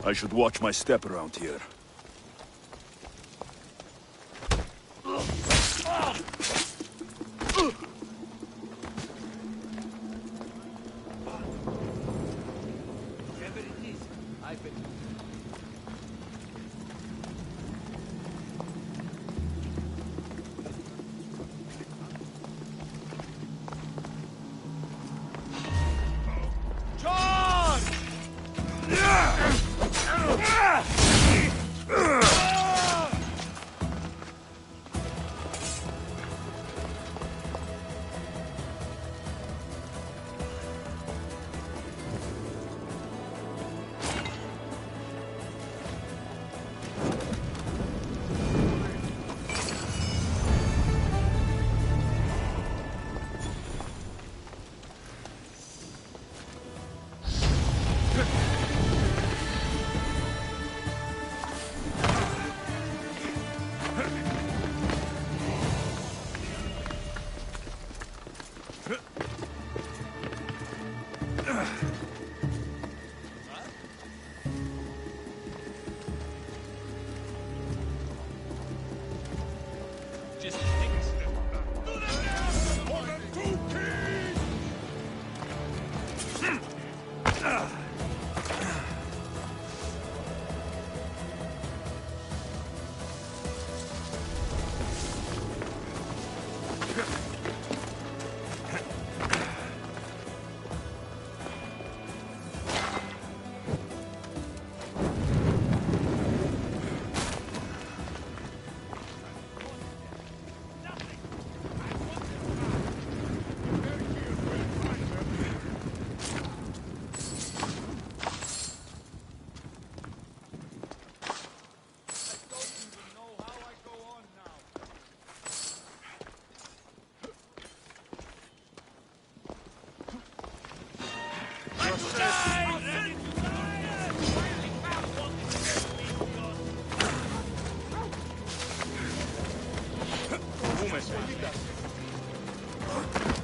I should watch my step around here.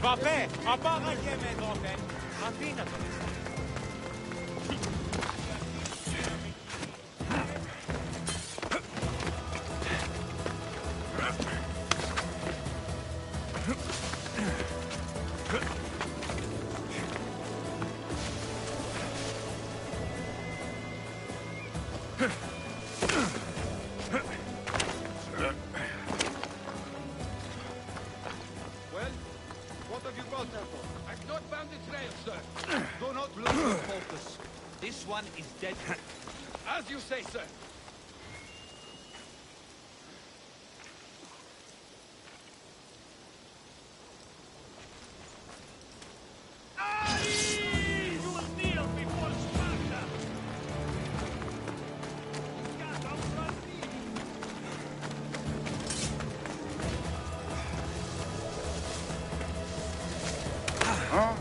Vabbè, apaga me dopen. Afina to. This one is dead. As you say, sir. You will kneel before Sparta. Huh?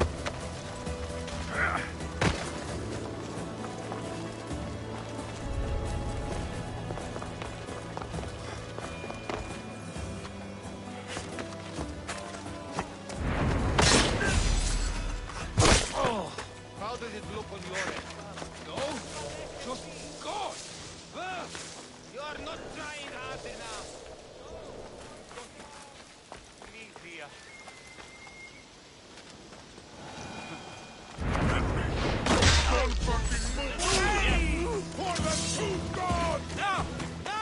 How does it look on your end? No? Just God! You are not trying hard enough. Leave here. Don't fucking move! For the true God! No! No!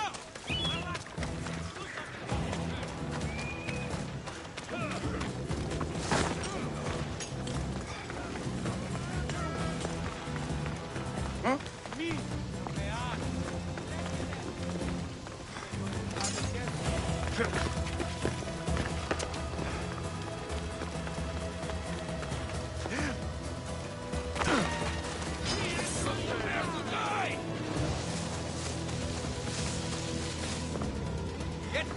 Get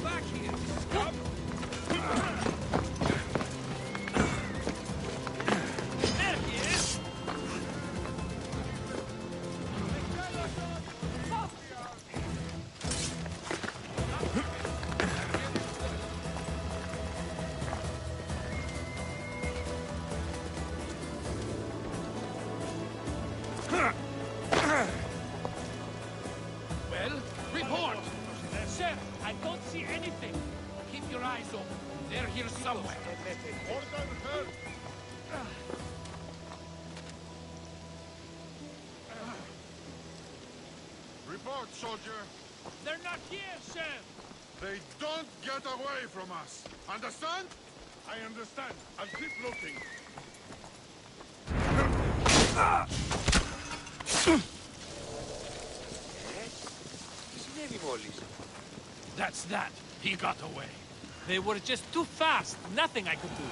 back here! Come! There he is! Well, report! Sir, I don't see anything. Keep your eyes open. They're here somewhere. Report, soldier. They're not here, sir. They don't get away from us. Understand? I understand. I'll keep looking. That's that. He got away. They were just too fast. Nothing I could do.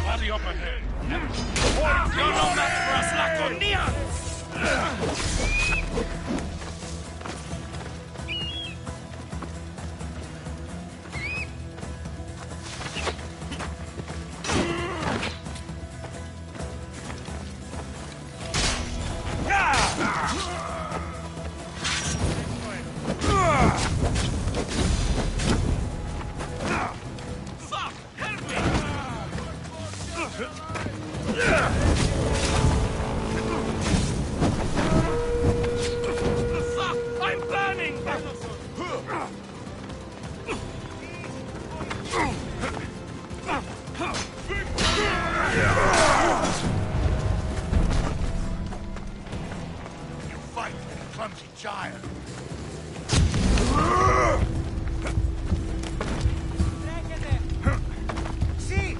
Body up ahead. You're no match for us, Laconia! Clumsy giant. See!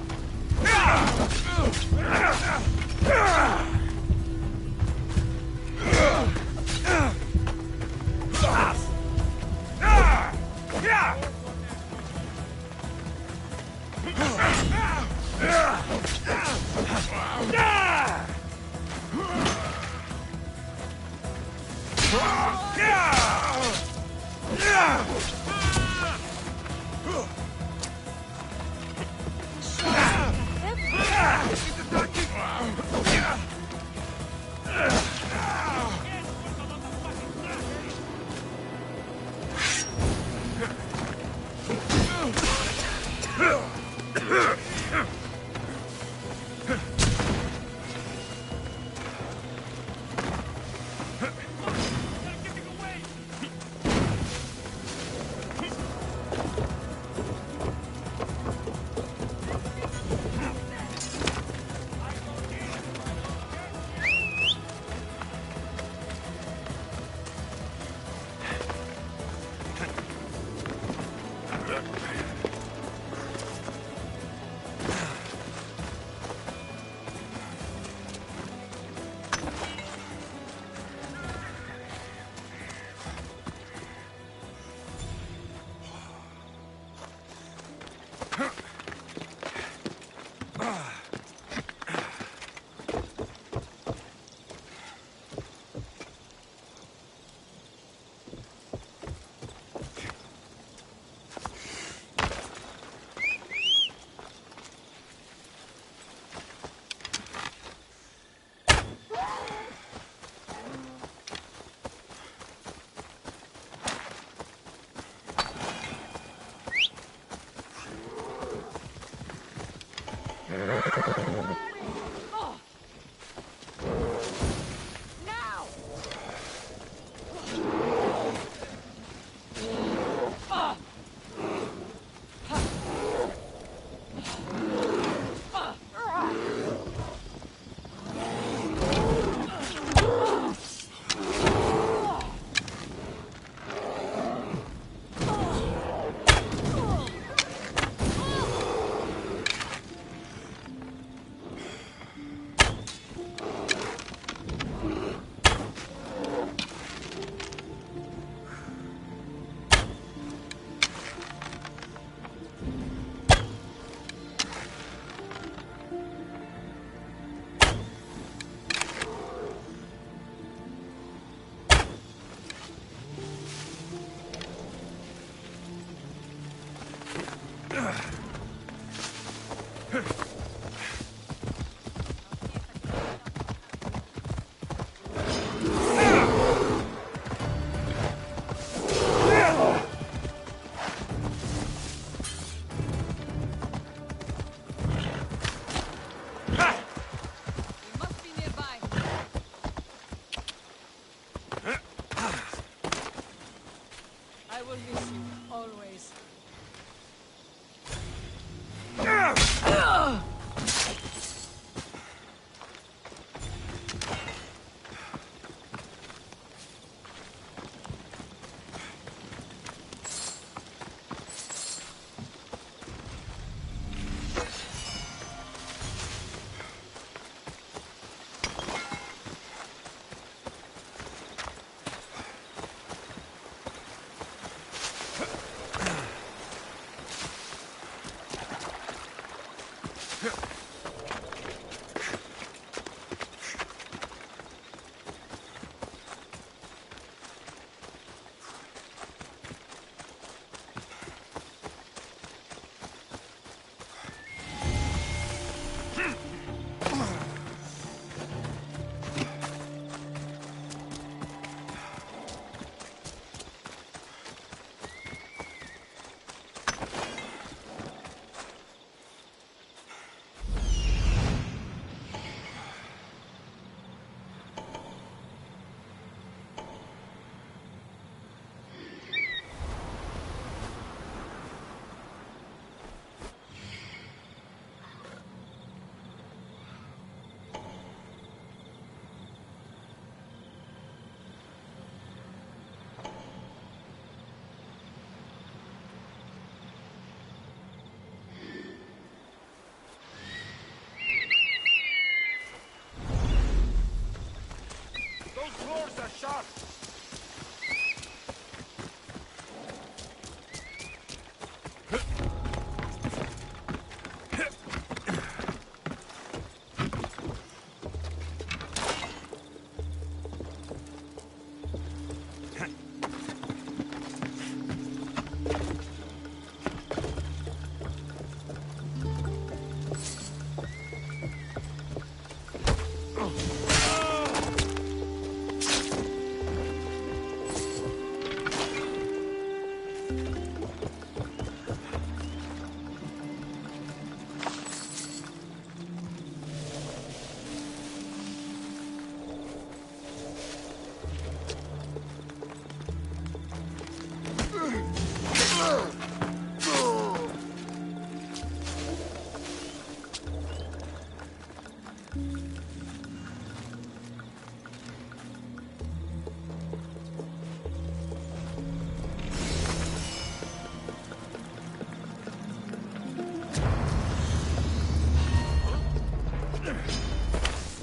floors are sharp.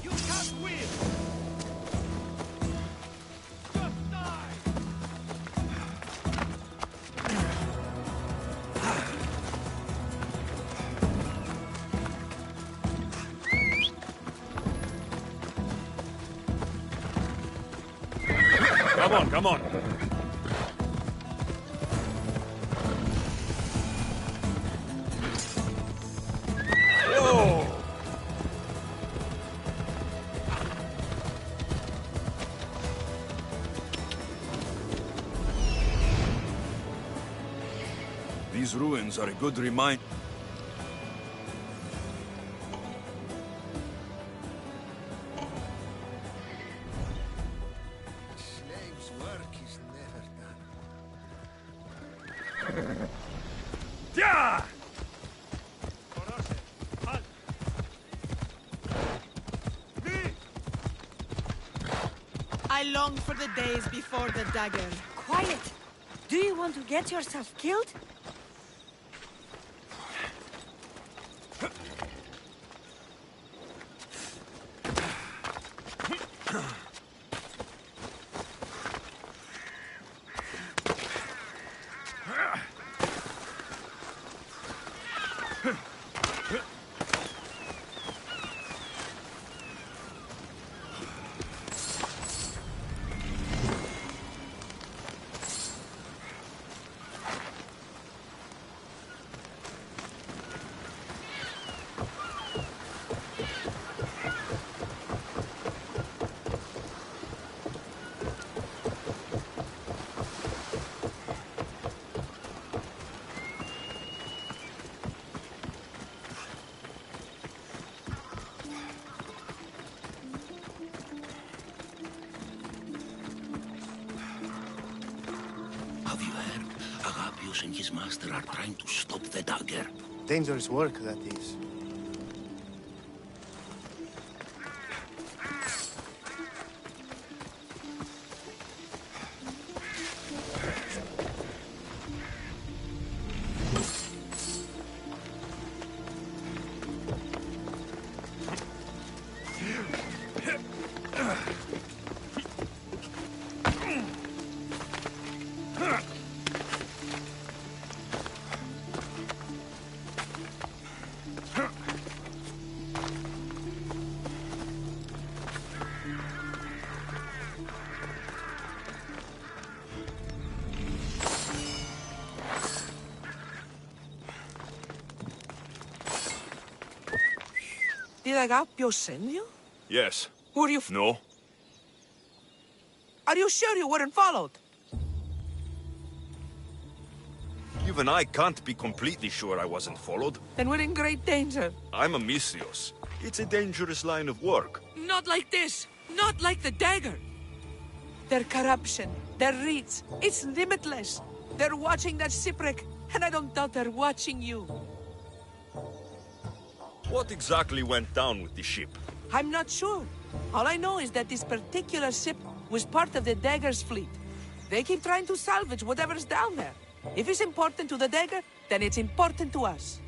You can't win! Just die! Come on, come on. Whoa! These ruins are a good reminder. Slave's work is never done. Yeah! I long for the days before the dagger. Quiet! Do you want to get yourself killed? Have you heard? Agapius and his master are trying to stop the dagger. Dangerous work, that is. Did Agapius send you? Yes. Were you... No. Are you sure you weren't followed? Even I can't be completely sure I wasn't followed. Then we're in great danger. I'm a Misios. It's a dangerous line of work. Not like this. Not like the dagger. Their corruption, their reach, it's limitless. They're watching that shipwreck, and I don't doubt they're watching you. What exactly went down with the ship? I'm not sure. All I know is that this particular ship was part of the dagger's fleet. They keep trying to salvage whatever's down there. If it's important to the dagger, then it's important to us.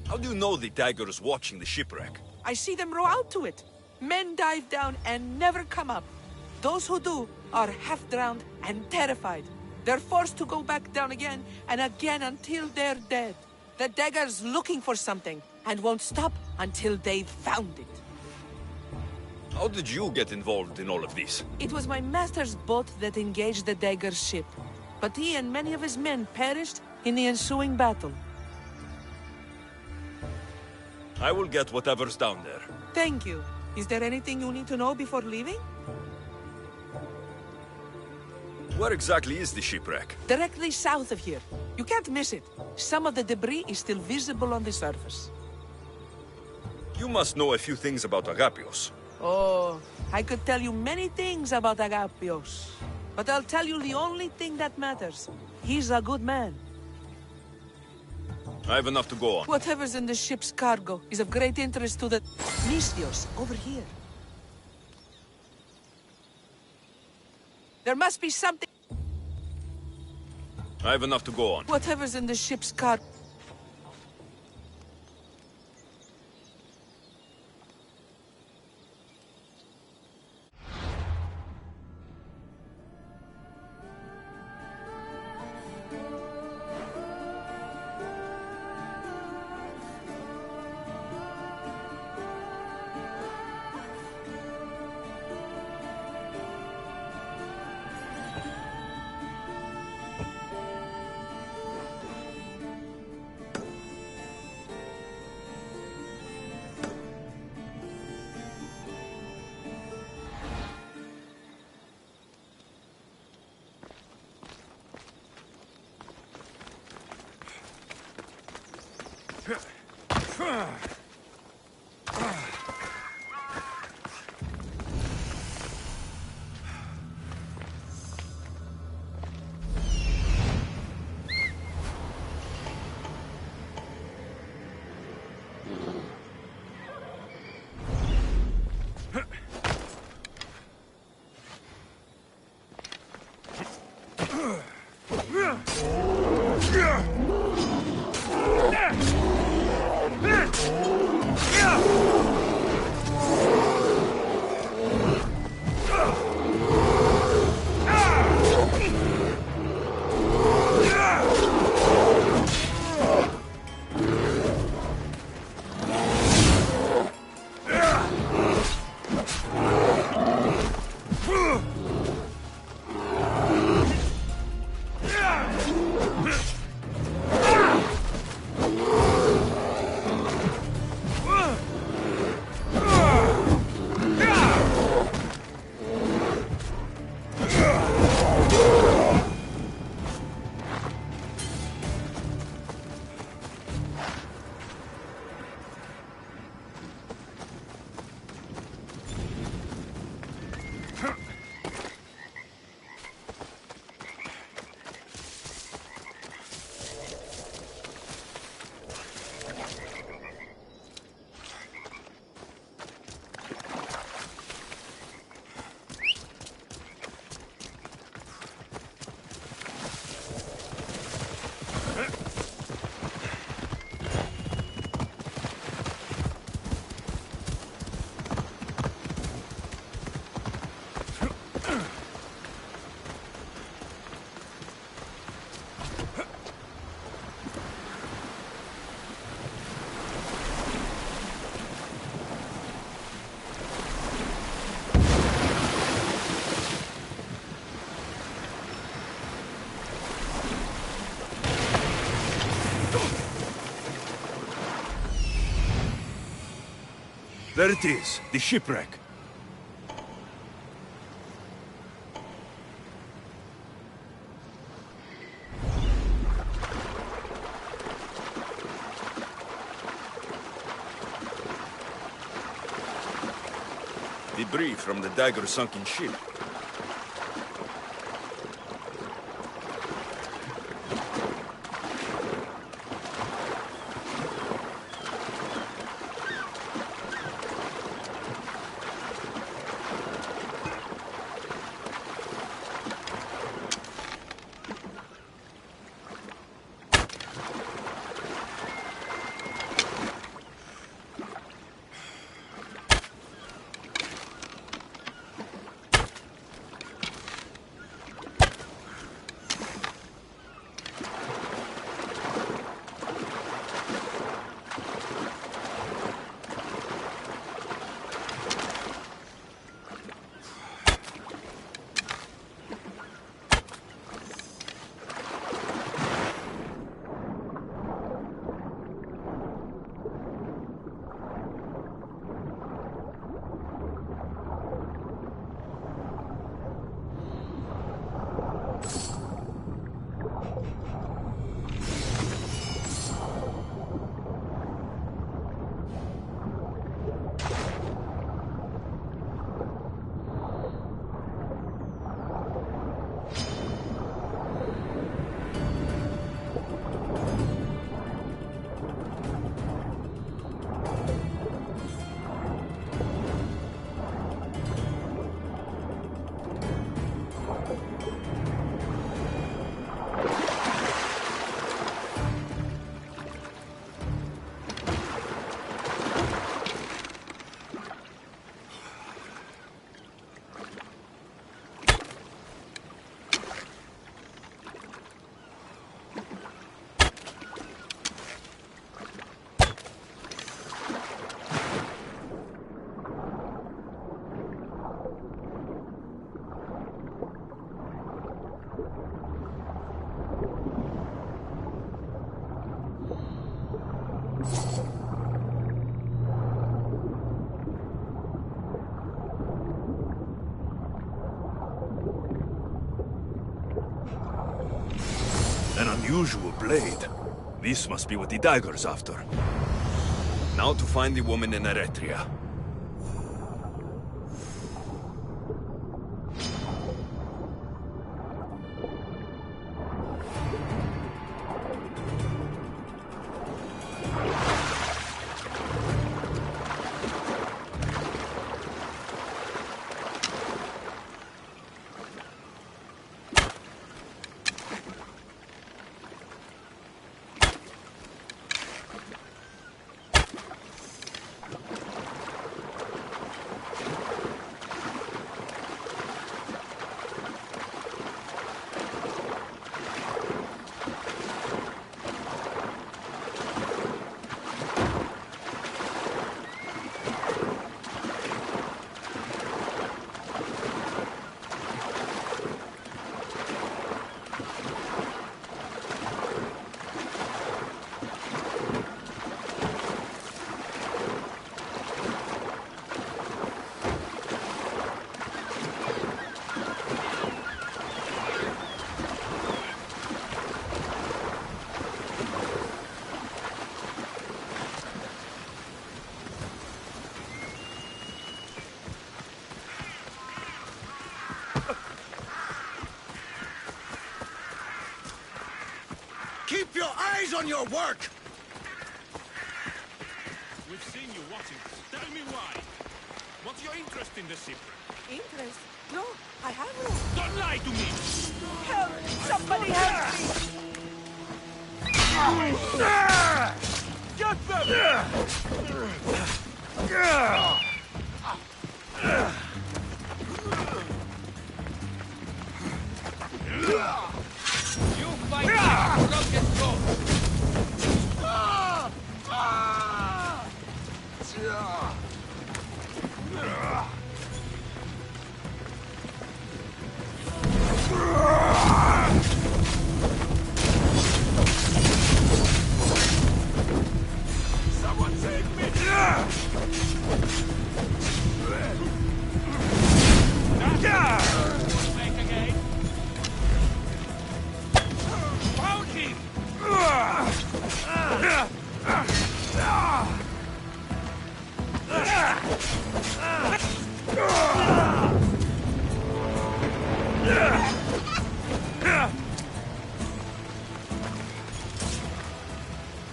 How do you know the dagger is watching the shipwreck? I see them row out to it. Men dive down and never come up. Those who do are half-drowned and terrified. They're forced to go back down again and again until they're dead. The dagger's looking for something and won't stop until they've found it. How did you get involved in all of this? It was my master's boat that engaged the dagger's ship, but he and many of his men perished in the ensuing battle. I will get whatever's down there. Thank you. Is there anything you need to know before leaving? Where exactly is the shipwreck? Directly south of here. You can't miss it. Some of the debris is still visible on the surface. You must know a few things about Agapios. Oh, I could tell you many things about Agapios. But I'll tell you the only thing that matters. He's a good man. I have enough to go on. Whatever's in the ship's cargo is of great interest to the... Misthios, over here. There must be something... I have enough to go on. Whatever's in the ship's cargo... There it is, the shipwreck. Debris from the dagger's sunken ship. unusual blade. This must be what the dagger's after. Now to find the woman in Eretria. Keep your eyes on your work! We've seen you watching. Tell me why. What's your interest in the secret? Interest? No, I have no. Don't lie to me! Help! Somebody help me! Get them! You fight like broken goat! Someone save me! Make again! Found him!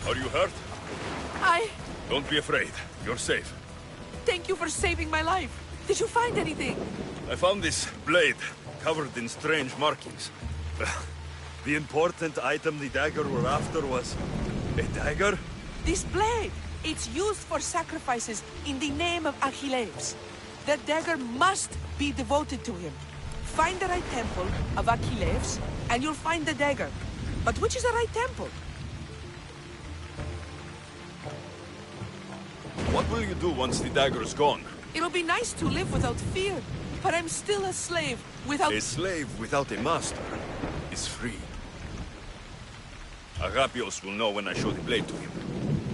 Are you hurt? Don't be afraid. You're safe. Thank you for saving my life. Did you find anything? I found this blade covered in strange markings. The important item the dagger were after was a dagger? This blade. It's used for sacrifices in the name of Achilles. That dagger must be devoted to him. Find the right temple of Achilles, and you'll find the dagger. But which is the right temple? What will you do once the dagger is gone? It'll be nice to live without fear, but I'm still a slave without... A slave without a master is free. Agapios will know when I show the blade to him.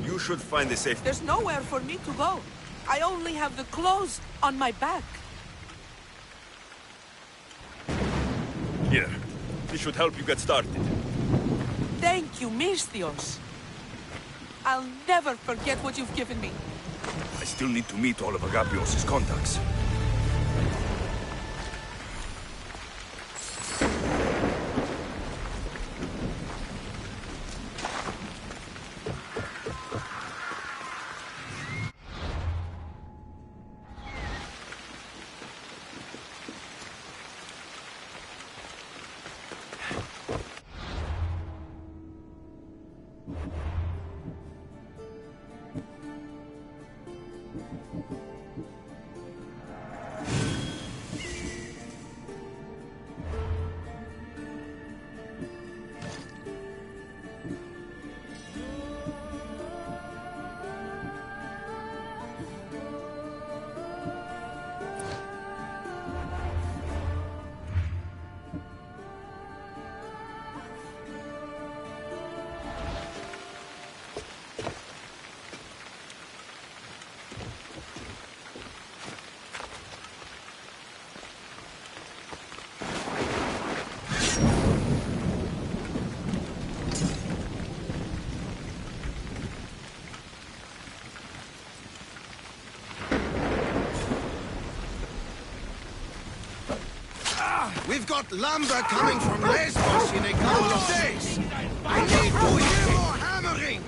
You should find a safe... There's nowhere for me to go. I only have the clothes on my back. Here. This should help you get started. Thank you, Misthios. I'll never forget what you've given me. I still need to meet all of Agapios' contacts. We've got lumber coming from Lesbos in a couple of days. I need to hear more hammering.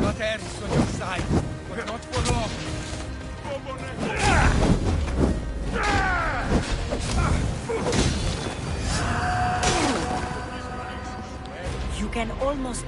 Got Ares on your side, but not for long. You can almost...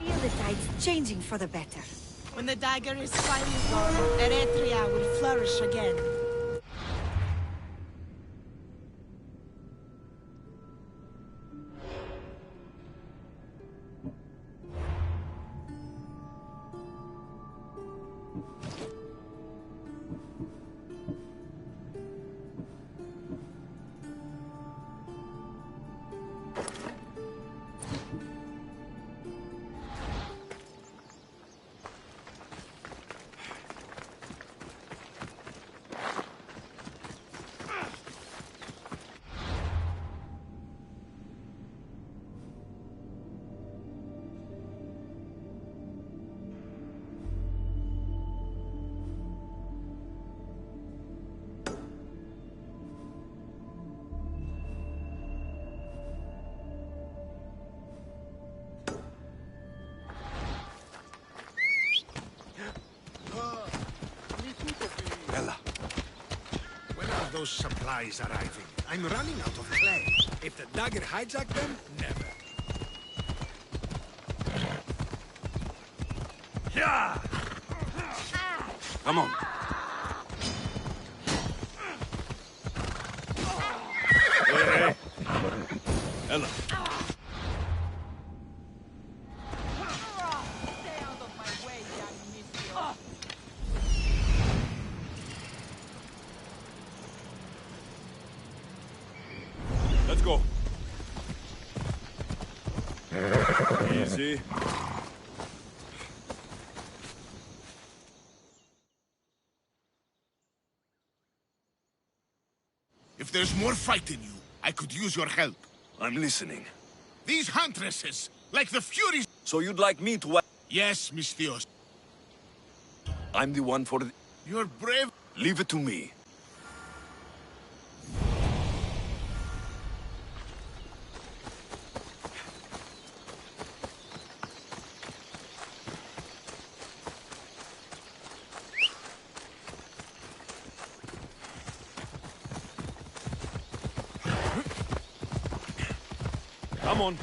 Feel the tides changing for the better. When the dagger is finally gone, Eretria will flourish again. those supplies arriving. I'm running out of clay. If the dagger hijacked them, never. Yeah! Come on. Hey! Ella. Let's go. Easy. If there's more fight in you, I could use your help. I'm listening. These huntresses, like the Furies... So you'd like me to... Yes, Mistios. I'm the one for the... You're brave. Leave it to me. Come on.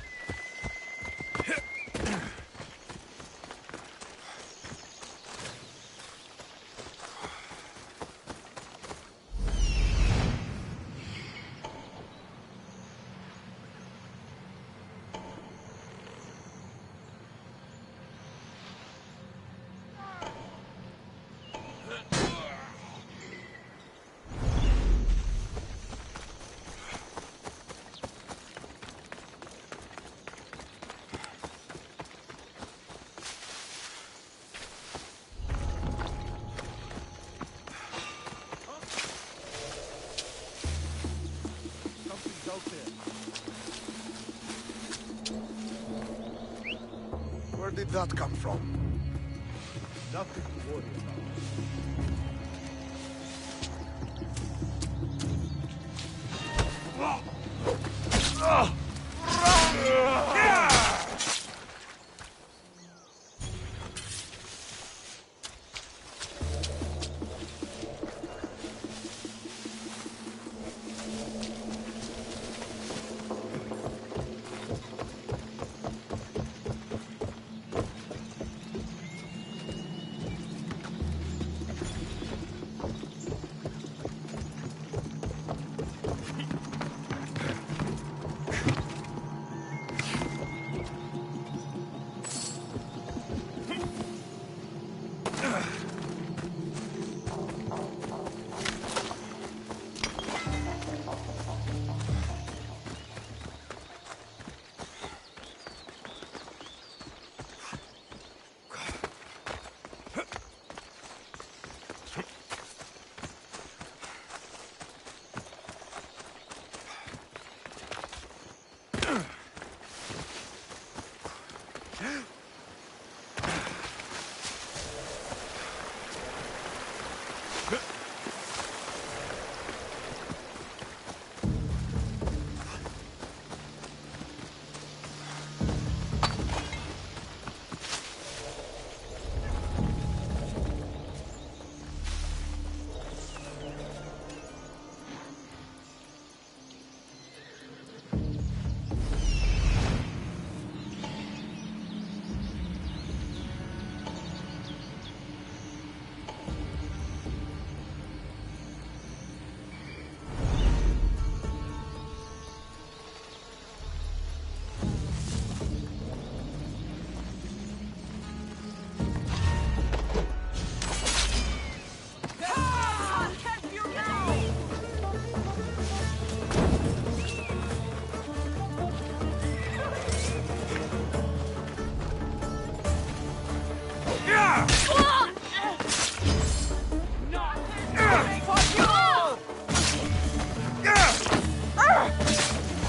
Where did that come from? Nothing to worry about.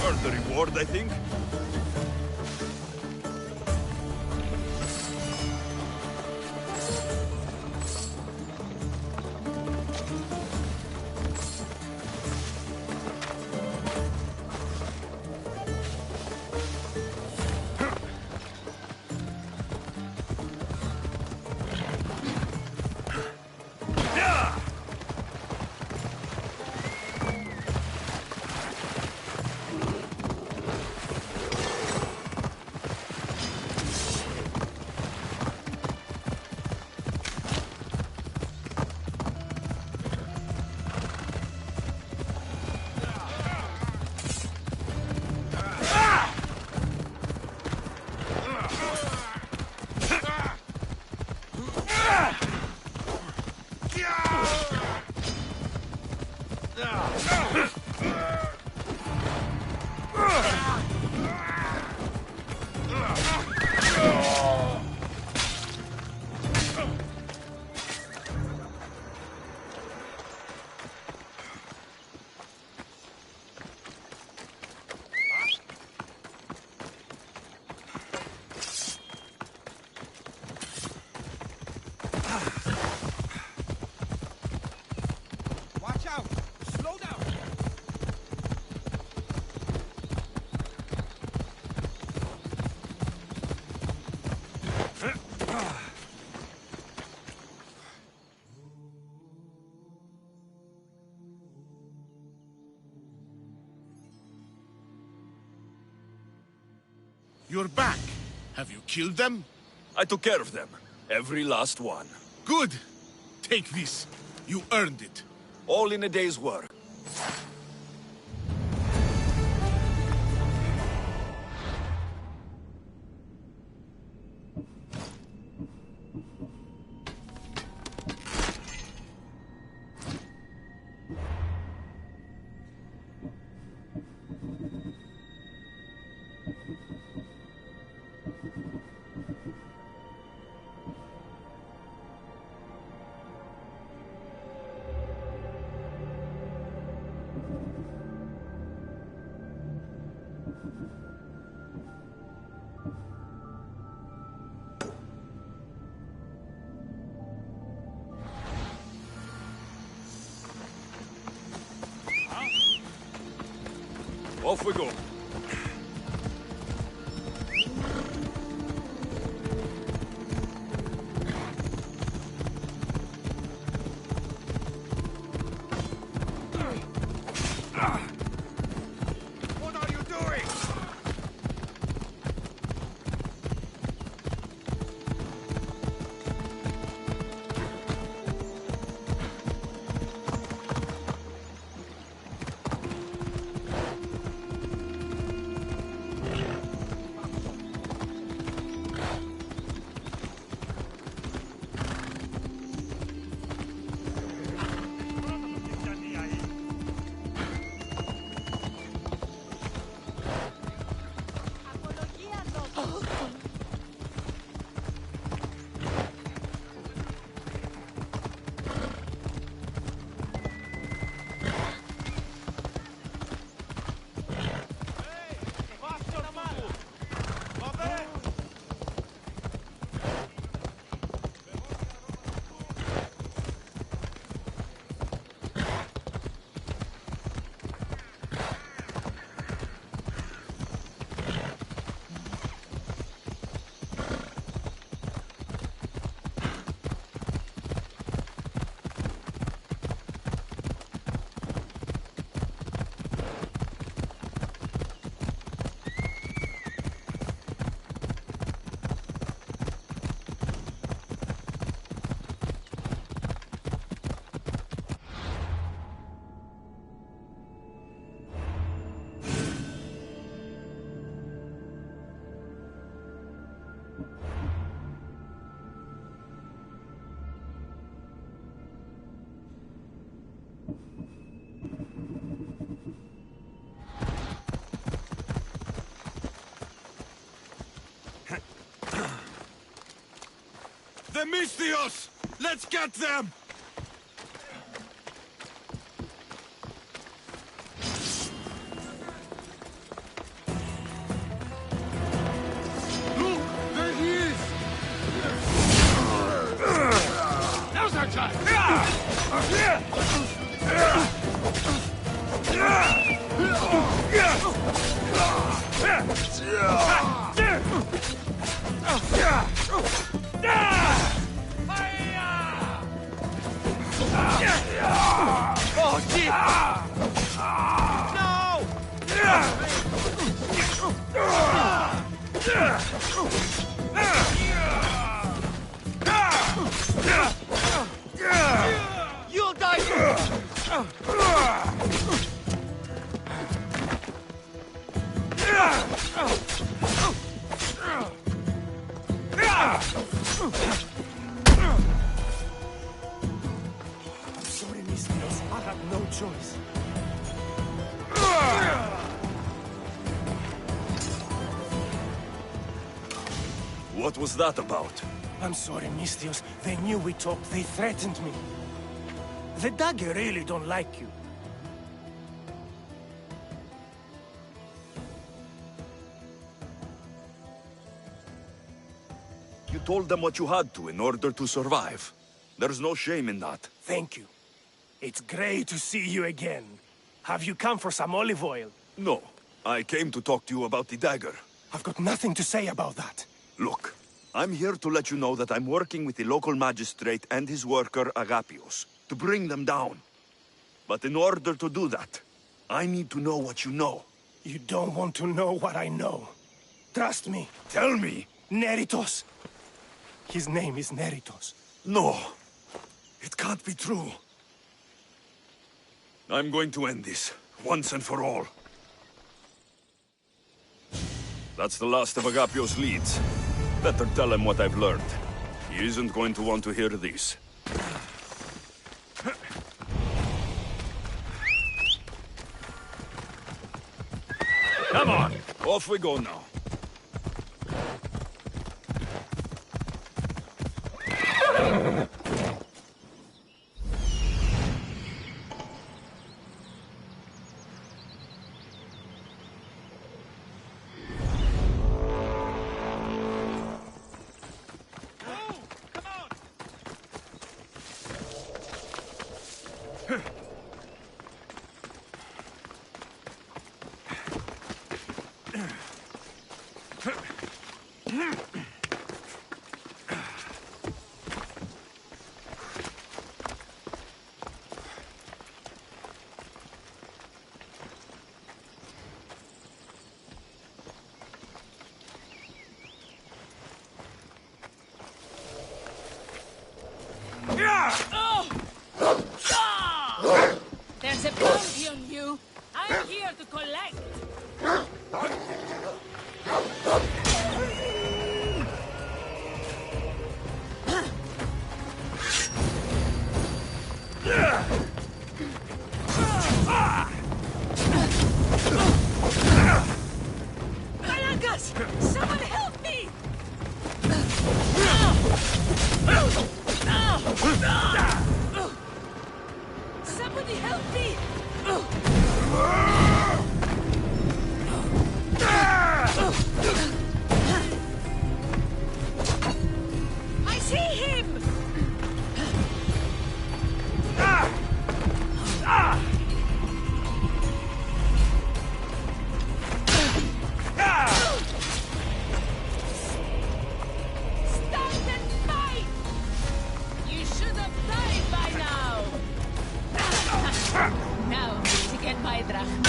Earned the reward, I think. You're back. Have you killed them? I took care of them. Every last one. Good. Take this. You earned it. All in a day's work. Off we go. What are you doing? The Mystios! Let's get them! Look! There he is! Now's our time! Oh, shit! No! You'll die! Sorry, Mystios. I had no choice. What was that about? I'm sorry, Mystios. They knew we talked. They threatened me. The dagger really don't like you. You told them what you had to in order to survive. There's no shame in that. Thank you. It's great to see you again. Have you come for some olive oil? No. I came to talk to you about the dagger. I've got nothing to say about that. Look, I'm here to let you know that I'm working with the local magistrate and his worker, Agapios, to bring them down. But in order to do that, I need to know what you know. You don't want to know what I know. Trust me. Tell me. Neritos. His name is Neritos. No. It can't be true. I'm going to end this, once and for all. That's the last of Agapio's leads. Better tell him what I've learned. He isn't going to want to hear this. Come on, off we go now. There's a bounty on you. I'm here to collect. Malagas! Someone help me! Somebody help me! I see him! Stand and fight! You should have died by now! Now, to get my drachma.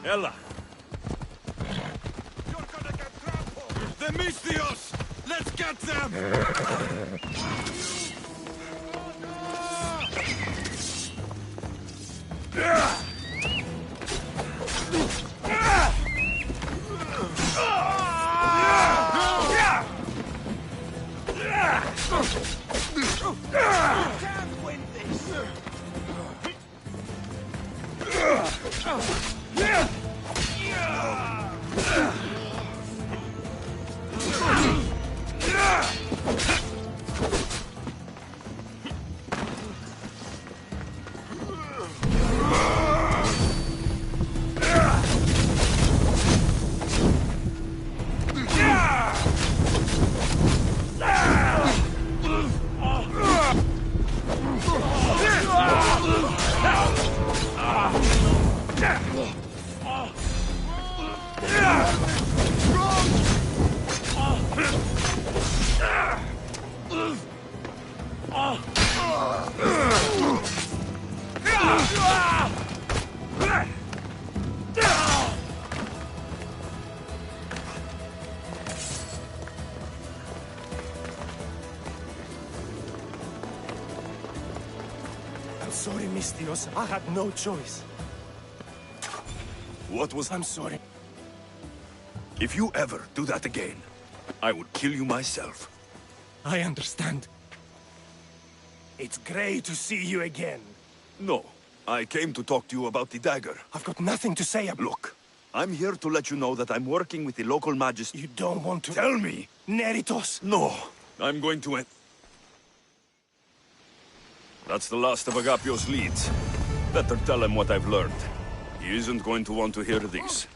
Ella! You're gonna get trampled! The Mystios! Let's get them! I'm sorry, Mistios. I had no choice. What was... I'm sorry. If you ever do that again, I would kill you myself. I understand. It's great to see you again. No, I came to talk to you about the dagger. I've got nothing to say about... Look, I'm here to let you know that I'm working with the local magistrate. You don't want to... Tell me! Neritos! No, I'm going to end... That's the last of Agapio's leads. Better tell him what I've learned. He isn't going to want to hear this.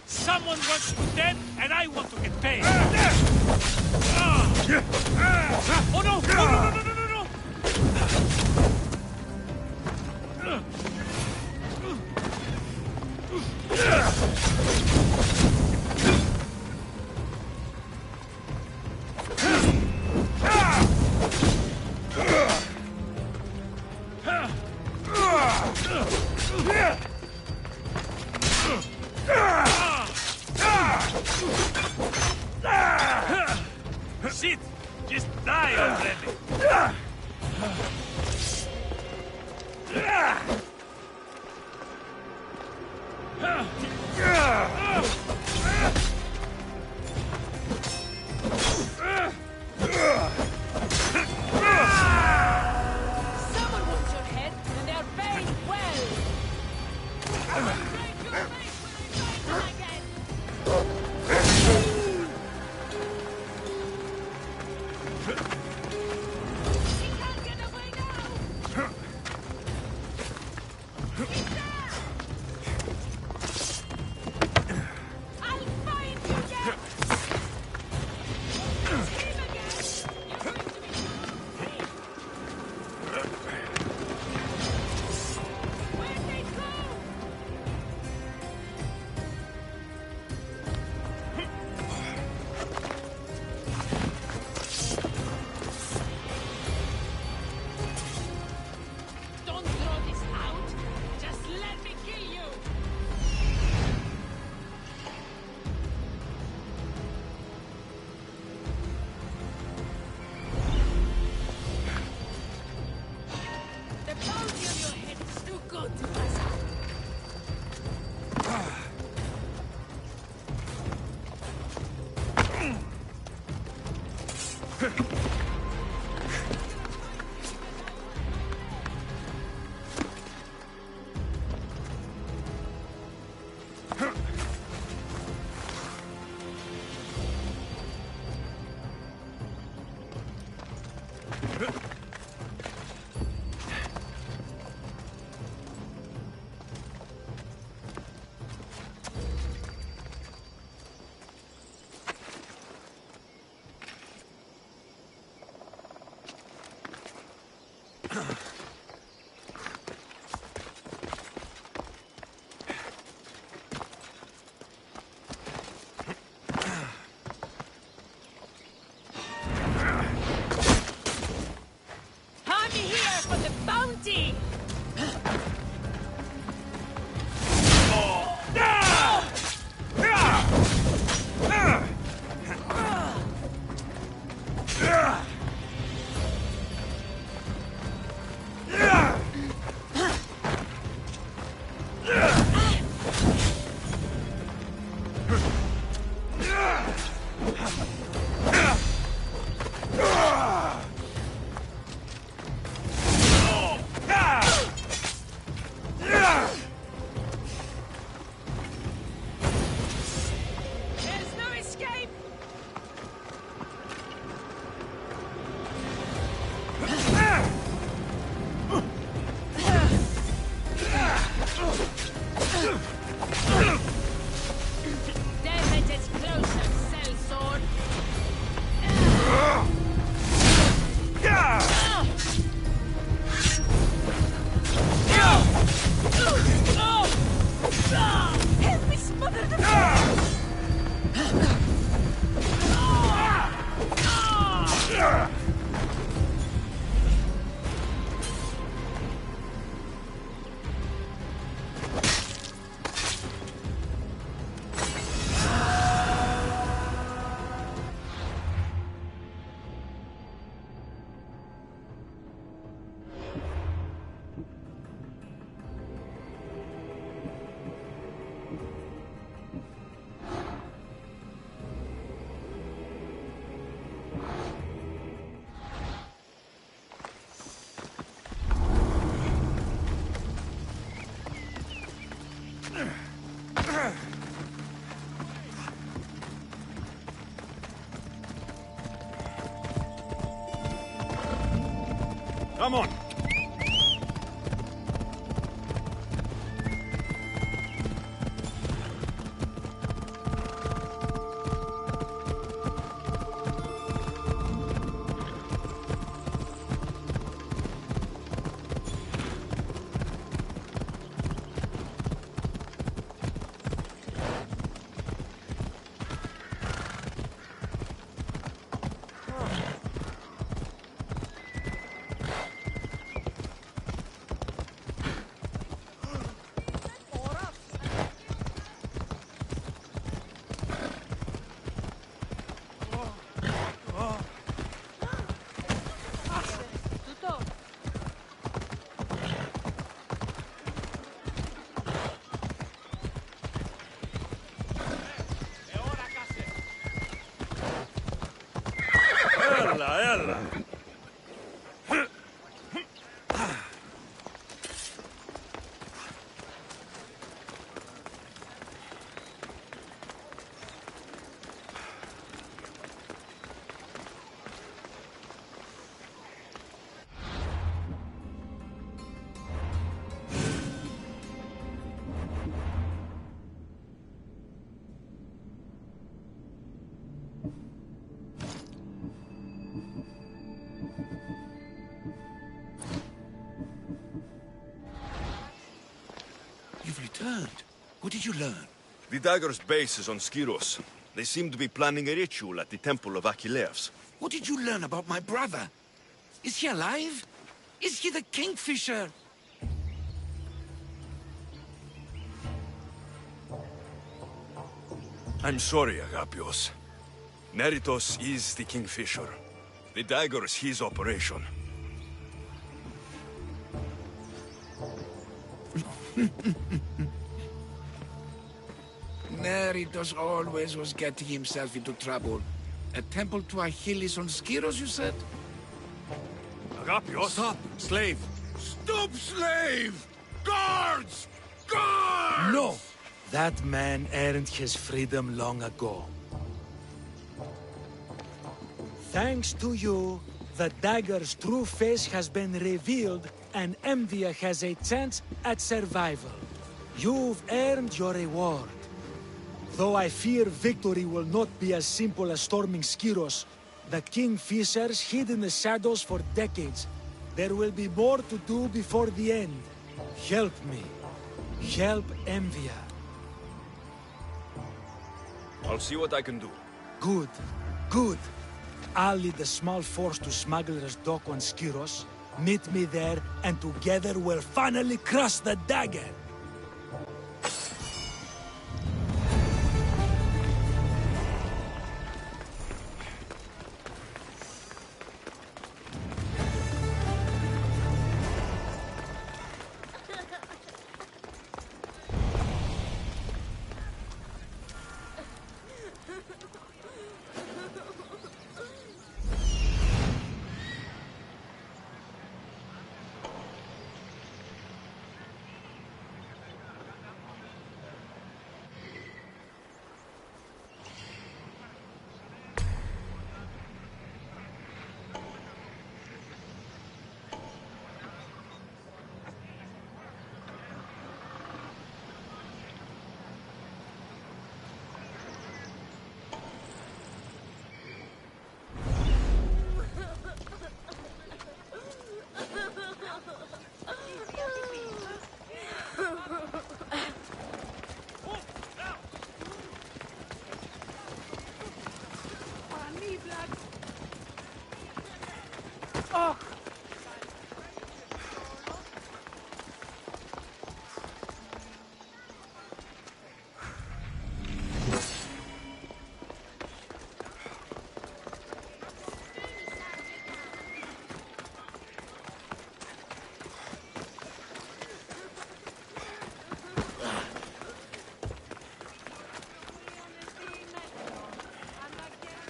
Someone wants you dead, and I want to get paid. Oh no! No! No! No! No! No! No! Shit! Just die already! Someone wants your head, and they're paid well. Break your face when I find them again. She can't get away now. Come on. Ella. You've returned. What did you learn? The dagger's base is on Skiros. They seem to be planning a ritual at the Temple of Achilleus. What did you learn about my brother? Is he alive? Is he the Kingfisher? I'm sorry, Agapios. Neritos is the Kingfisher. The dagger is his operation. Neritos always was getting himself into trouble. A temple to Achilles on Skiros, you said? Agapios! Stop, slave! Stop, slave! Guards! Guards! No! That man earned his freedom long ago. Thanks to you, the dagger's true face has been revealed and Envia has a chance at survival. You've earned your reward. Though I fear victory will not be as simple as storming Skiros, the Kingfishers hid in the shadows for decades. There will be more to do before the end. Help me. Help Envia. I'll see what I can do. Good. Good. I'll lead a small force to Smuggler's Dock on Skiros. Meet me there, and together we'll finally crush the dagger!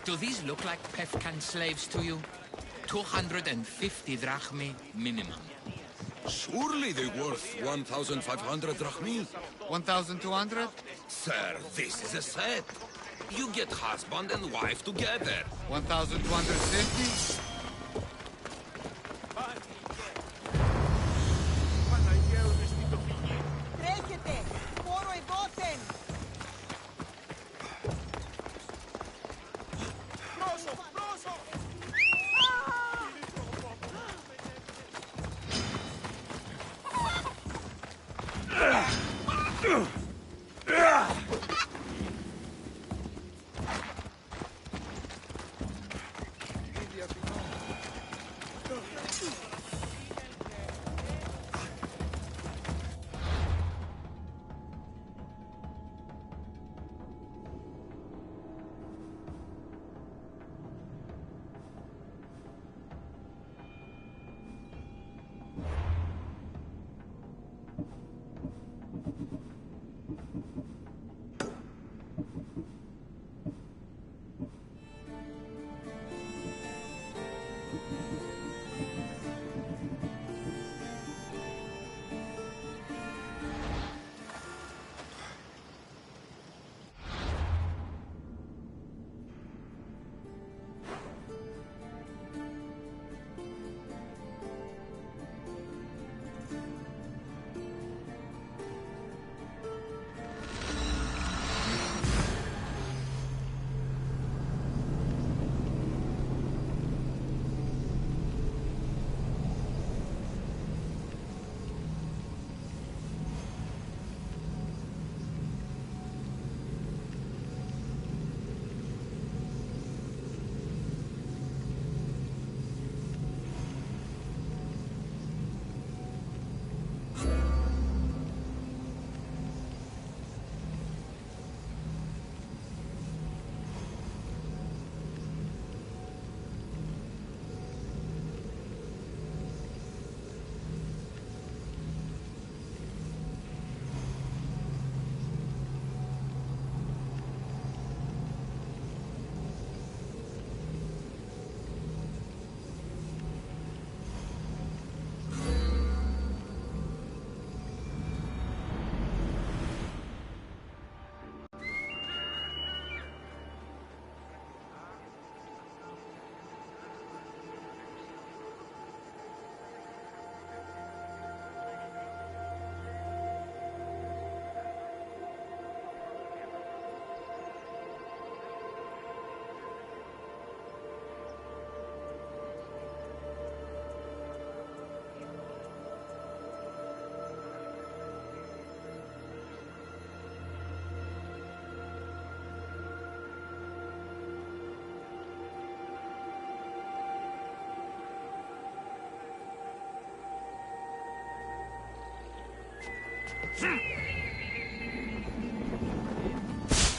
Do these look like Pefkan slaves to you? 250 drachmi minimum. Surely they're worth 1,500 drachmi. 1,200? Sir, this is a set. You get husband and wife together. 1,250?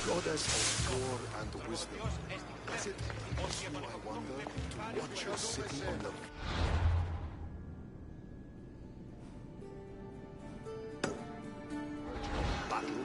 Goddess of war and wisdom, is it possible, I wonder, to watch her sitting on the... battle?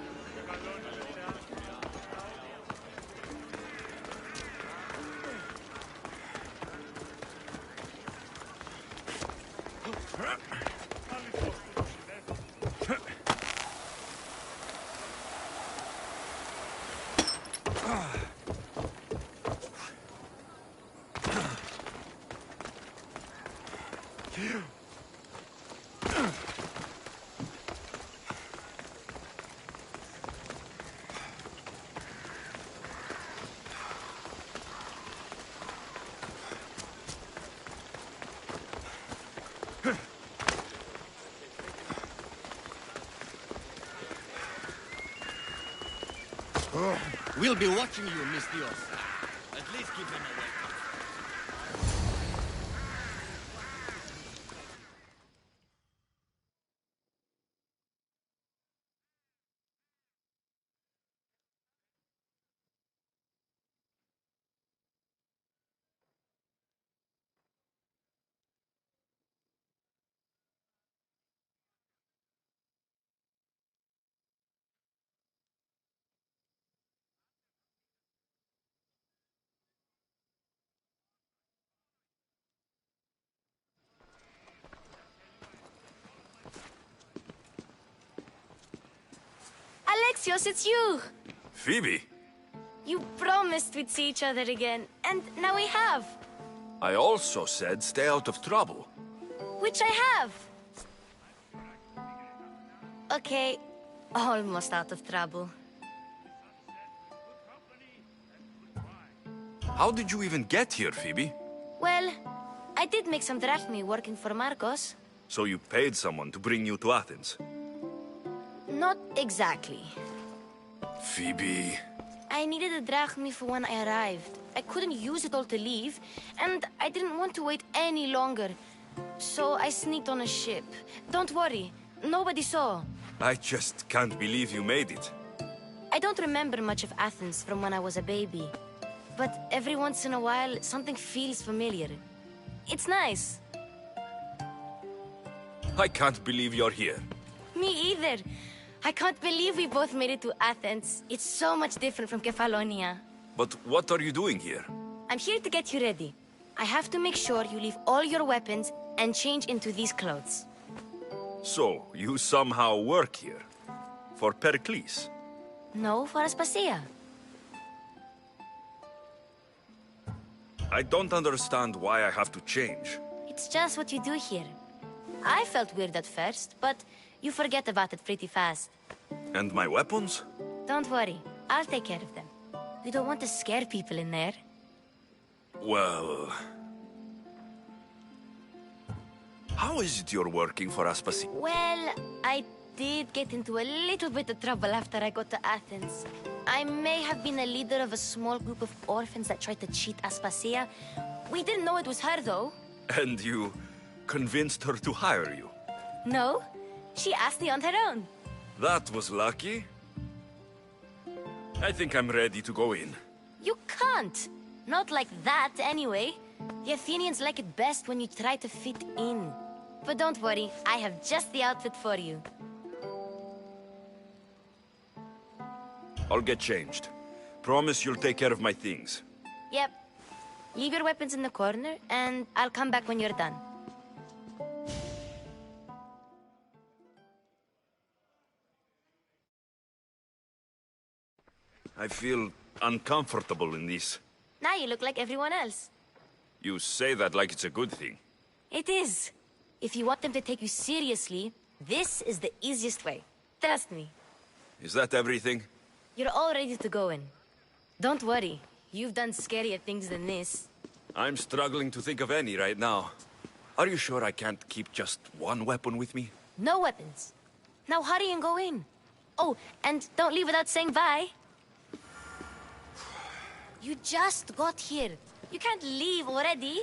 We'll be watching you, Miss Dios. At least give them a welcome. Alexios, it's you! Phoebe? You promised we'd see each other again, and now we have. I also said stay out of trouble. Which I have. Okay, almost out of trouble. How did you even get here, Phoebe? Well, I did make some drachmi working for Marcos. So you paid someone to bring you to Athens? Not exactly. Phoebe... I needed a drachmi for when I arrived. I couldn't use it all to leave, and I didn't want to wait any longer. So I sneaked on a ship. Don't worry, nobody saw. I just can't believe you made it. I don't remember much of Athens from when I was a baby. But every once in a while, something feels familiar. It's nice. I can't believe you're here. Me either. I can't believe we both made it to Athens. It's so much different from Kefalonia. But what are you doing here? I'm here to get you ready. I have to make sure you leave all your weapons and change into these clothes. So, you somehow work here? For Pericles? No, for Aspasia. I don't understand why I have to change. It's just what you do here. I felt weird at first, but you forget about it pretty fast. And my weapons? Don't worry, I'll take care of them. We don't want to scare people in there. Well... How is it you're working for Aspasia? Well, I did get into a little bit of trouble after I got to Athens. I may have been a leader of a small group of orphans that tried to cheat Aspasia. We didn't know it was her, though. And you convinced her to hire you? No, she asked me on her own. That was lucky. I think I'm ready to go in. You can't. Not like that, anyway. The Athenians like it best when you try to fit in. But don't worry, I have just the outfit for you. I'll get changed. Promise you'll take care of my things. Yep. Leave your weapons in the corner, and I'll come back when you're done. I feel uncomfortable in this. Now you look like everyone else. You say that like it's a good thing. It is. If you want them to take you seriously, this is the easiest way. Trust me. Is that everything? You're all ready to go in. Don't worry. You've done scarier things than this. I'm struggling to think of any right now. Are you sure I can't keep just one weapon with me? No weapons. Now hurry and go in. Oh, and don't leave without saying bye. You just got here. You can't leave already.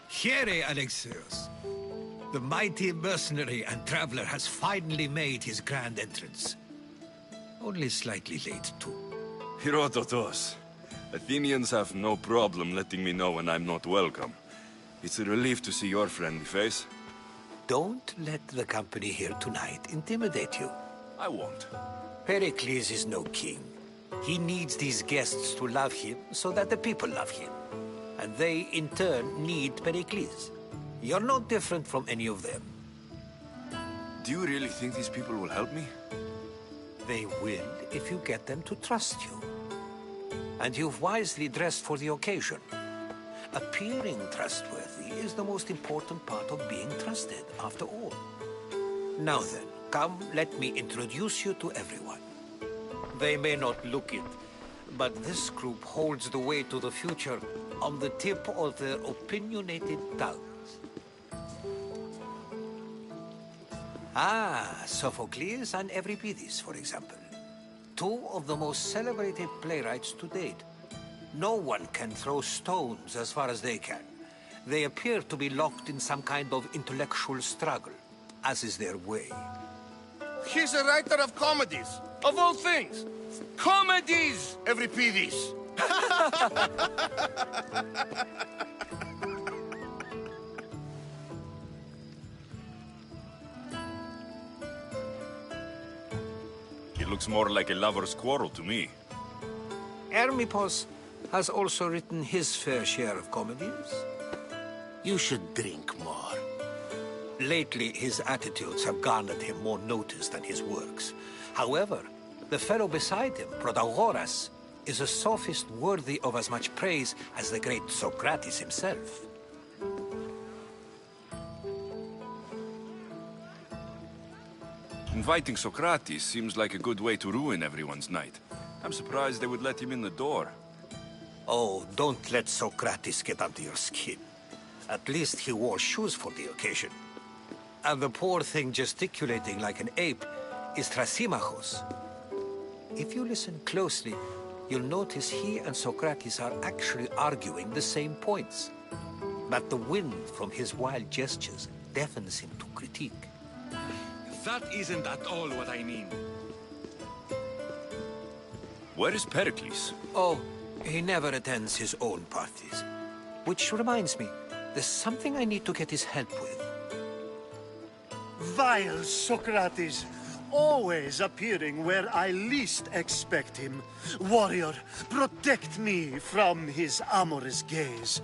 Here, Alexios. The mighty mercenary and traveler has finally made his grand entrance. Only slightly late, too. Herodotos. Athenians have no problem letting me know when I'm not welcome. It's a relief to see your friendly face. Don't let the company here tonight intimidate you. I won't. Pericles is no king. He needs these guests to love him so that the people love him. And they, in turn, need Pericles. You're no different from any of them. Do you really think these people will help me? They will if you get them to trust you. And you've wisely dressed for the occasion. Appearing trustworthy is the most important part of being trusted, after all. Now then, come, let me introduce you to everyone. They may not look it, but this group holds the way to the future on the tip of their opinionated tongues. Ah, Sophocles and Euripides, for example. Two of the most celebrated playwrights to date. No one can throw stones as far as they can. They appear to be locked in some kind of intellectual struggle, as is their way. He's a writer of comedies, of all things. Comedies, Euripides. It looks more like a lover's quarrel to me. Hermippos has also written his fair share of comedies. You should drink more. Lately, his attitudes have garnered him more notice than his works. However, the fellow beside him, Protagoras, is a sophist worthy of as much praise as the great Socrates himself. Inviting Socrates seems like a good way to ruin everyone's night. I'm surprised they would let him in the door. Oh, don't let Socrates get under your skin. At least he wore shoes for the occasion. And the poor thing gesticulating like an ape is Thrasymachos. If you listen closely, you'll notice he and Socrates are actually arguing the same points. But the wind from his wild gestures deafens him to critique. That isn't at all what I mean. Where is Pericles? Oh, he never attends his own parties. Which reminds me, there's something I need to get his help with. Vile Socrates, always appearing where I least expect him. Warrior, protect me from his amorous gaze.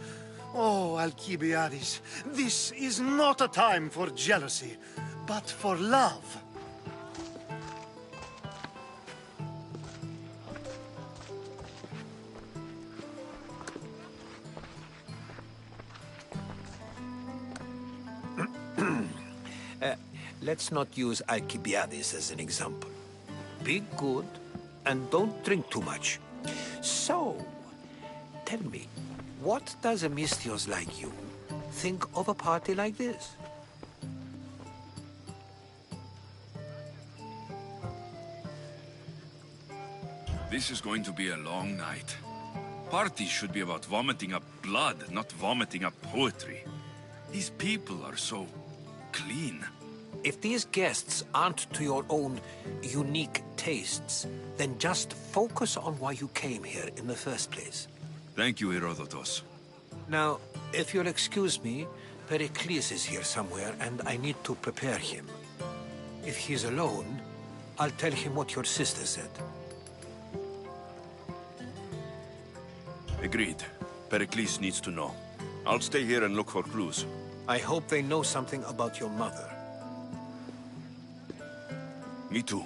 Oh, Alcibiades, this is not a time for jealousy, but for love. Let's not use Alcibiades as an example. Be good, and don't drink too much. So, tell me, what does a Mystios like you think of a party like this? This is going to be a long night. Parties should be about vomiting up blood, not vomiting up poetry. These people are so clean. If these guests aren't to your own unique tastes, then just focus on why you came here in the first place. Thank you, Herodotus. Now, if you'll excuse me, Pericles is here somewhere, and I need to prepare him. If he's alone, I'll tell him what your sister said. Agreed. Pericles needs to know. I'll stay here and look for clues. I hope they know something about your mother. Me too.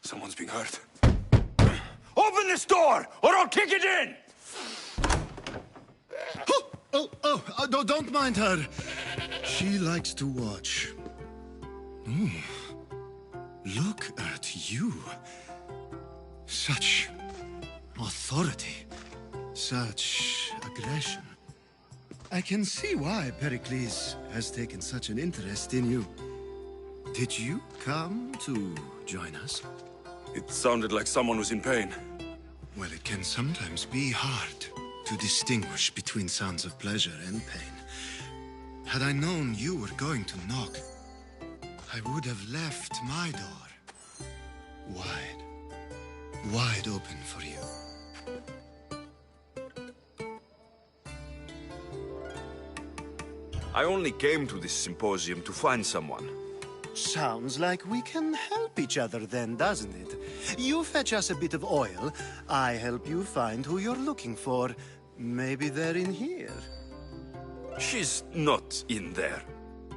Someone's being hurt. Open this door, or I'll kick it in! Don't mind her. She likes to watch. Look at you. Such authority. Such aggression. I can see why Pericles has taken such an interest in you. Did you come to join us? It sounded like someone was in pain. Well, it can sometimes be hard to distinguish between sounds of pleasure and pain. Had I known you were going to knock, I would have left my door wide open for you. I only came to this symposium to find someone. Sounds like we can help each other then, doesn't it? You fetch us a bit of oil, I help you find who you're looking for. Maybe they're in here. She's not in there.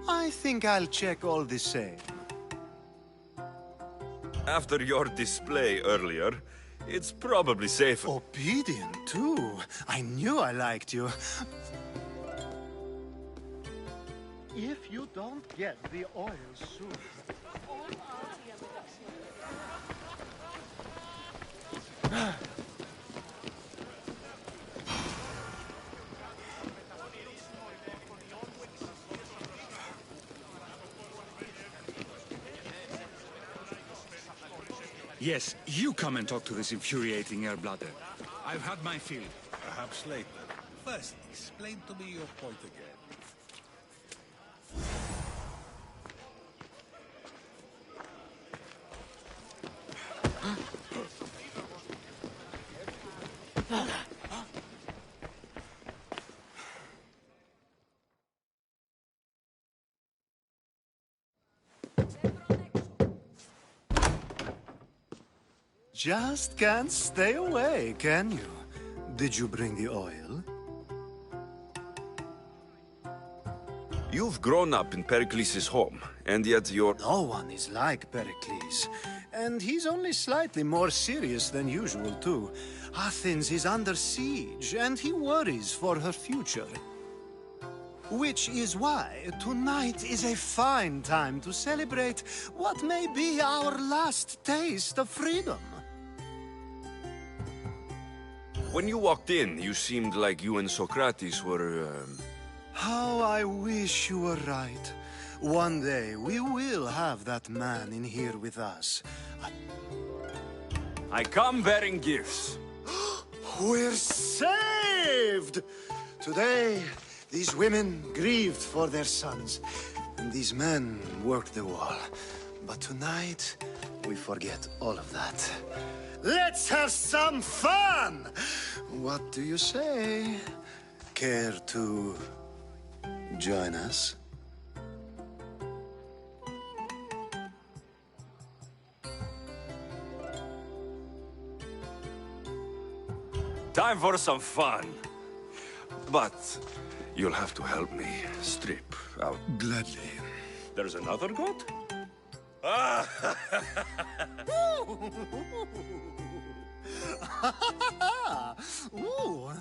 I think I'll check all the same. After your display earlier, it's probably safer. Obedient, too. I knew I liked you. If you don't get the oil soon... Yes, you come and talk to this infuriating airbladder. I've had my fill. Perhaps later. First, explain to me your point again. Just can't stay away, can you? Did you bring the oil? You've grown up in Pericles' home, and yet you're... No one is like Pericles. And he's only slightly more serious than usual, too. Athens is under siege, and he worries for her future. Which is why tonight is a fine time to celebrate what may be our last taste of freedom. When you walked in, you seemed like you and Socrates were... How I wish you were right. One day we will have that man in here with us. I come bearing gifts. We're saved! Today, these women grieved for their sons, and these men worked the wall. But tonight, we forget all of that. Let's have some fun! What do you say? Care to join us? Time for some fun. But you'll have to help me strip out. Gladly. There's another goat? Ooh.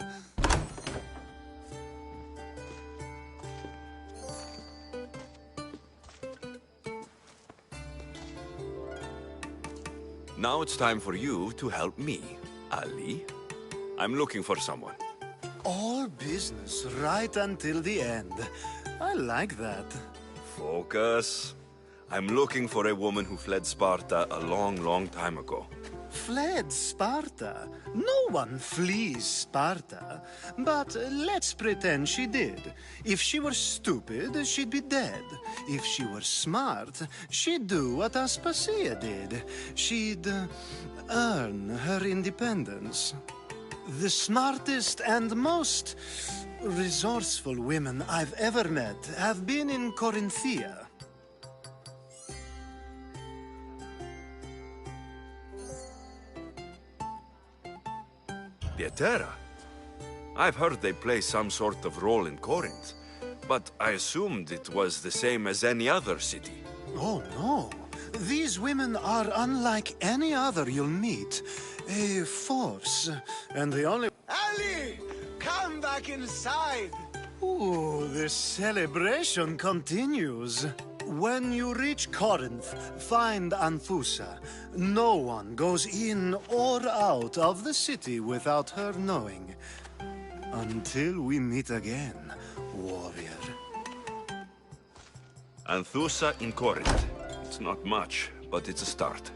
Now it's time for you to help me, Ali. I'm looking for someone. All business right until the end. I like that. Focus. I'm looking for a woman who fled Sparta a long, long time ago. Fled Sparta? No one flees Sparta. But let's pretend she did. If she were stupid, she'd be dead. If she were smart, she'd do what Aspasia did. She'd earn her independence. The smartest and most resourceful women I've ever met have been in Corinthia. Pietera? I've heard they play some sort of role in Corinth, but I assumed it was the same as any other city. Oh, no. These women are unlike any other you'll meet. A force, and the only... Ali! Come back inside! Ooh, the celebration continues. When you reach Corinth, find Anthusa. No one goes in or out of the city without her knowing. Until we meet again, warrior. Anthusa in Corinth. It's not much, but it's a start.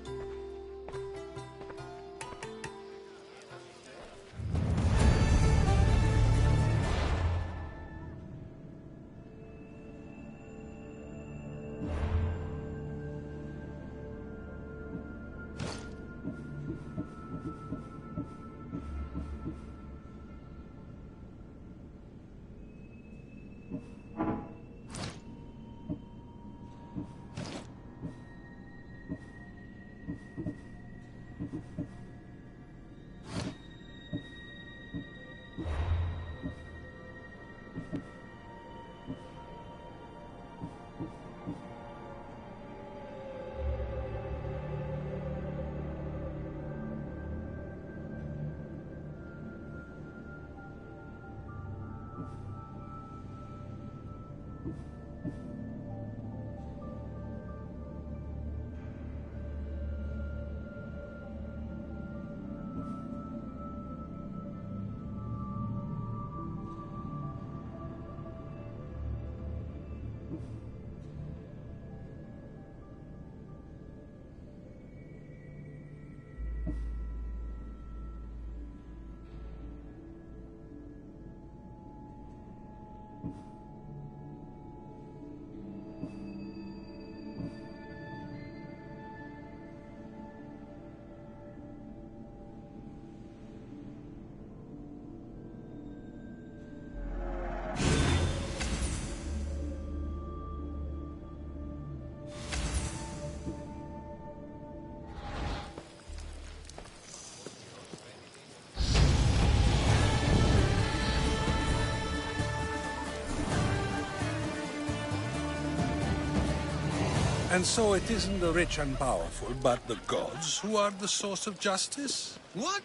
And so it isn't the rich and powerful, but the gods who are the source of justice? What?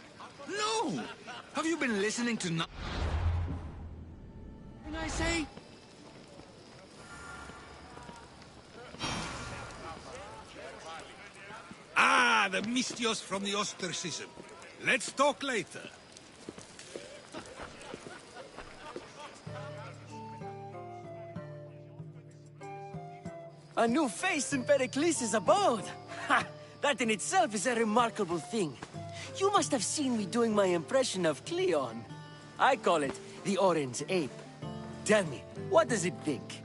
No! Have you been listening to no— Can I say? Ah, the Mystios from the ostracism. Let's talk later. A new face in Pericles' abode! Ha! That in itself is a remarkable thing. You must have seen me doing my impression of Cleon. I call it the Orange Ape. Tell me, what does it think?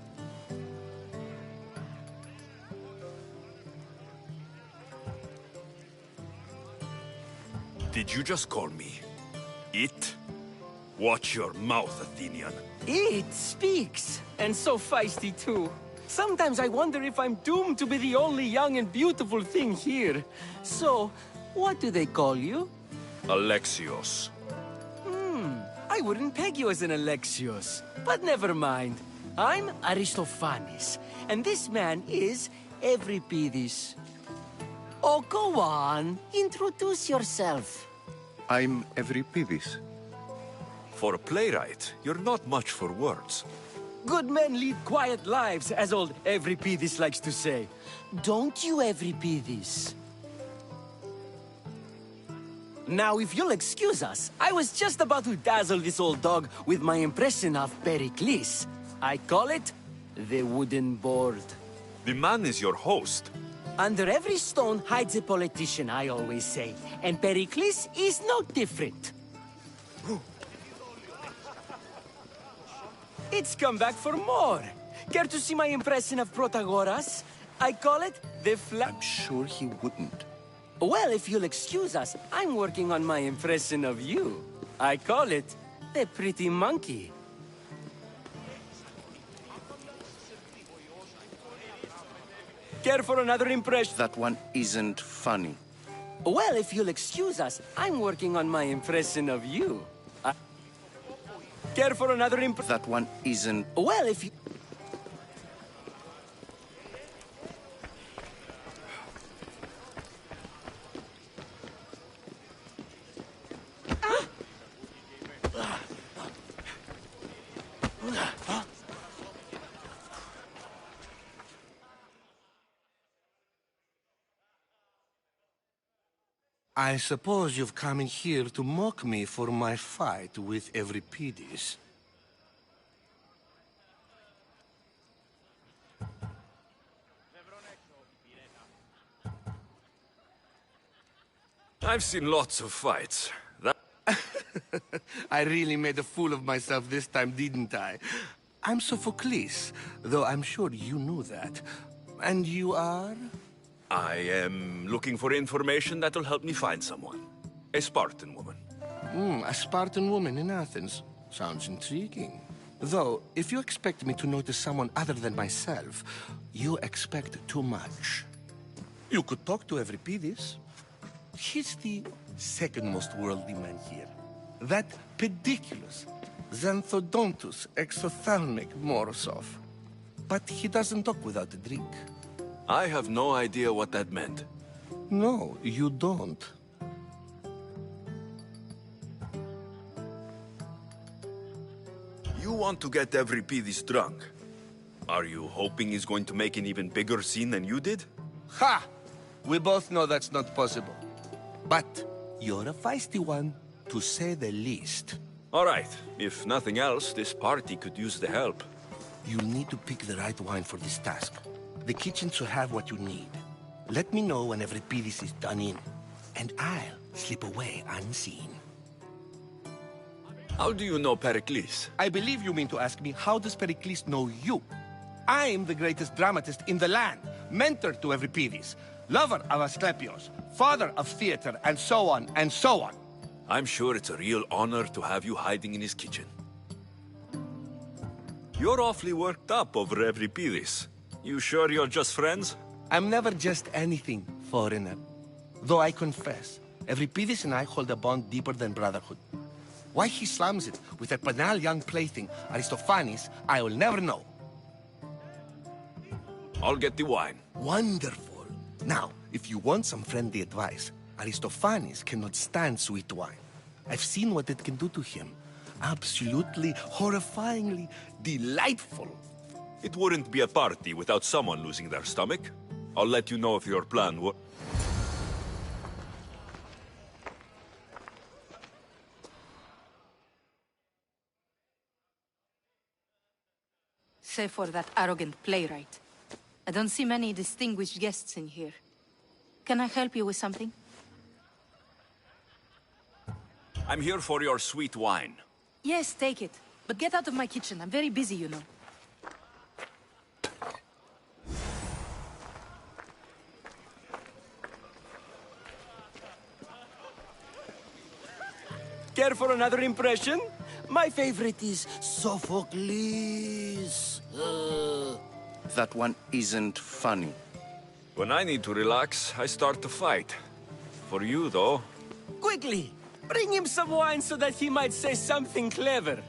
Did you just call me it? Watch your mouth, Athenian. It speaks, and so feisty too. Sometimes I wonder if I'm doomed to be the only young and beautiful thing here. So, what do they call you? Alexios. I wouldn't peg you as an Alexios. But never mind. I'm Aristophanes, and this man is Euripides. Oh, go on. Introduce yourself. I'm Euripides. For a playwright, you're not much for words. Good men lead quiet lives, as old Euripides likes to say. Don't you, Euripides? Now, if you'll excuse us, I was just about to dazzle this old dog with my impression of Pericles. I call it the wooden board. The man is your host. Under every stone hides a politician, I always say. And Pericles is no different. It's come back for more. Care to see my impression of Protagoras? I call it the I'm sure he wouldn't. Well, if you'll excuse us, I'm working on my impression of you. I call it the pretty monkey. Care for another impression? That one isn't funny. Well, if you'll excuse us, I'm working on my impression of you. Care for another impression? That one isn't... Well, if you... I suppose you've come in here to mock me for my fight with Euripides. I've seen lots of fights. I really made a fool of myself this time, didn't I? I'm Sophocles, though I'm sure you knew that. And you are? I am looking for information that will help me find someone. A Spartan woman. A Spartan woman in Athens. Sounds intriguing. Though, if you expect me to notice someone other than myself, you expect too much. You could talk to Euripides. He's the second most worldly man here. That pediculous, xanthodontus exophthalmic Morosov. But he doesn't talk without a drink. I have no idea what that meant. No, you don't. You want to get Euripides drunk. Are you hoping he's going to make an even bigger scene than you did? Ha! We both know that's not possible. But you're a feisty one, to say the least. All right. If nothing else, this party could use the help. You'll need to pick the right wine for this task. The kitchen should have what you need. Let me know when Euripides is done in, and I'll slip away unseen. How do you know Pericles? I believe you mean to ask me, how does Pericles know you? I'm the greatest dramatist in the land, mentor to Euripides, lover of Asclepios, father of theater, and so on, and so on. I'm sure it's a real honor to have you hiding in his kitchen. You're awfully worked up over Euripides. You sure you're just friends? I'm never just anything, foreigner. Though I confess, Euripides and I hold a bond deeper than brotherhood. Why he slams it with a banal young plaything, Aristophanes, I will never know. I'll get the wine. Wonderful. Now, if you want some friendly advice, Aristophanes cannot stand sweet wine. I've seen what it can do to him. Absolutely, horrifyingly delightful. It wouldn't be a party without someone losing their stomach. I'll let you know if your plan works. Save for that arrogant playwright. I don't see many distinguished guests in here. Can I help you with something? I'm here for your sweet wine. Yes, take it. But get out of my kitchen. I'm very busy, you know. Care for another impression? My favorite is Sophocles. That one isn't funny. When I need to relax, I start to fight. For you, though... Quickly! Bring him some wine so that he might say something clever.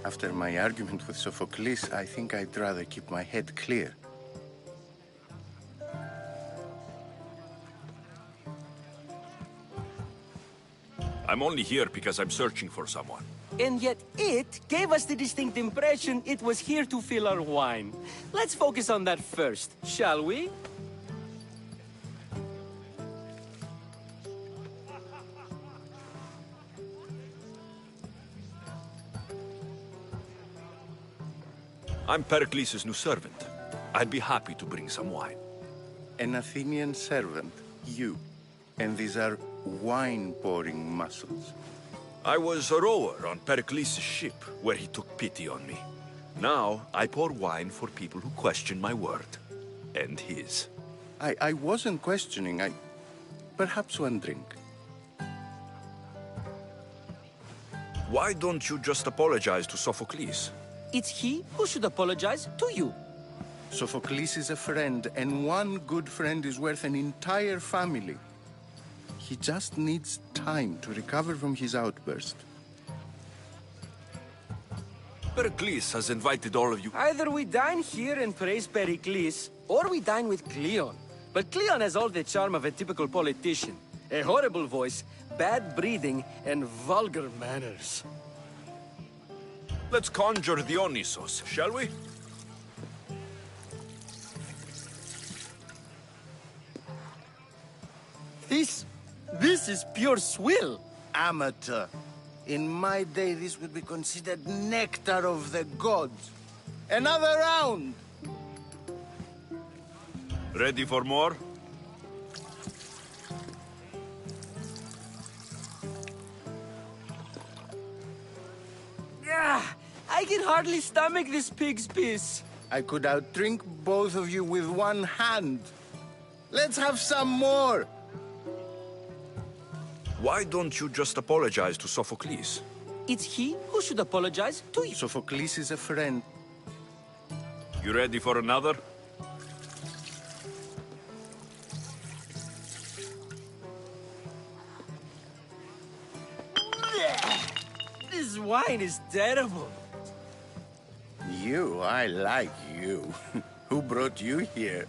After my argument with Sophocles, I think I'd rather keep my head clear. I'm only here because I'm searching for someone. And yet it gave us the distinct impression it was here to fill our wine. Let's focus on that first, shall we? I'm Pericles' new servant. I'd be happy to bring some wine. An Athenian servant, you. And these are wine-pouring muscles. I was a rower on Pericles' ship, where he took pity on me. Now, I pour wine for people who question my word. And his. I wasn't questioning. Perhaps one drink. Why don't you just apologize to Sophocles? It's he who should apologize to you. Sophocles is a friend, and one good friend is worth an entire family. He just needs time to recover from his outburst. Pericles has invited all of you. Either we dine here and praise Pericles, or we dine with Cleon. But Cleon has all the charm of a typical politician. A horrible voice, bad breeding, and vulgar manners. Let's conjure Dionysos, shall we? This is pure swill. Amateur. In my day, this would be considered nectar of the gods. Another round! Ready for more? I can hardly stomach this pig's piss. I could outdrink both of you with one hand. Let's have some more! Why don't you just apologize to Sophocles? It's he who should apologize to you. Sophocles is a friend. You ready for another? This wine is terrible. I like you. Who brought you here?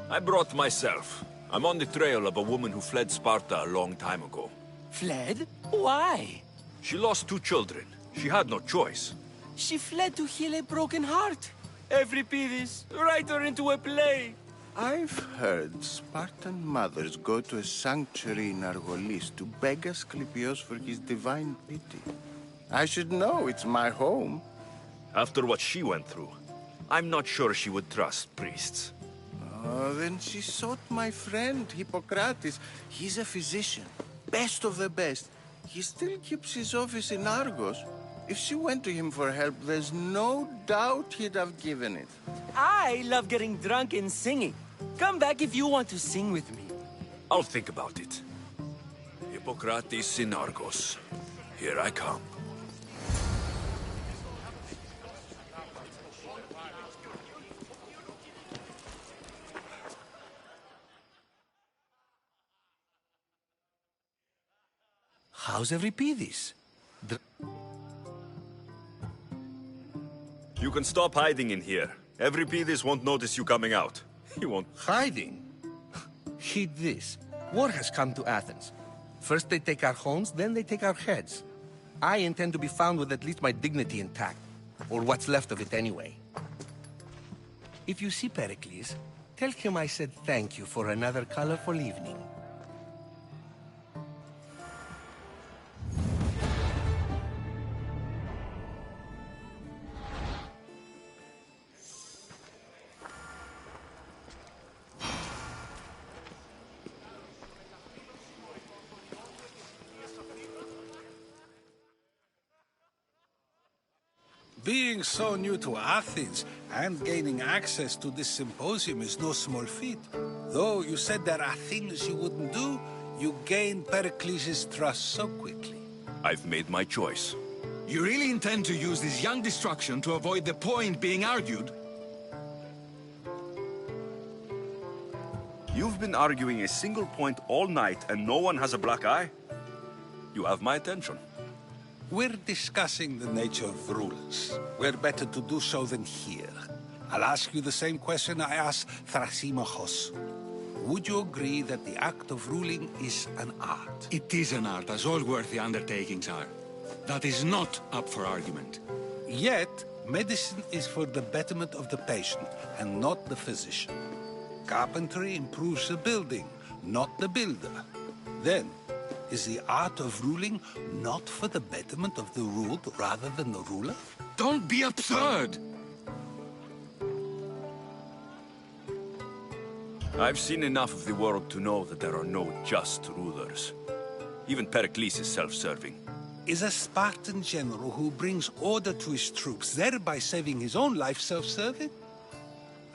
I brought myself. I'm on the trail of a woman who fled Sparta a long time ago. Fled? Why? She lost 2 children. She had no choice. She fled to heal a broken heart. Euripides, write her into a play. I've heard Spartan mothers go to a sanctuary in Argolis to beg Asclepios for his divine pity. I should know, it's my home. After what she went through, I'm not sure she would trust priests. Oh, then she sought my friend, Hippocrates. He's a physician, best of the best. He still keeps his office in Argos. If she went to him for help, there's no doubt he'd have given it. I love getting drunk and singing. Come back if you want to sing with me. I'll think about it. Hippocrates in Argos. Here I come. How's Euripides? You can stop hiding in here. Every Pedis won't notice you coming out. He won't. Hiding? Heed this. War has come to Athens. First they take our homes, then they take our heads. I intend to be found with at least my dignity intact. Or what's left of it anyway. If you see Pericles, tell him I said thank you for another colorful evening. Being so new to Athens and gaining access to this symposium is no small feat. Though you said there are things you wouldn't do, you gained Pericles' trust so quickly. I've made my choice. You really intend to use this young destruction to avoid the point being argued? You've been arguing a single point all night and no one has a black eye? You have my attention. We're discussing the nature of rulers. Where better to do so than here? I'll ask you the same question I asked Thrasymachos. Would you agree that the act of ruling is an art? It is an art, as all worthy undertakings are. That is not up for argument. Yet, medicine is for the betterment of the patient, and not the physician. Carpentry improves the building, not the builder. Then, is the art of ruling not for the betterment of the ruled rather than the ruler? Don't be absurd! I've seen enough of the world to know that there are no just rulers. Even Pericles is self-serving. Is a Spartan general who brings order to his troops, thereby saving his own life, self-serving?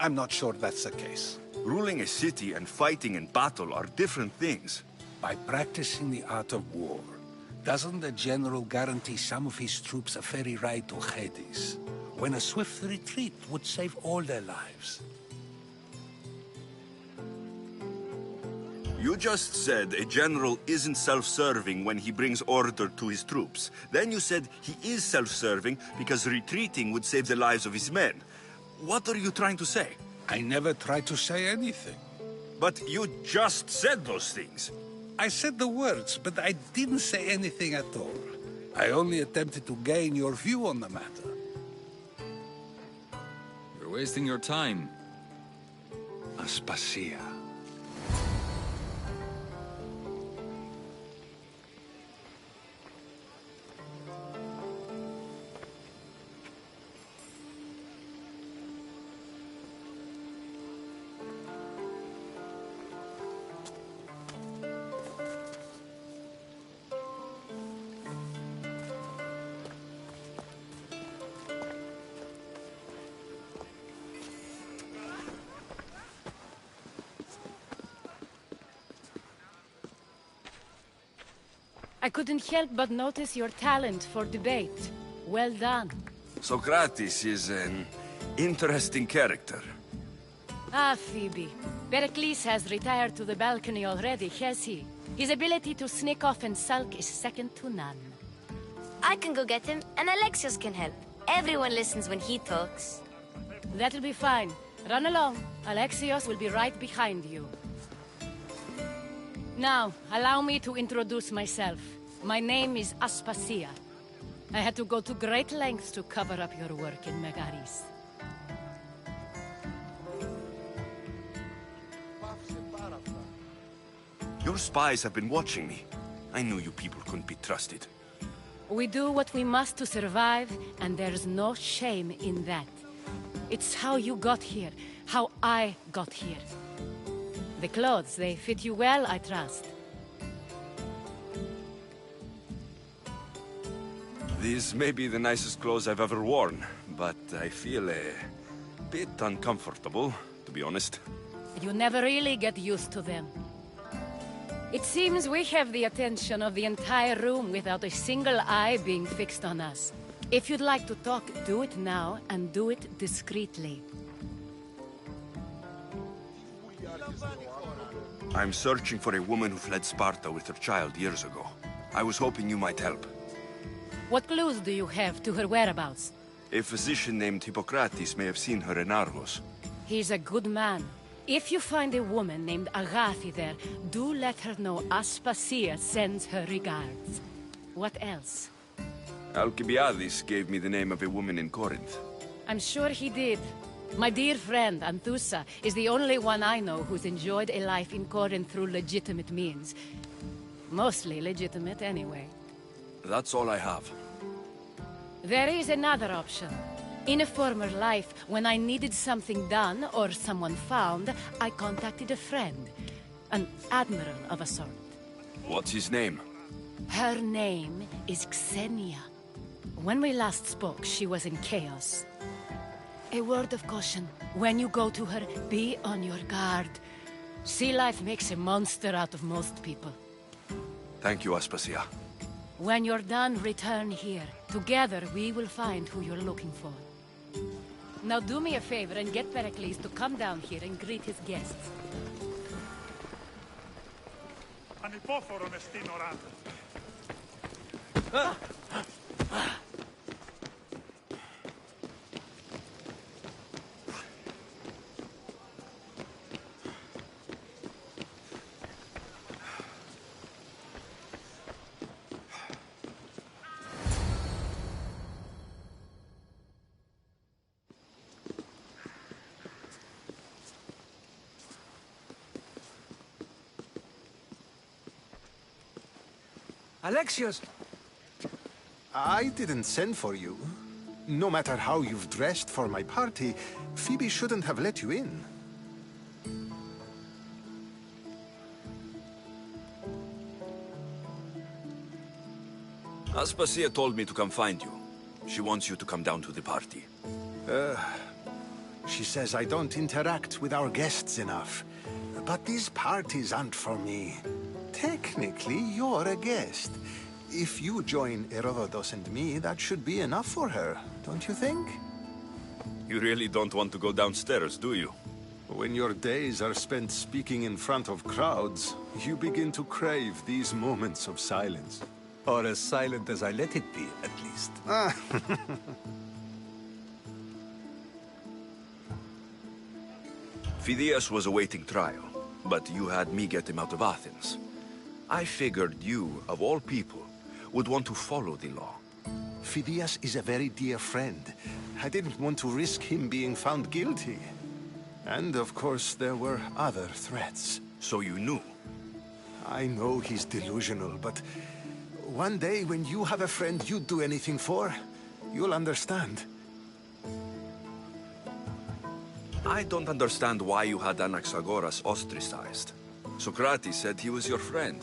I'm not sure that's the case. Ruling a city and fighting in battle are different things. By practicing the art of war, doesn't the general guarantee some of his troops a ferry ride to Hades, when a swift retreat would save all their lives? You just said a general isn't self-serving when he brings order to his troops. Then you said he is self-serving because retreating would save the lives of his men. What are you trying to say? I never tried to say anything. But you just said those things. I said the words, but I didn't say anything at all. I only attempted to gain your view on the matter. You're wasting your time. Aspasia. I couldn't help but notice your talent for debate. Well done. Socrates is an interesting character. Ah, Phoebe. Pericles has retired to the balcony already, has he? His ability to sneak off and sulk is second to none. I can go get him, and Alexios can help. Everyone listens when he talks. That'll be fine. Run along. Alexios will be right behind you. Now, allow me to introduce myself. My name is Aspasia. I had to go to great lengths to cover up your work in Megaris. Your spies have been watching me. I knew you people couldn't be trusted. We do what we must to survive, and there's no shame in that. It's how you got here, how I got here. The clothes, they fit you well, I trust. These may be the nicest clothes I've ever worn, but I feel a bit uncomfortable, to be honest. You never really get used to them. It seems we have the attention of the entire room without a single eye being fixed on us. If you'd like to talk, do it now, and do it discreetly. I'm searching for a woman who fled Sparta with her child years ago. I was hoping you might help. What clues do you have to her whereabouts? A physician named Hippocrates may have seen her in Argos. He's a good man. If you find a woman named Agathi there, do let her know Aspasia sends her regards. What else? Alcibiades gave me the name of a woman in Corinth. I'm sure he did. My dear friend, Anthusa, is the only one I know who's enjoyed a life in Corinth through legitimate means. Mostly legitimate, anyway. That's all I have. There is another option. In a former life, when I needed something done or someone found, I contacted a friend. An admiral of a sort. What's his name? Her name is Xenia. When we last spoke, she was in chaos. A word of caution. When you go to her, be on your guard. Sea life makes a monster out of most people. Thank you, Aspasia. When you're done, return here. Together, we will find who you're looking for. Now do me a favor and get Pericles to come down here and greet his guests. Ανυπόφορον εστίν οράτα. Alexios! I didn't send for you. No matter how you've dressed for my party, Phoebe shouldn't have let you in. Aspasia told me to come find you. She wants you to come down to the party. She says I don't interact with our guests enough. But these parties aren't for me. Technically, you're a guest. If you join Herodotus and me, that should be enough for her, don't you think? You really don't want to go downstairs, do you? When your days are spent speaking in front of crowds, you begin to crave these moments of silence. Or as silent as I let it be, at least. Phidias was awaiting trial, but you had me get him out of Athens. I figured you, of all people, would want to follow the law. Phidias is a very dear friend. I didn't want to risk him being found guilty. And, of course, there were other threats. So you knew? I know he's delusional, but one day when you have a friend you'd do anything for, you'll understand. I don't understand why you had Anaxagoras ostracized. Socrates said he was your friend.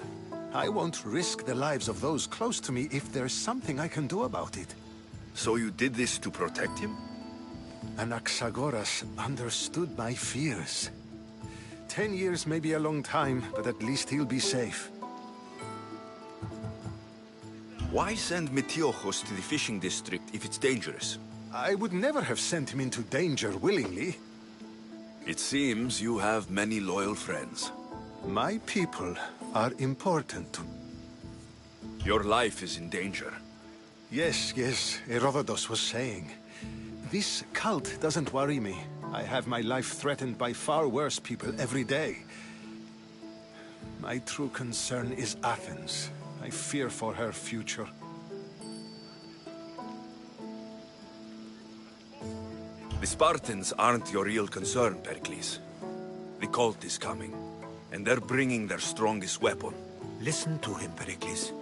I won't risk the lives of those close to me if there's something I can do about it. So you did this to protect him? Anaxagoras understood my fears. 10 years may be a long time, but at least he'll be safe. Why send Metiochos to the fishing district if it's dangerous? I would never have sent him into danger willingly. It seems you have many loyal friends. My people are important. Your life is in danger. Yes, Herodotus was saying. This cult doesn't worry me. I have my life threatened by far worse people every day. My true concern is Athens. I fear for her future. The Spartans aren't your real concern, Pericles. The cult is coming, and they're bringing their strongest weapon. Listen to him, Pericles.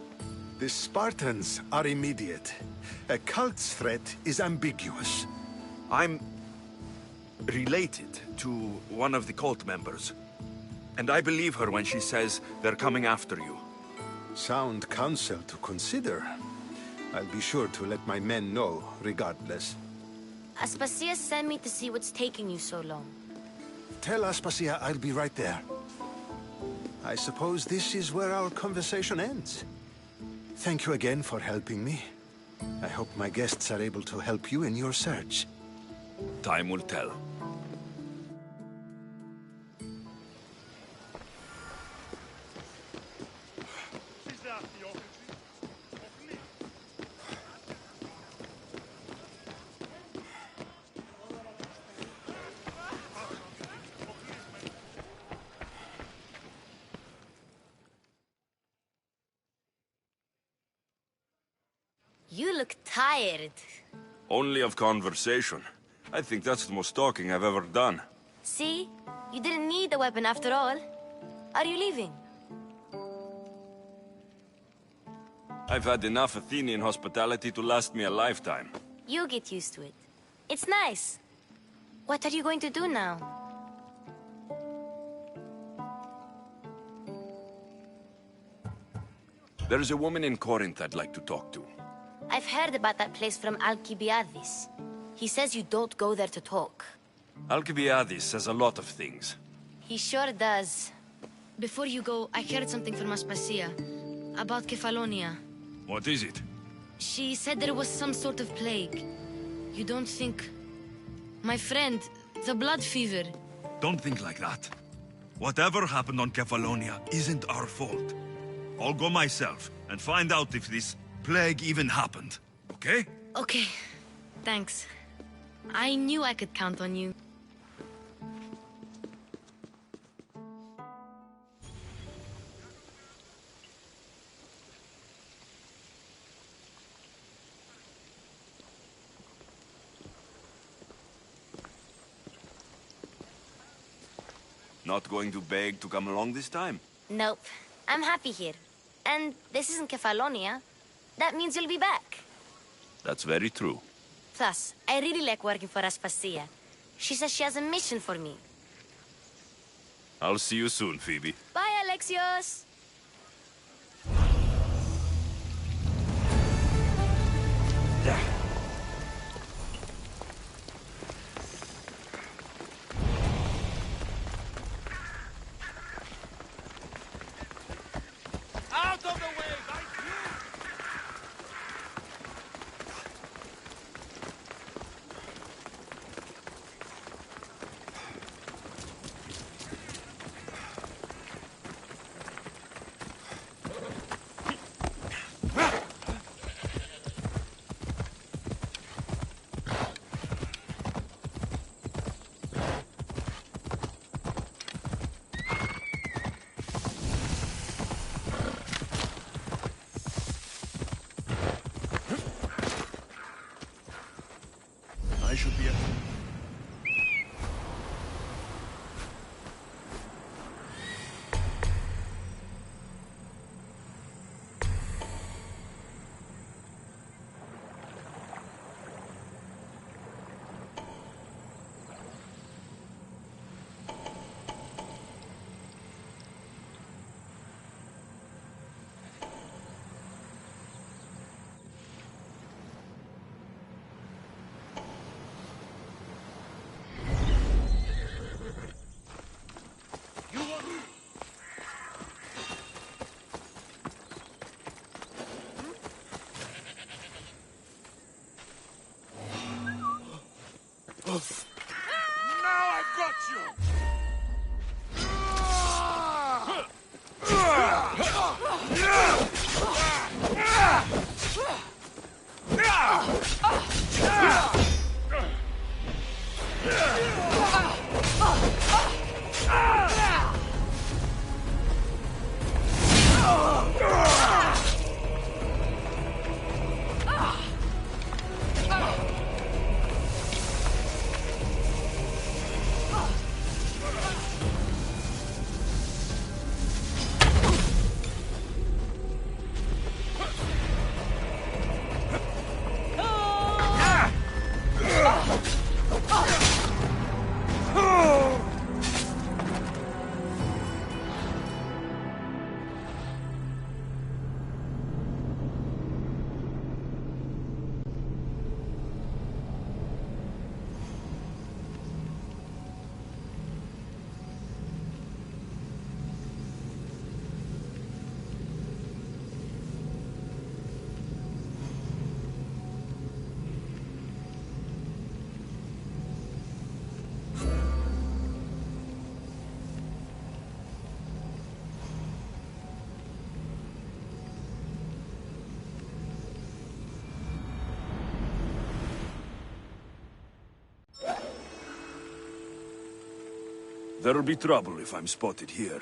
The Spartans are immediate. A cult's threat is ambiguous. I'm related to one of the cult members, and I believe her when she says they're coming after you. Sound counsel to consider. I'll be sure to let my men know, regardless. Aspasia sent me to see what's taking you so long. Tell Aspasia I'll be right there. I suppose this is where our conversation ends. Thank you again for helping me. I hope my guests are able to help you in your search. Time will tell. You look tired. Only of conversation. I think that's the most talking I've ever done. See? You didn't need the weapon after all. Are you leaving? I've had enough Athenian hospitality to last me a lifetime. You get used to it. It's nice. What are you going to do now? There's a woman in Corinth I'd like to talk to. I've heard about that place from Alcibiades. He says you don't go there to talk. Alcibiades says a lot of things. He sure does. Before you go, I heard something from Aspasia about Kefalonia. What is it? She said there was some sort of plague. You don't think... My friend, the blood fever. Don't think like that. Whatever happened on Kefalonia isn't our fault. I'll go myself and find out if this plague even happened, okay? Okay, thanks. I knew I could count on you. Not going to beg to come along this time? Nope. I'm happy here. And this isn't Kefalonia. That means you'll be back. That's very true. Plus, I really like working for Aspasia. She says she has a mission for me. I'll see you soon, Phoebe. Bye, Alexios! Out of the way, guys! I should be at... Now I've got you! There'll be trouble if I'm spotted here.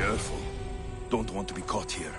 Careful. Don't want to be caught here.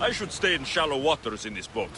I should stay in shallow waters in this boat.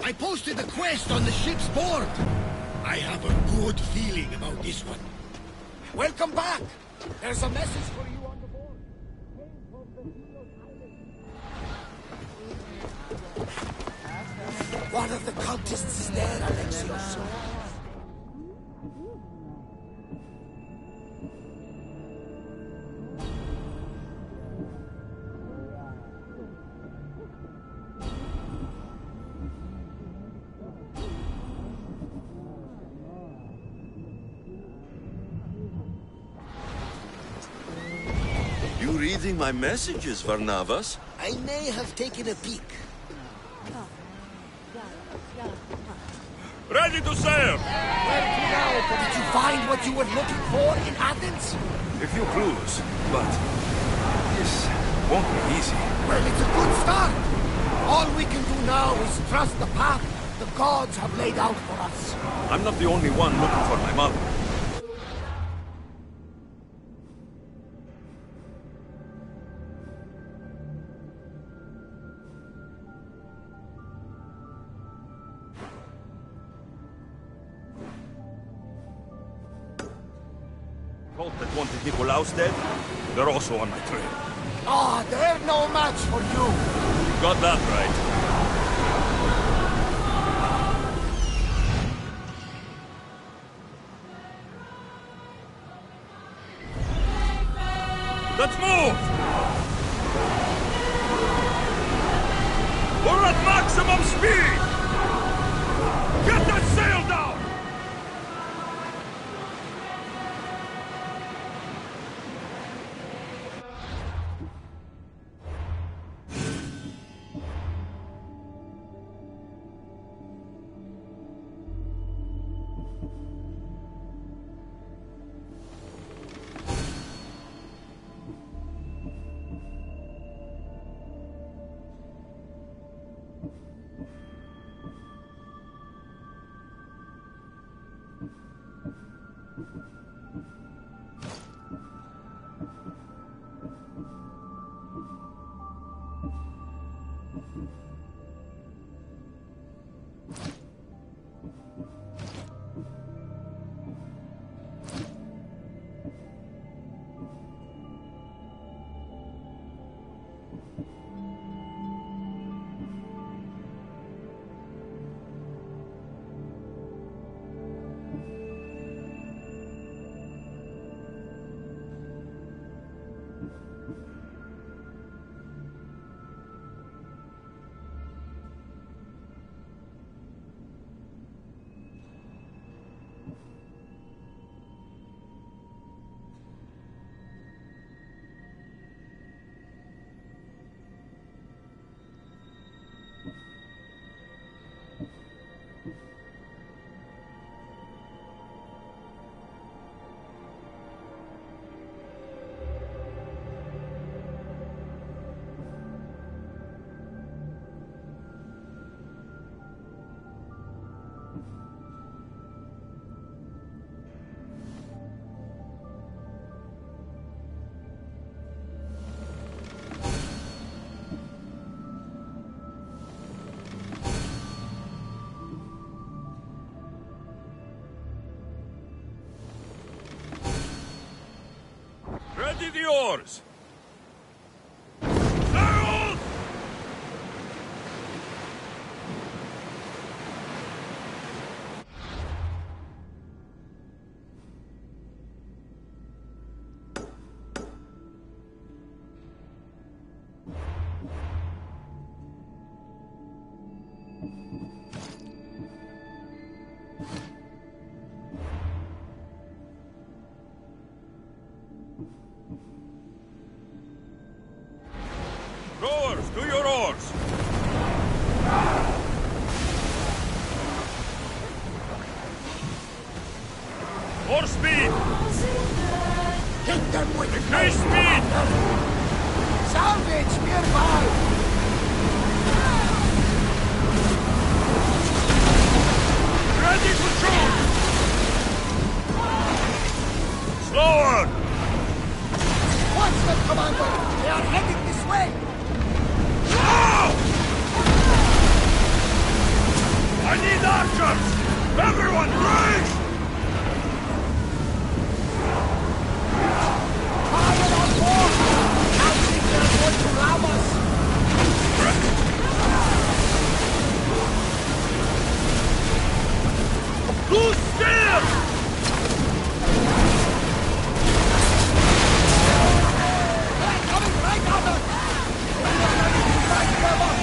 I posted a quest on the ship's board. I have a good feeling about this one. Welcome back. There's a message for you on the board. One of the cultists is there, Alexios. You reading my messages, Varnavas? I may have taken a peek. Ready to sail! Where to now? Did you find what you were looking for in Athens? A few clues, but this won't be easy. Well, it's a good start. All we can do now is trust the path the gods have laid out for us. I'm not the only one looking for my mother. Cult that wanted Nicolaus dead, they're also on my trail. Ah, they're no match for you. You got that right. yours! Harold! Rowers, do your oars! More speed! Hit them with Increase speed! Salvage nearby! Ready to shoot! Slower! Watch them, Commander! They are heading this way! I need archers! Everyone, race! Fire on board! I think they're going to ram us! Loose steer! They're coming right at us! We are ready to strike them up!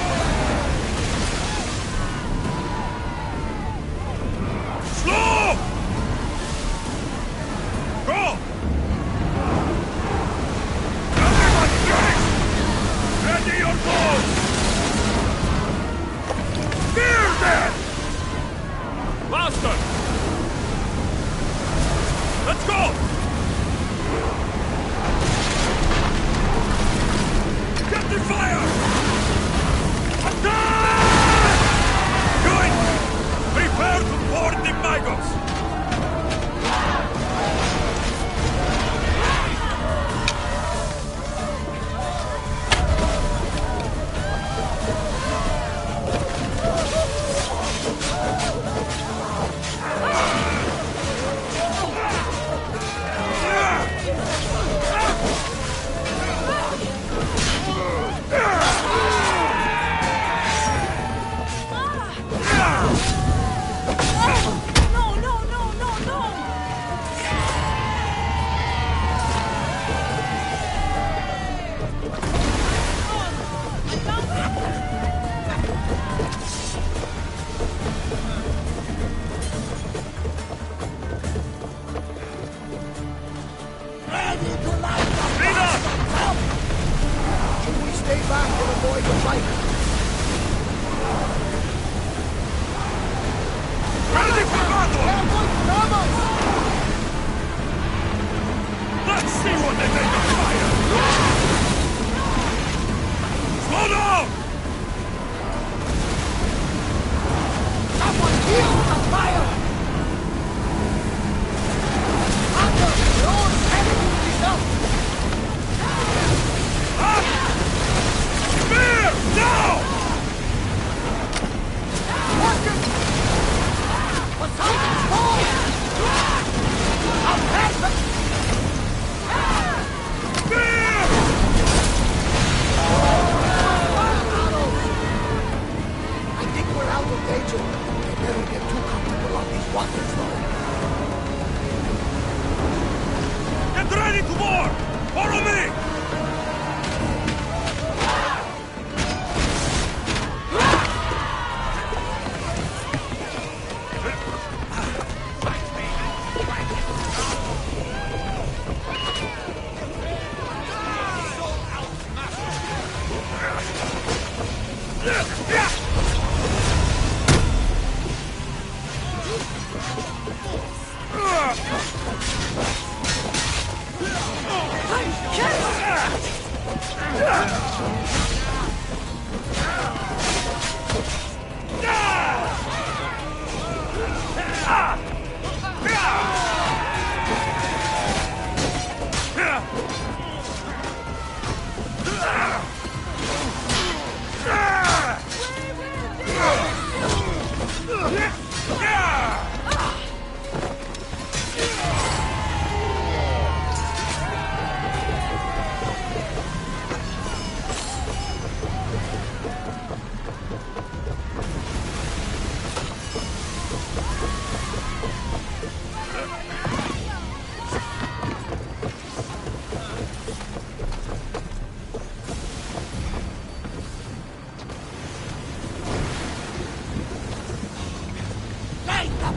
Slow! Go! Everyone, race! Ready your bows! Steer them! Faster! Let's go! Get the fire! Attack! Good! Prepare to board the maggots! Ready to light the up! Should we stay back and avoid the fight? Ready for battle! They're going to ram us! Let's see what they make of fire! Slow down! Someone heal the fire! Hunter, your enemy is up! Up! Spear! Now! Watch it! But something's falling! I'll pass it! Spear! I think we're out of danger. We better get too comfortable on these waters, though. Get ready to board! Follow me!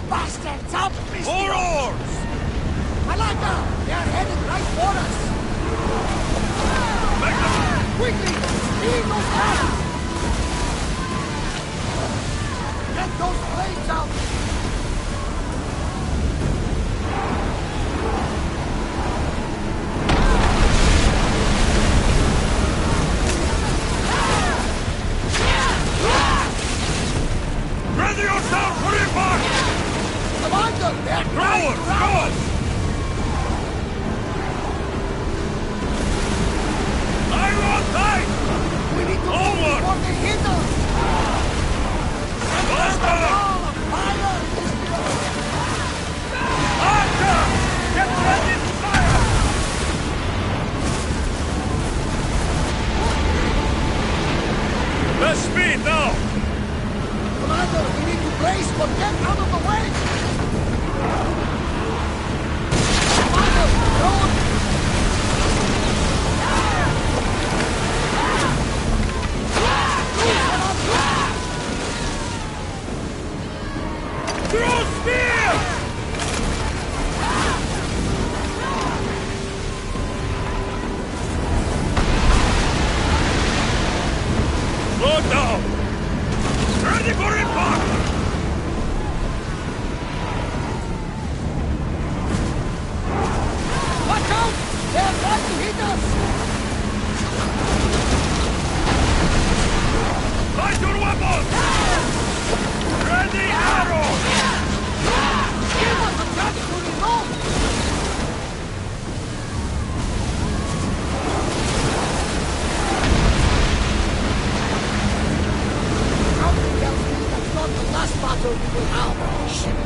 bastards up! For oars! Malaka! They are headed right for us! Quickly! Speed those cannons! Get those blades out! Ready yourself for impact! Commander, they're trying to ram us! I'm on tight! We need to Onward! move before they hit us! Faster! Fire! Archer! Get ready to fire! Less speed now! Commander, we need to brace, but get out of the way! Commander, road! Throw spear! Slow down! Ready for impact! Watch out! They're trying to hit us! Light your weapons! Ready arrows! Give us a chance to reload! Something tells me that's not the last battle we will have on the ship.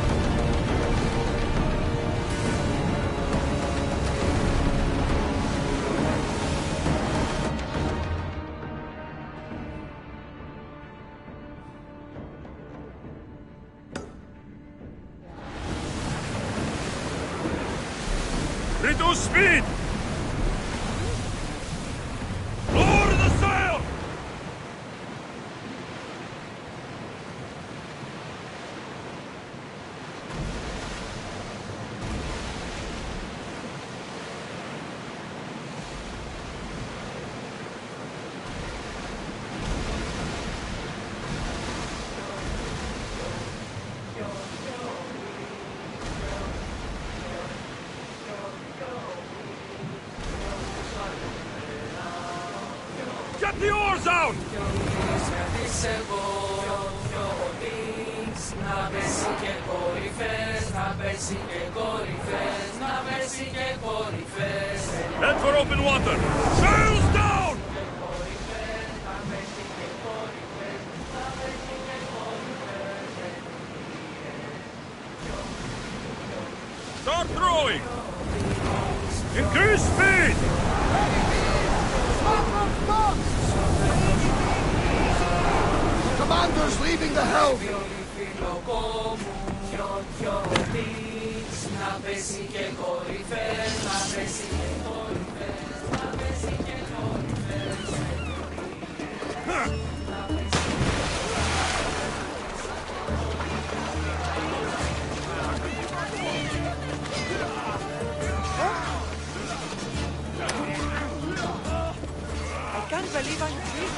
Reduce speed! Lower the sail! Get the oars out! Head for open water! Sails down! Start throwing! Increase speed! Commander's leaving the helm! I can't believe I'm free.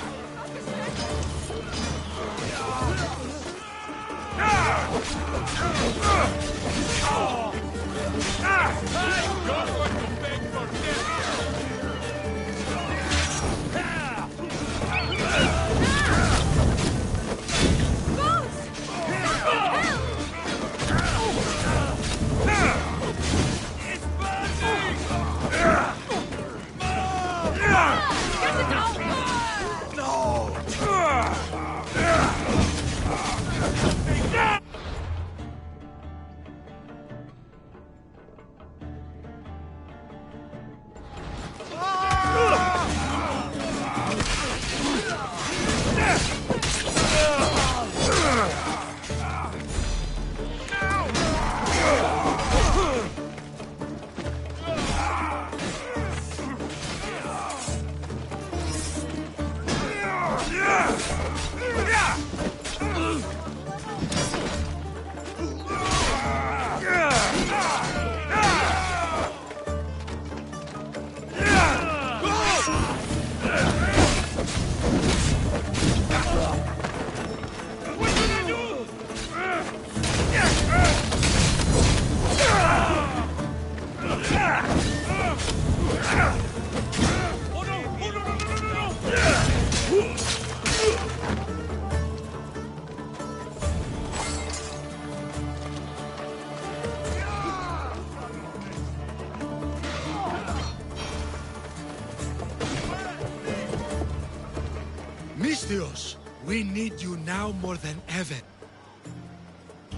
Misthios, we need you now more than ever.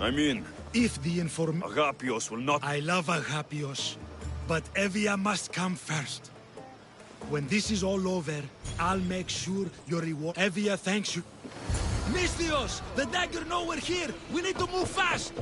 I'm in. If the Agapios will not... I love Agapios, but Evia must come first. When this is all over, I'll make sure your reward... Evia thanks you. Misthios! The dagger nowhere here! We need to move fast!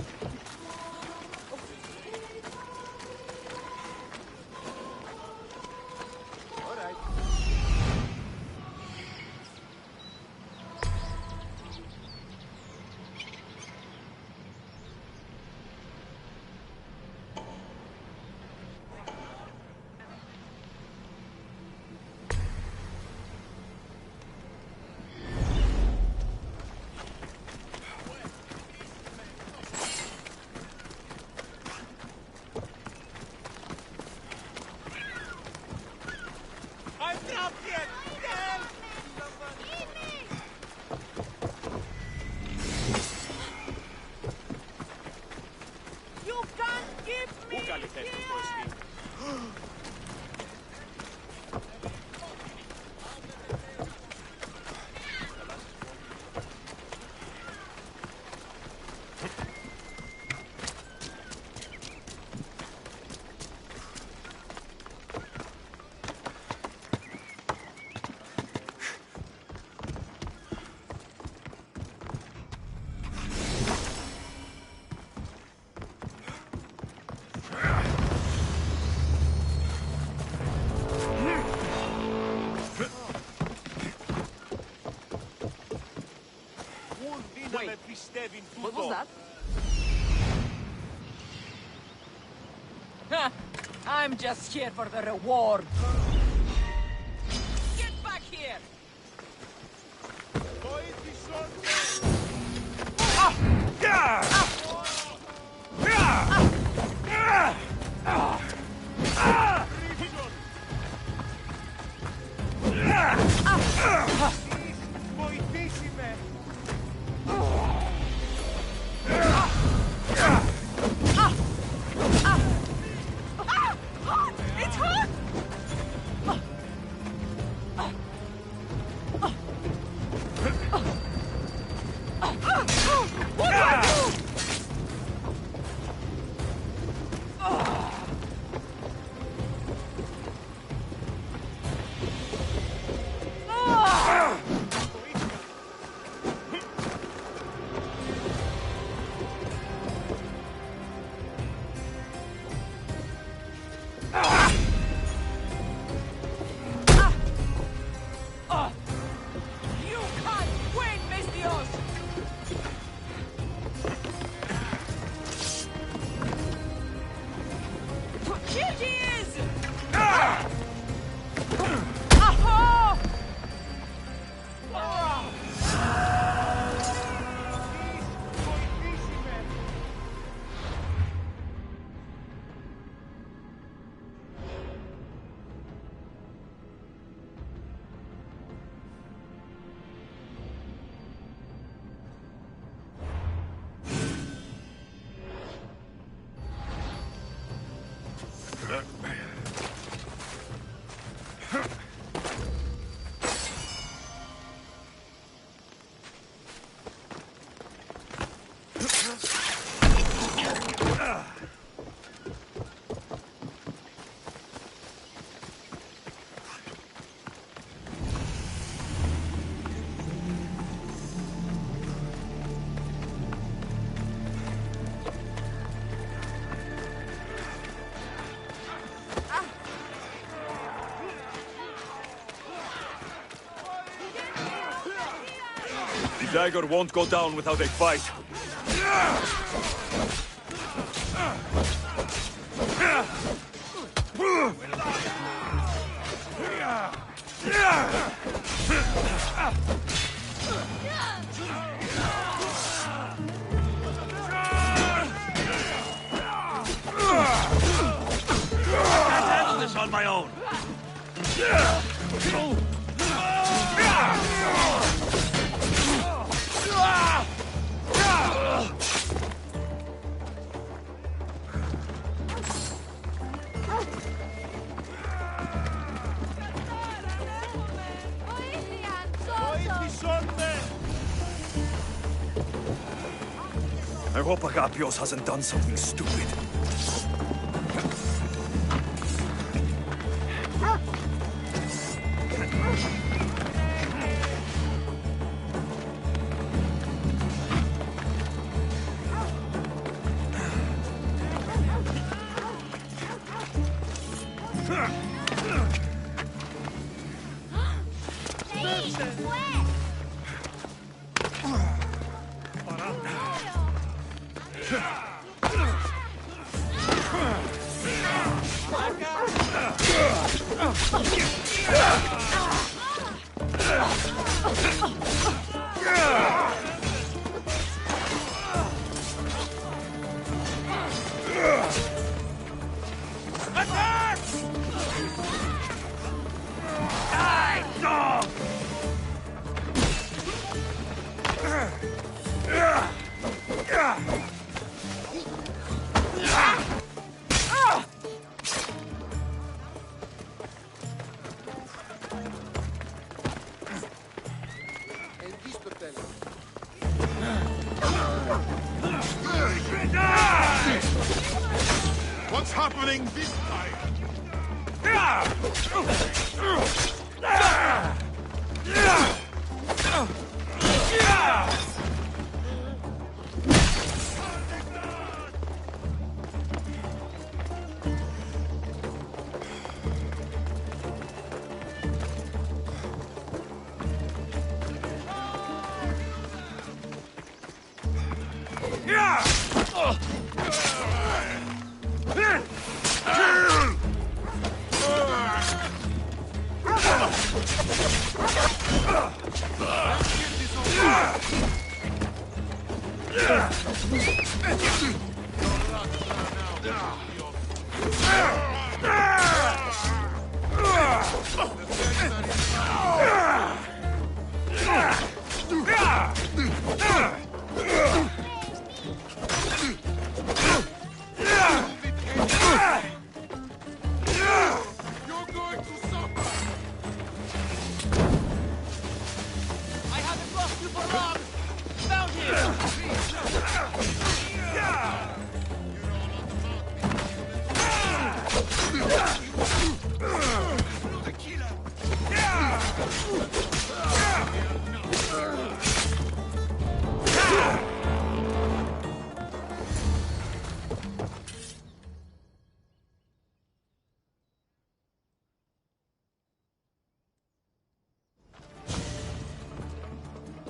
What was that? Ha! I'm just here for the reward. Get back here! It's hot! What do I do? You can't win, Misthios! Here he is! The dagger won't go down without a fight. I can't handle this on my own. I hope Agapios hasn't done something stupid. What's happening this time?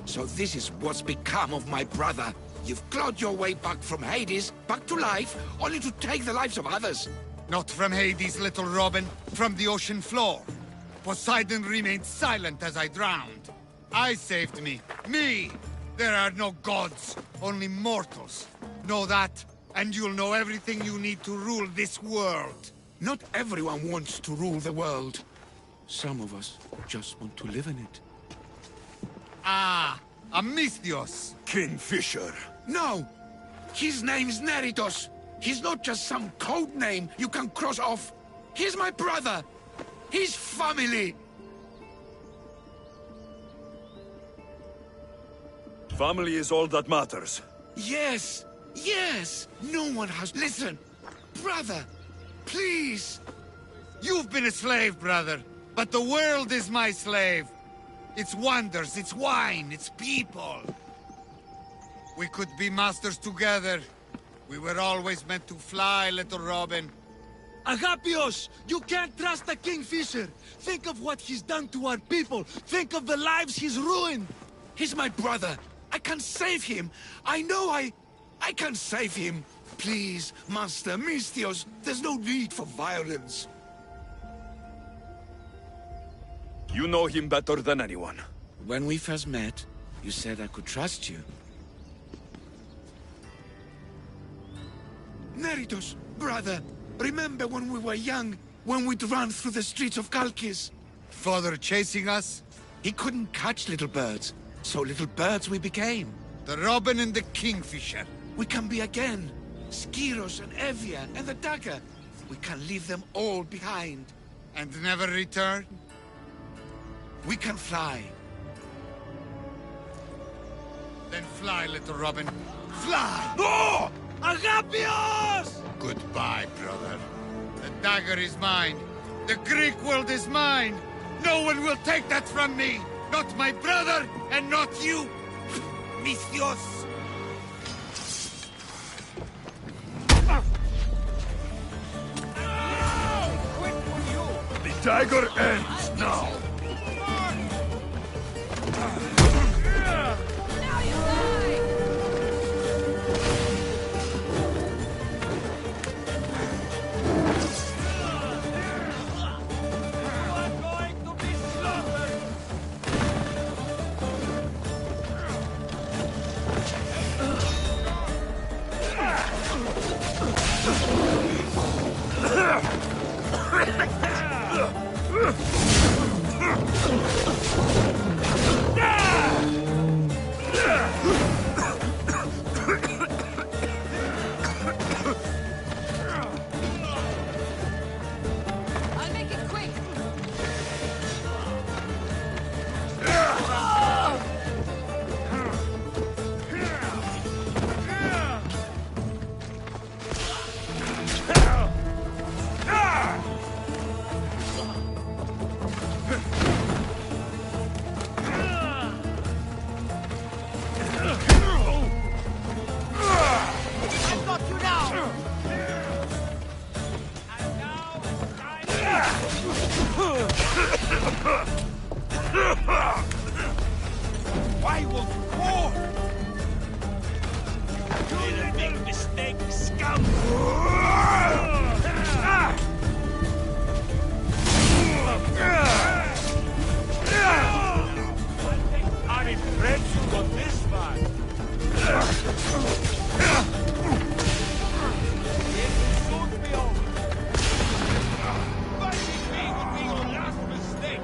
So this is what's become of my brother. You've clawed your way back from Hades, back to life, only to take the lives of others. Not from Hades, little Robin. From the ocean floor. Poseidon remained silent as I drowned. I saved me. Me! There are no gods, only mortals. Know that, and you'll know everything you need to rule this world. Not everyone wants to rule the world. Some of us just want to live in it. Ah, Amisthios. Kingfisher. No! His name's Neritos. He's not just some code name you can cross off. He's my brother. He's family. Family is all that matters. Yes, yes. No one has... Listen, brother, please. You've been a slave, brother, but the world is my slave. Its wonders, its wine, its people. We could be masters together. We were always meant to fly, little Robin. Agapios! You can't trust the Kingfisher! Think of what he's done to our people! Think of the lives he's ruined! He's my brother! I can save him! I know I can save him! Please, Master Misthios, there's no need for violence. You know him better than anyone. When we first met, you said I could trust you. Neritos, brother, remember when we were young, when we'd run through the streets of Kalkis? Father chasing us? He couldn't catch little birds, so little birds we became. The Robin and the Kingfisher. We can be again. Skiros and Evia and the dagger. We can leave them all behind. And never return? We can fly. Then fly, little Robin. Fly! No! Agapios! Goodbye, brother. The dagger is mine. The Greek world is mine. No one will take that from me. Not my brother, and not you. Misthios! The dagger ends now. I'll make it quick. I've got you now. Why won't you more? You made a big mistake, scum! I'm impressed you got this far. It will soon be over. Fighting me would be your last mistake.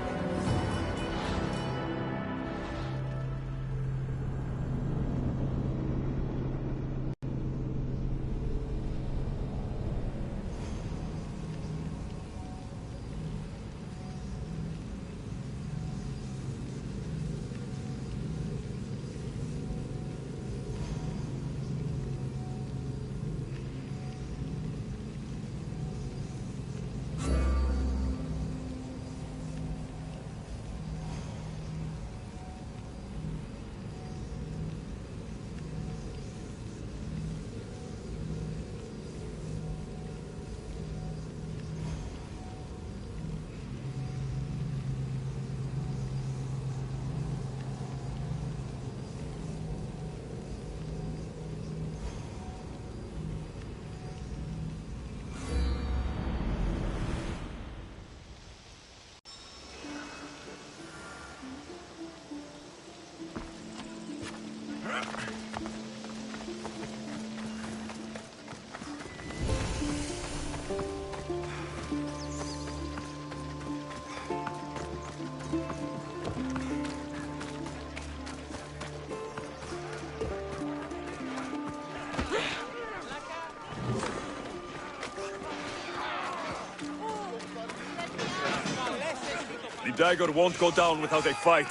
The dagger won't go down without a fight.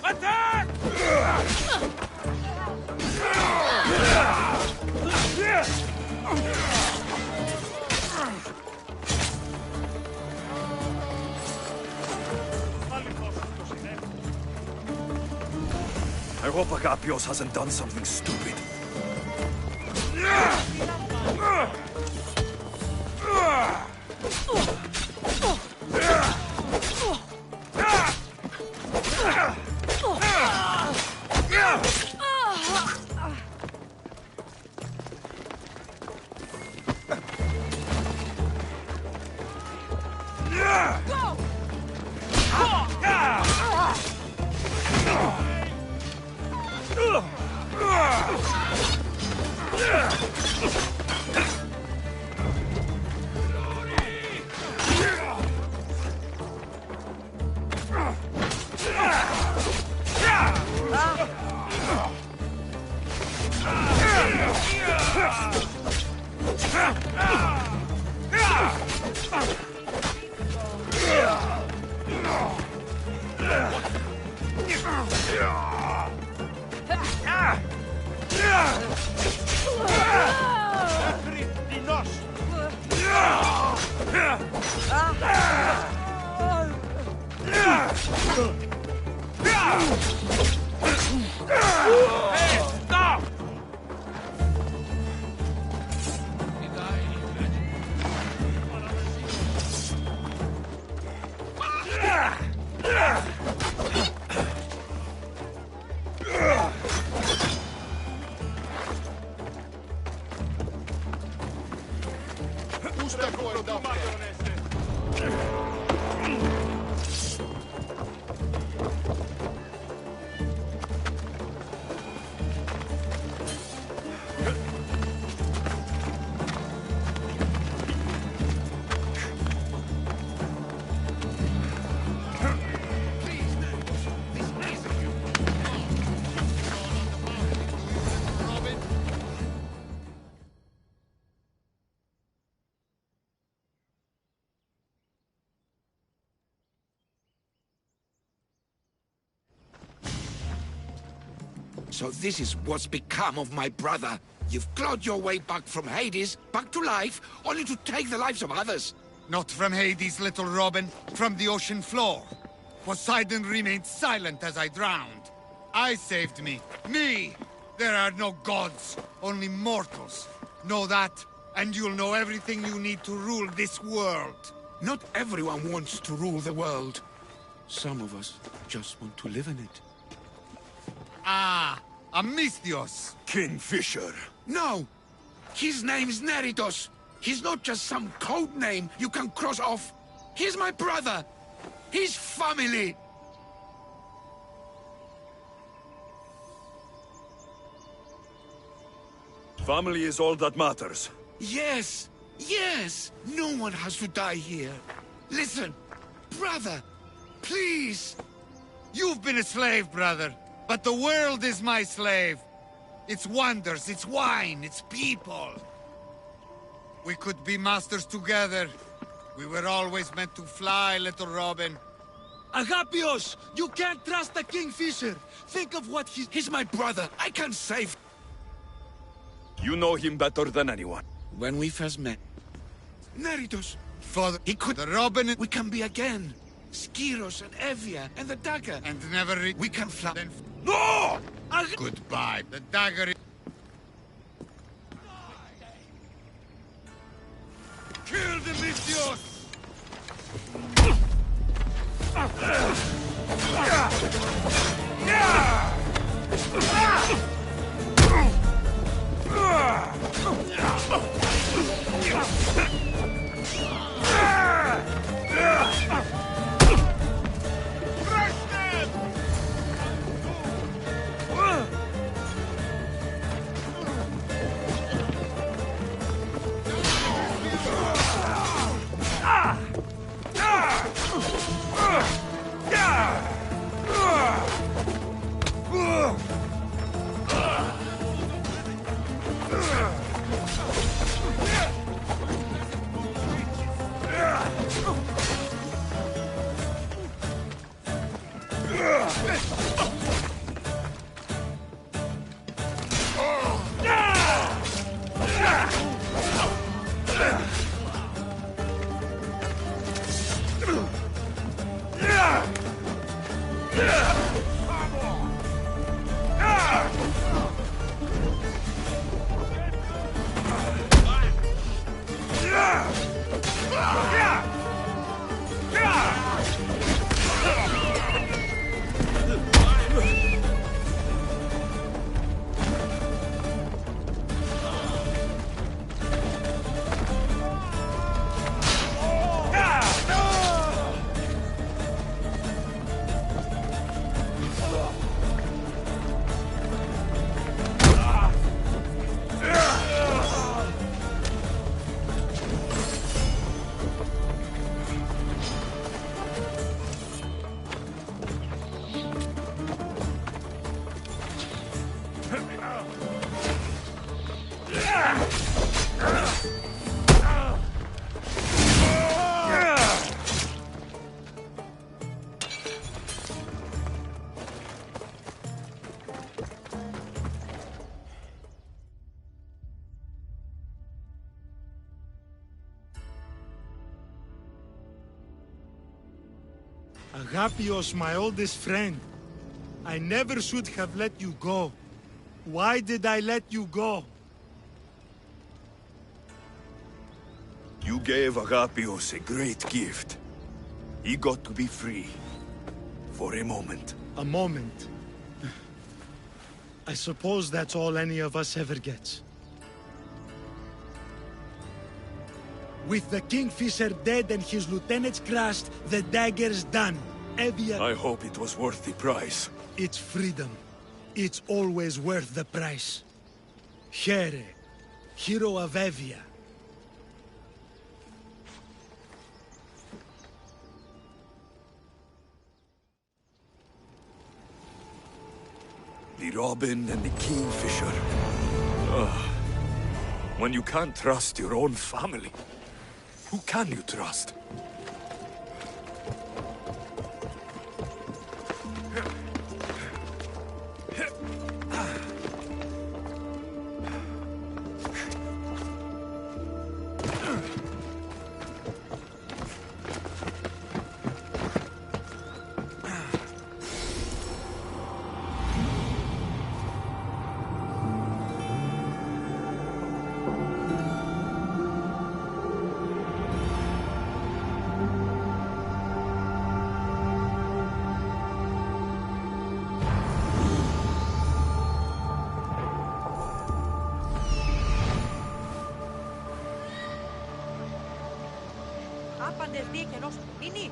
Attack! I hope Agapios hasn't done something stupid. Stop! So this is what's become of my brother. You've clawed your way back from Hades, back to life, only to take the lives of others. Not from Hades, little Robin. From the ocean floor. Poseidon remained silent as I drowned. I saved me. Me! There are no gods, only mortals. Know that, and you'll know everything you need to rule this world. Not everyone wants to rule the world. Some of us just want to live in it. Ah, Amisthios. Kingfisher. No! His name's Neritos. He's not just some code name you can cross off. He's my brother. He's family. Family is all that matters. Yes, yes. No one has to die here. Listen, brother, please. You've been a slave, brother. But the world is my slave. Its wonders, its wine, its people. We could be masters together. We were always meant to fly, little Robin. Agapios! You can't trust the Kingfisher! Think of what He's my brother. I can save... You know him better than anyone. When we first met... Neritos! Father... He could... The Robin... We can be again. Skiros and Evia and the dagger. And never... We can fly... Then... No! Goodbye. The dagger... Kill the Mythios! Agapios, my oldest friend. I never should have let you go. Why did I let you go? You gave Agapios a great gift. He got to be free. For a moment. A moment. I suppose that's all any of us ever gets. With the Kingfisher dead and his lieutenants crushed, the dagger's done. Evia... I hope it was worth the price. It's freedom. It's always worth the price. Here, hero of Evia. The Robin and the Kingfisher. When you can't trust your own family, who can you trust? Άπαντες δίκαι ενός μείνει.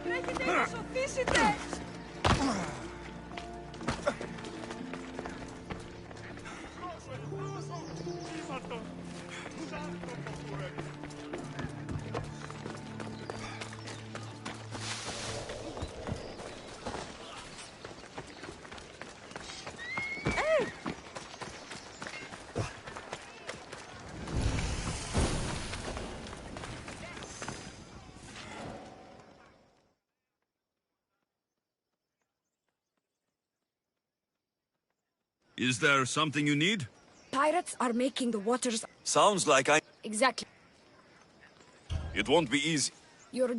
Τρέχετε να σωθήσετε! Is there something you need? Pirates are making the waters... Sounds like Exactly. It won't be easy. You're...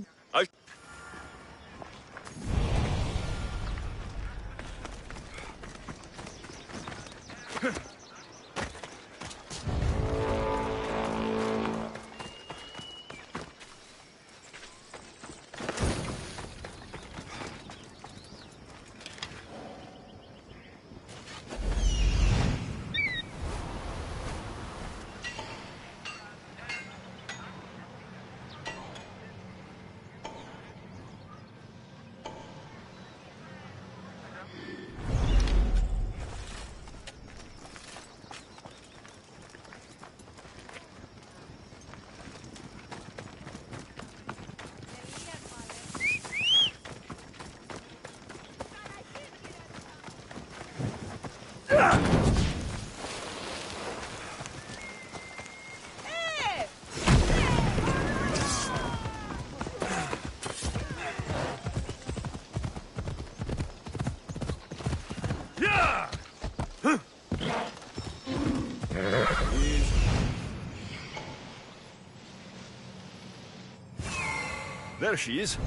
There she is.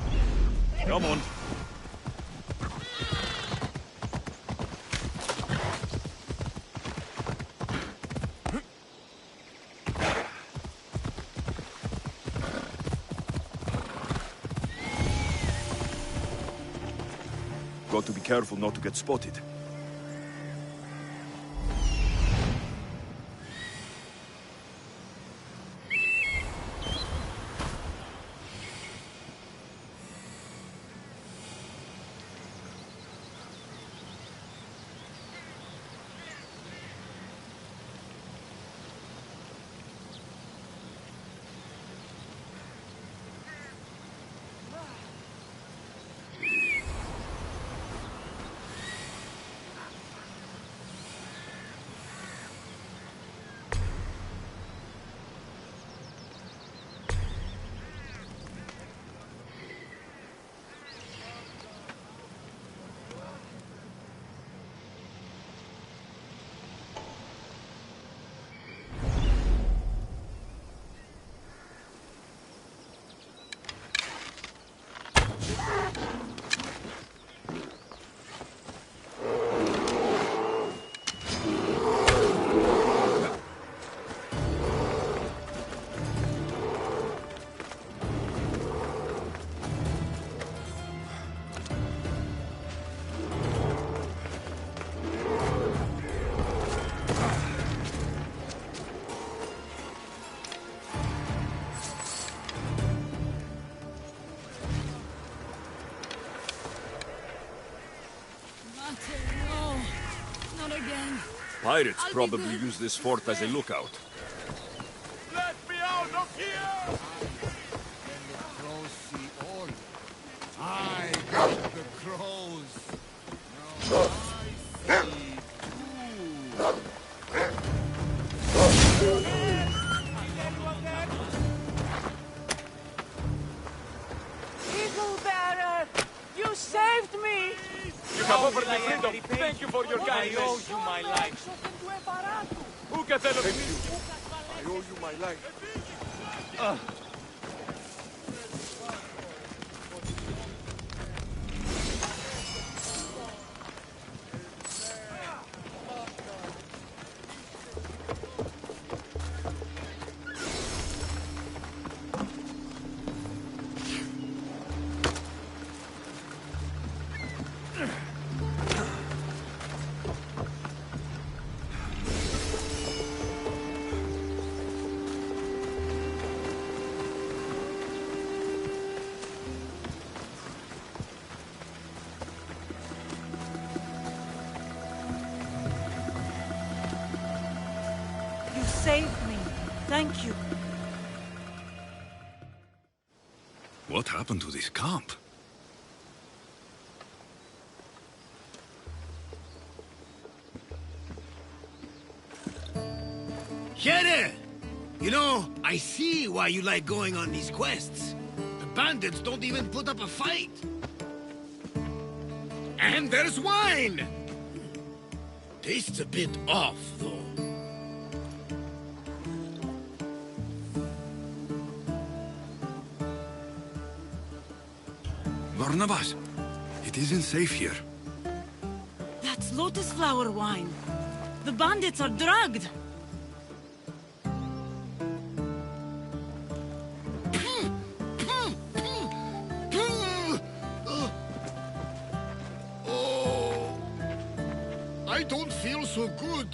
Come on. Got to be careful not to get spotted. No, not again. Pirates probably use this fort as a lookout. Let me out of here! I got the crows. Now I see Eagle Bearer! You saved me! You have offered me freedom. Thank you for your kindness. I owe you my life. Thank you. I owe you my life. You saved me. Thank you. What happened to this camp? Shere! You know, I see why you like going on these quests. The bandits don't even put up a fight. And there's wine! Tastes a bit off, though. Barnabas, it isn't safe here. That's lotus flower wine. The bandits are drugged. Oh, I don't feel so good.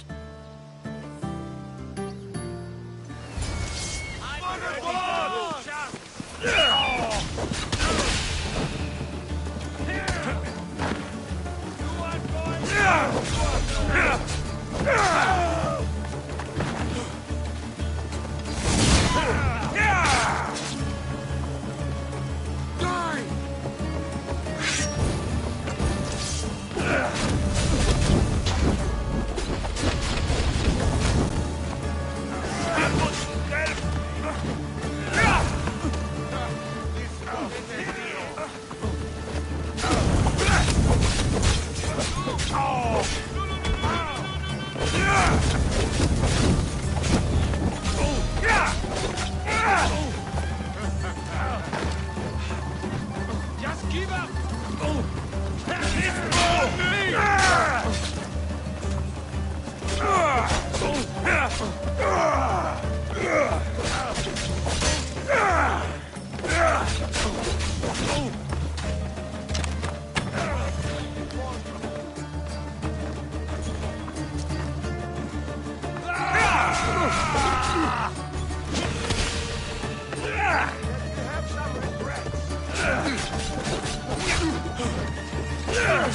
You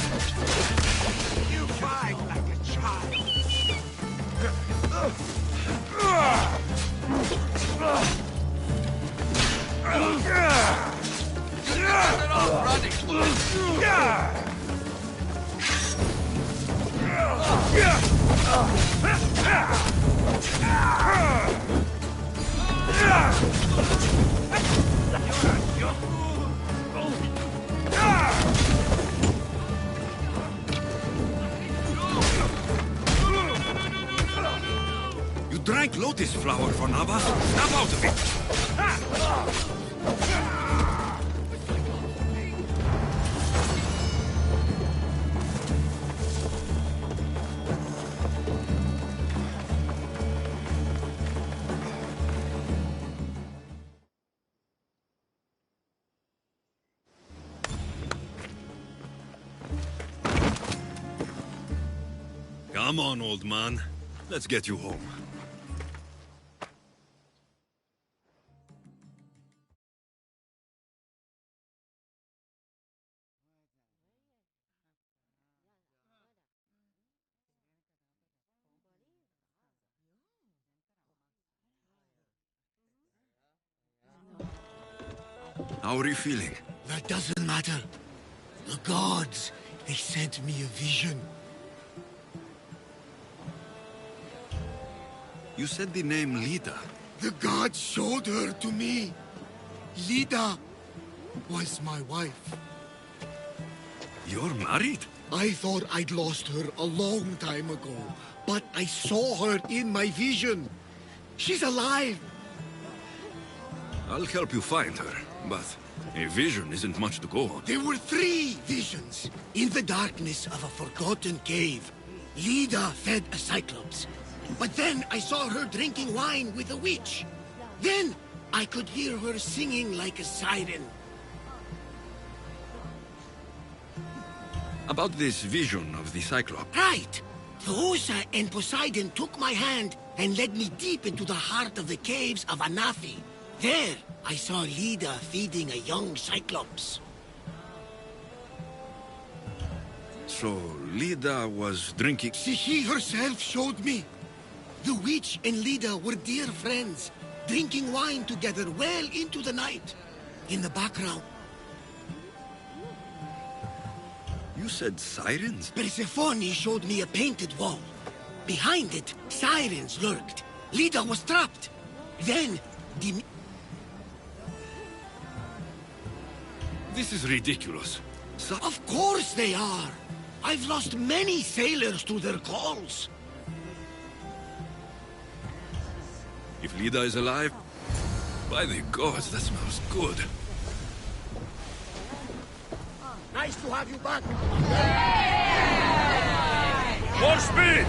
fight like a child. You drank lotus flower for Nava? Snap out of it! Come on, old man. Let's get you home. How are you feeling? That doesn't matter. The gods, they sent me a vision. You said the name Lida. The gods showed her to me. Lida was my wife. You're married? I thought I'd lost her a long time ago, but I saw her in my vision. She's alive. I'll help you find her, but a vision isn't much to go on. There were 3 visions. In the darkness of a forgotten cave, Lida fed a cyclops. But then I saw her drinking wine with a witch. Then I could hear her singing like a siren. About this vision of the Cyclops. Right! Theosa and Poseidon took my hand and led me deep into the heart of the caves of Anafi. There, I saw Lida feeding a young Cyclops. So, Lida was drinking... She herself showed me. The witch and Lida were dear friends, drinking wine together well into the night. In the background... You said sirens? Persephone showed me a painted wall. Behind it, sirens lurked. Lida was trapped. Then, This is ridiculous. Of course they are. I've lost many sailors to their calls. If Lida is alive, by the gods, that smells good. Nice to have you back. More speed!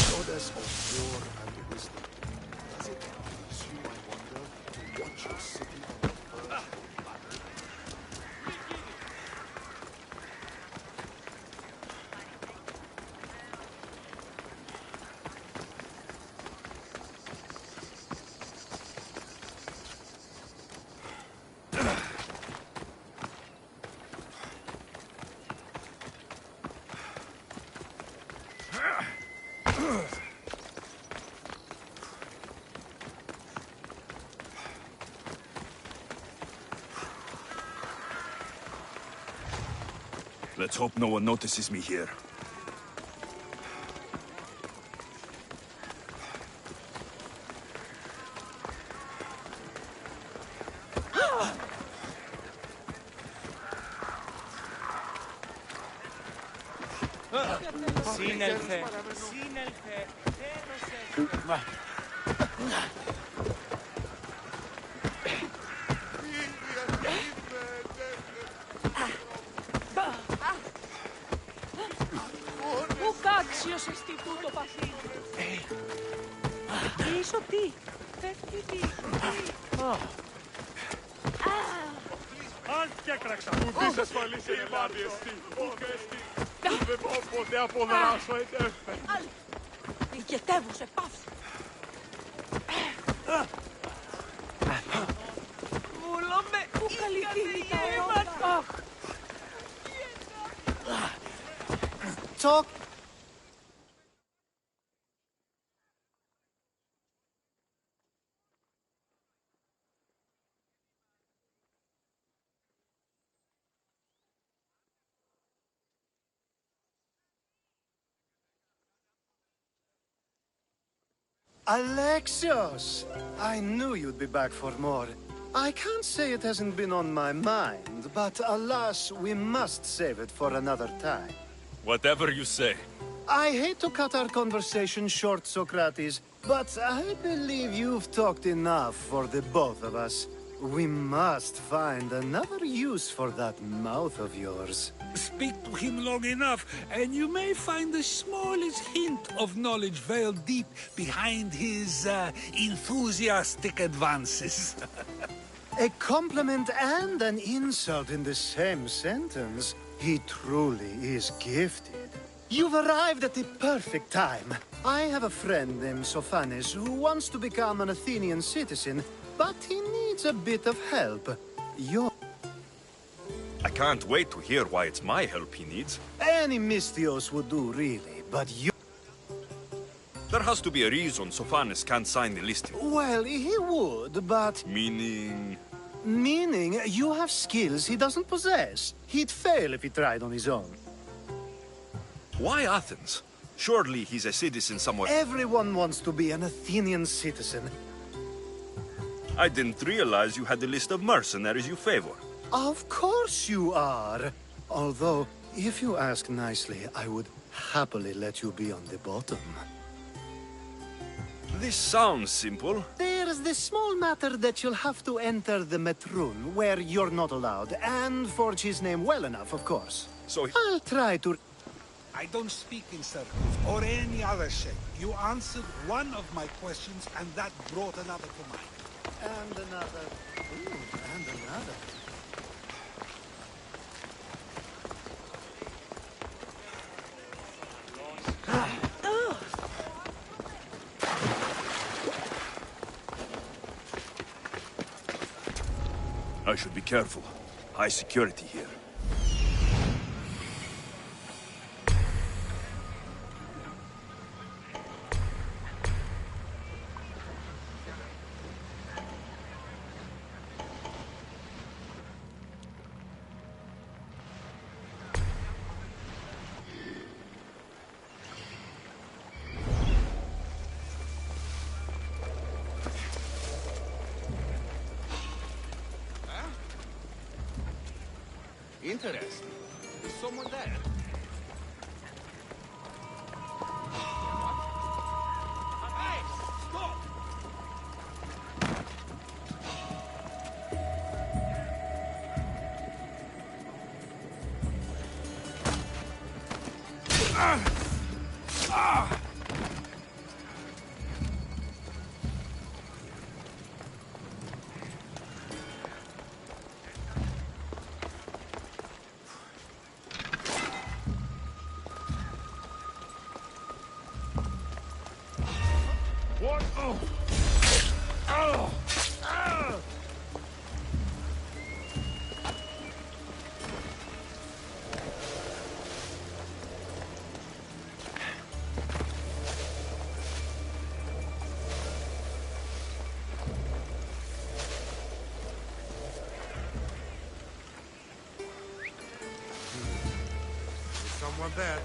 Goddess of war and wisdom. Does it please you, I wonder, to watch your city on the verge of battle? Let's hope no one notices me here. Σύνελθε, σύνελθε, τέλος Πού κάξιος εστί τούτο παθήν. Ίσο τι, φεύγει τι. Αν και έκραξα. Ουδής ασφαλής είναι μάδι εστί. Όκε εστί. Δεν μπορώ ποτέ αποδράσω ετέφε. Ηγετεύουσε, πάυσε. Βούλομαι, πού καλυφθήνει τα αιώνα. Talk. Alexios! I knew you'd be back for more. I can't say it hasn't been on my mind, but alas, we must save it for another time. Whatever you say. I hate to cut our conversation short, Socrates, but I believe you've talked enough for the both of us. We must find another use for that mouth of yours. Speak to him long enough, and you may find the smallest hint of knowledge veiled deep behind his enthusiastic advances. A compliment and an insult in the same sentence. He truly is gifted. You've arrived at the perfect time. I have a friend named Sophanes who wants to become an Athenian citizen, but he needs a bit of help. I can't wait to hear why it's my help he needs. Any Mystios would do, really, but you... There has to be a reason Sophanes can't sign the listing. Well, he would, but... Meaning... Meaning you have skills he doesn't possess. He'd fail if he tried on his own. Why Athens? Surely he's a citizen somewhere... Everyone wants to be an Athenian citizen. I didn't realize you had a list of mercenaries you favor. Of course you are. Although, if you ask nicely, I would happily let you be on the bottom. This sounds simple. There's the small matter that you'll have to enter the Metroon, where you're not allowed, and forge his name well enough, of course. So I'll try to... I don't speak in circles or any other shape. You answered one of my questions, and that brought another to mind. And another. Ooh, and another. I should be careful. High security here. Interesting. Is someone there? Hey, stop! What? Oh! Oh! Ah! There's someone there.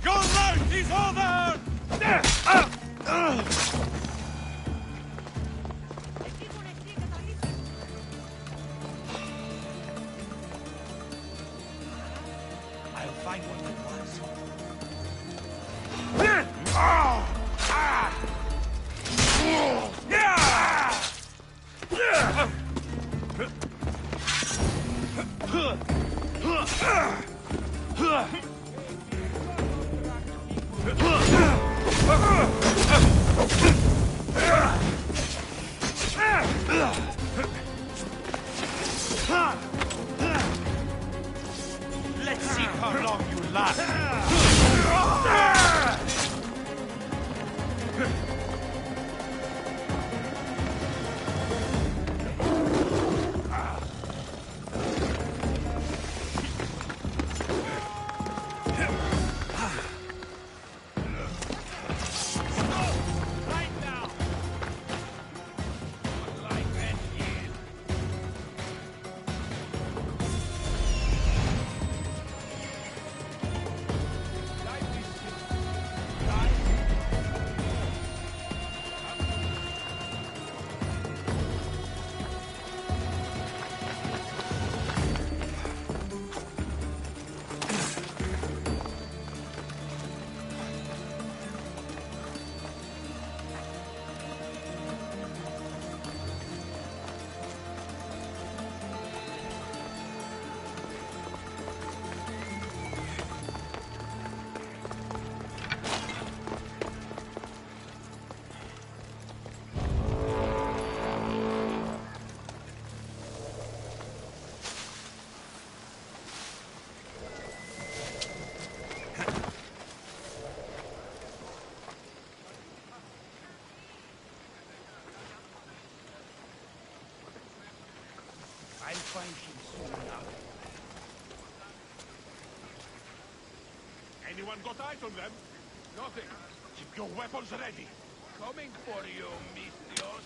Go right! He's over! I'll find one that was. Let's see how long you last. I'll find him soon enough. Anyone got eyes on them? Nothing. Keep your weapons ready. Coming for you, Misthios.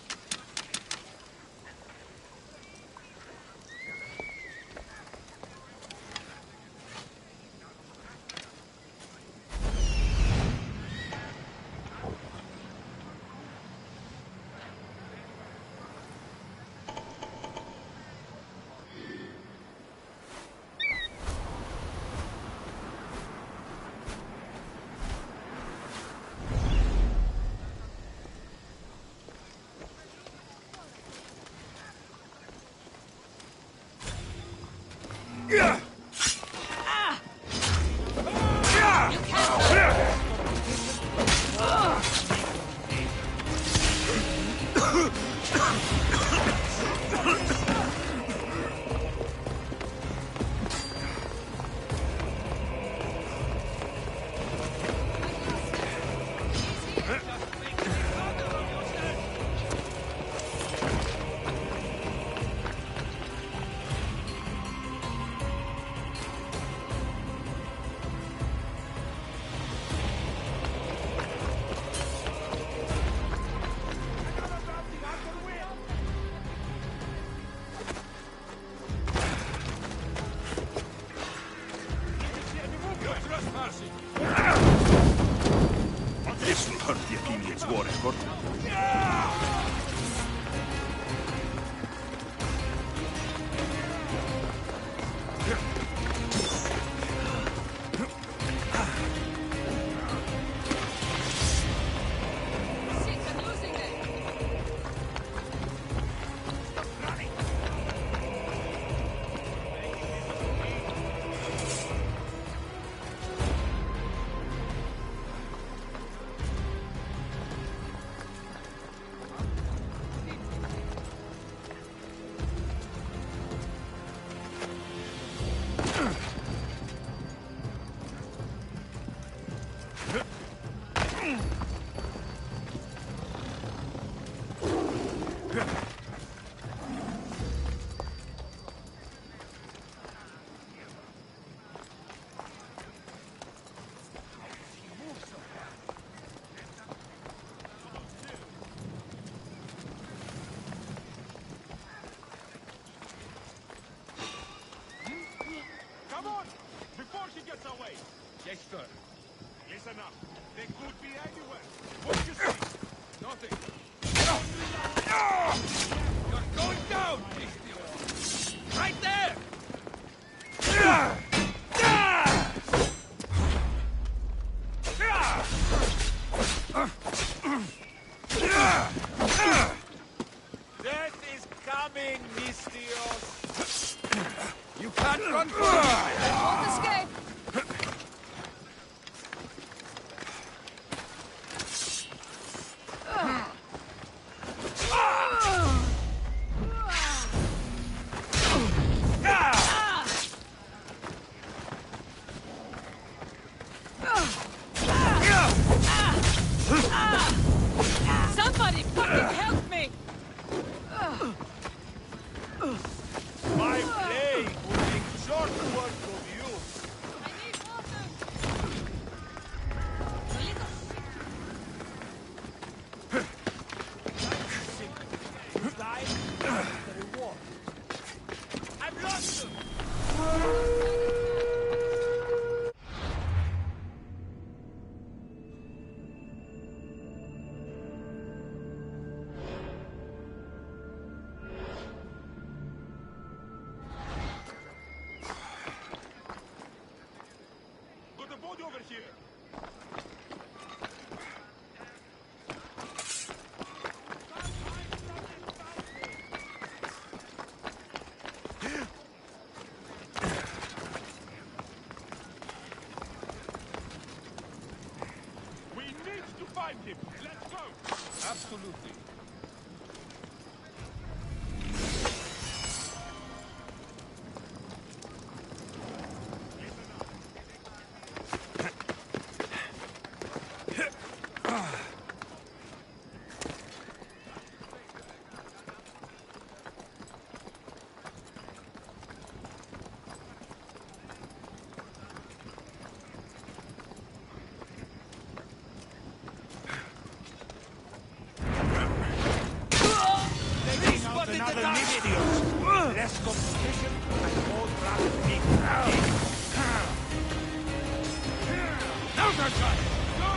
Come on! Before she gets away! Yes, sir. Listen up. They could be anywhere. What do you see? Nothing. You're going down, Mistio. Right there! Death is coming, Mistios. You can't run from it. They won't escape. Somebody fucking help me! My blade will make short work of you. I need water! You die, the reward. I've lost them! Got a body over here. We need to find him. Let's go. Absolutely. Another Mistios. Less competition and more traffic. Now's our time. Go!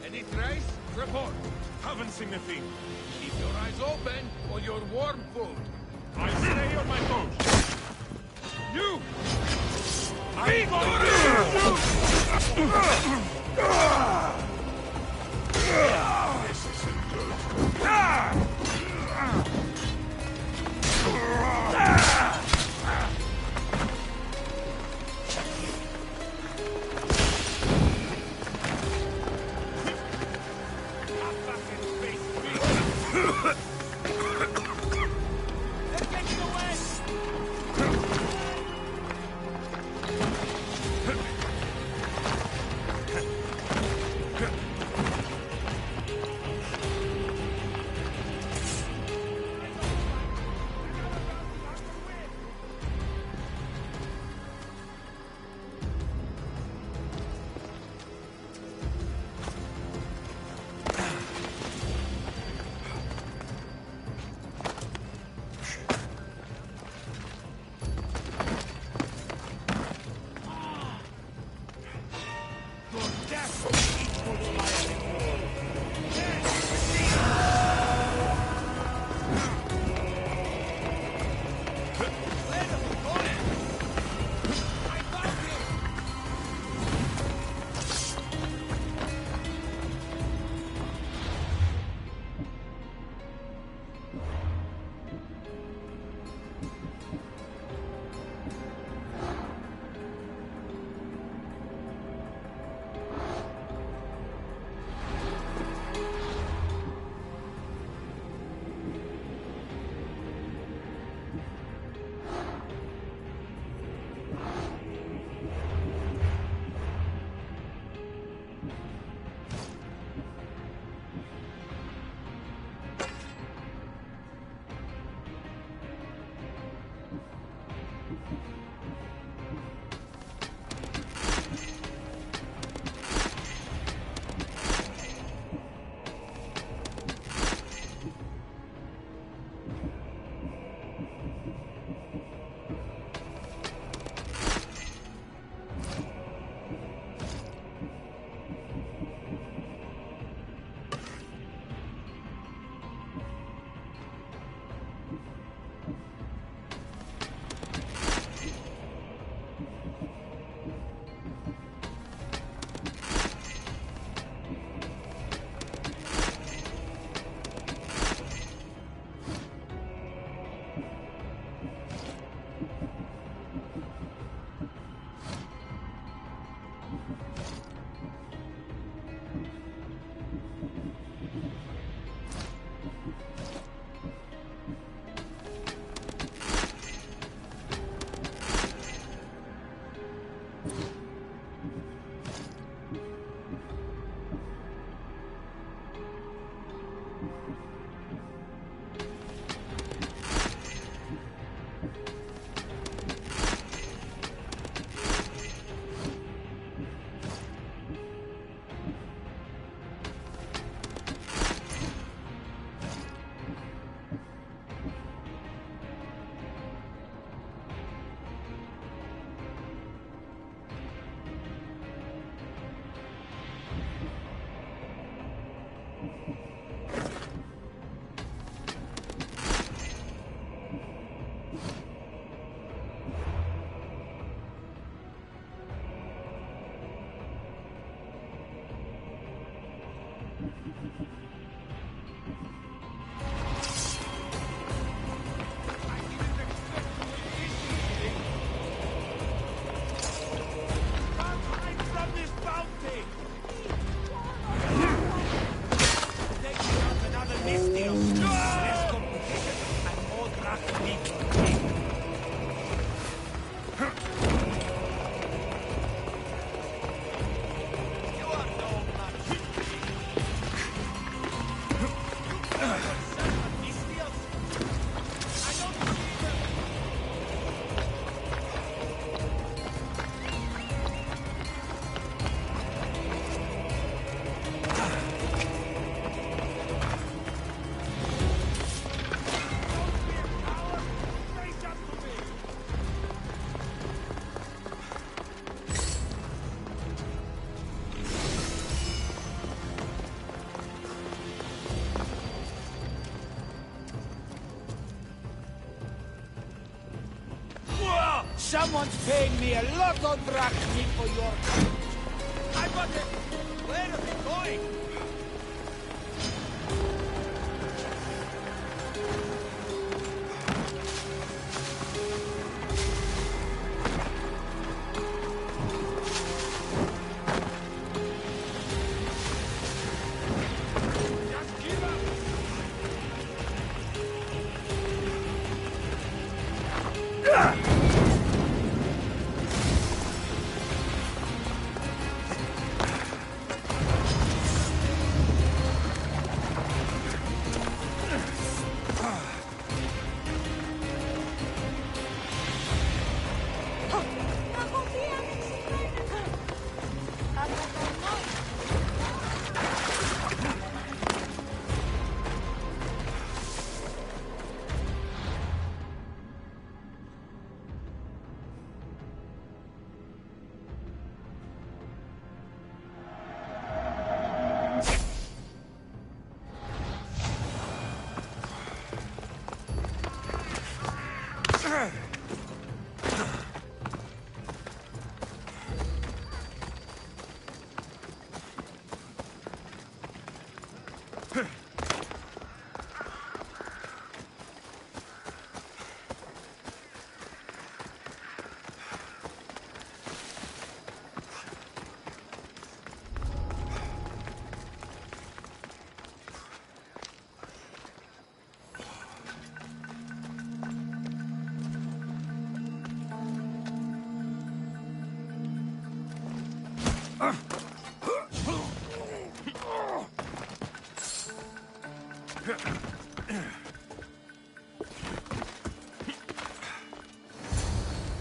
Any trace? Report. Haven't seen a thing. Keep your eyes open for your warm food. I'll stay on my toes. You! This isn't good. Someone's paying me a lot of drachmi for your... I want it! Where are they going?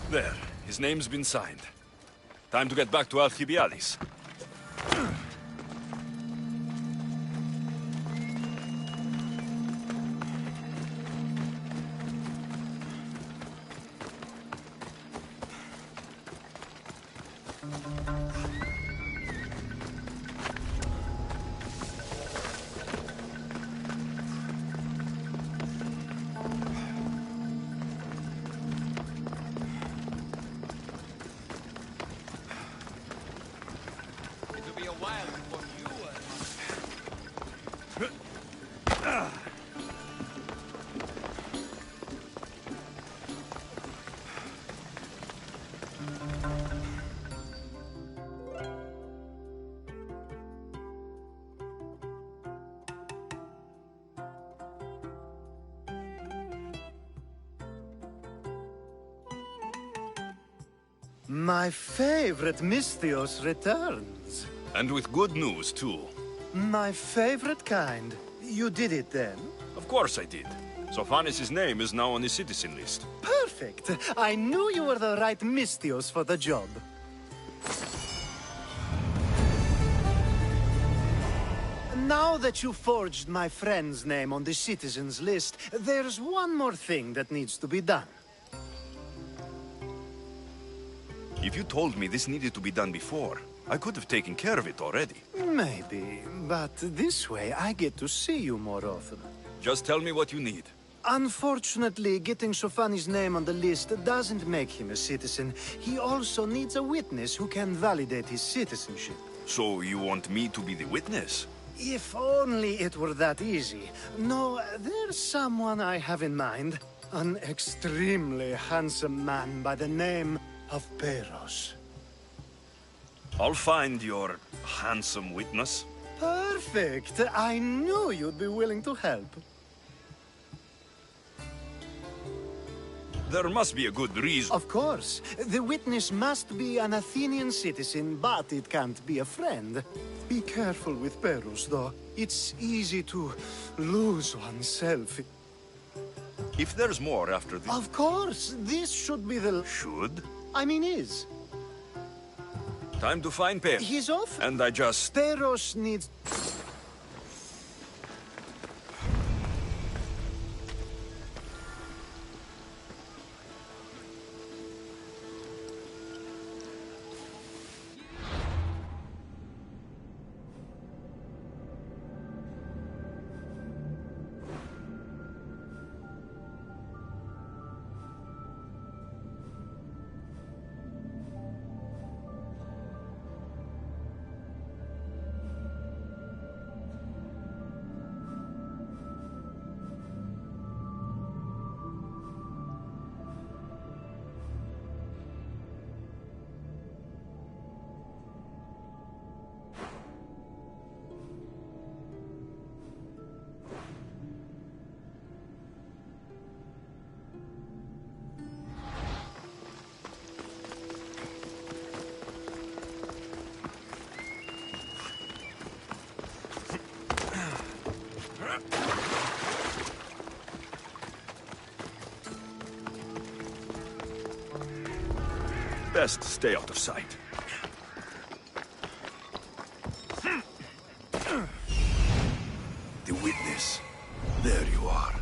There. His name's been signed. Time to get back to Alcibiades. My favorite Misthios returns. And with good news, too. My favorite kind. You did it then? Of course I did. Sophanis' name is now on the citizen list. Perfect! I knew you were the right Misthios for the job. Now that you forged my friend's name on the citizens list, there's one more thing that needs to be done. If you told me this needed to be done before, I could have taken care of it already. Maybe, but this way I get to see you more often. Just tell me what you need. Unfortunately, getting Sophanis' name on the list doesn't make him a citizen. He also needs a witness who can validate his citizenship. So you want me to be the witness? If only it were that easy. No, there's someone I have in mind. An extremely handsome man by the name of Peros. I'll find your handsome witness. Perfect! I knew you'd be willing to help. There must be a good reason. Of course. The witness must be an Athenian citizen, but it can't be a friend. Be careful with Peros, though. It's easy to lose oneself. If there's more after this... Of course! This should be the... Should? I mean is. Time to find Peros. He's off. And I just... Peros needs... Best stay out of sight. The witness. There you are.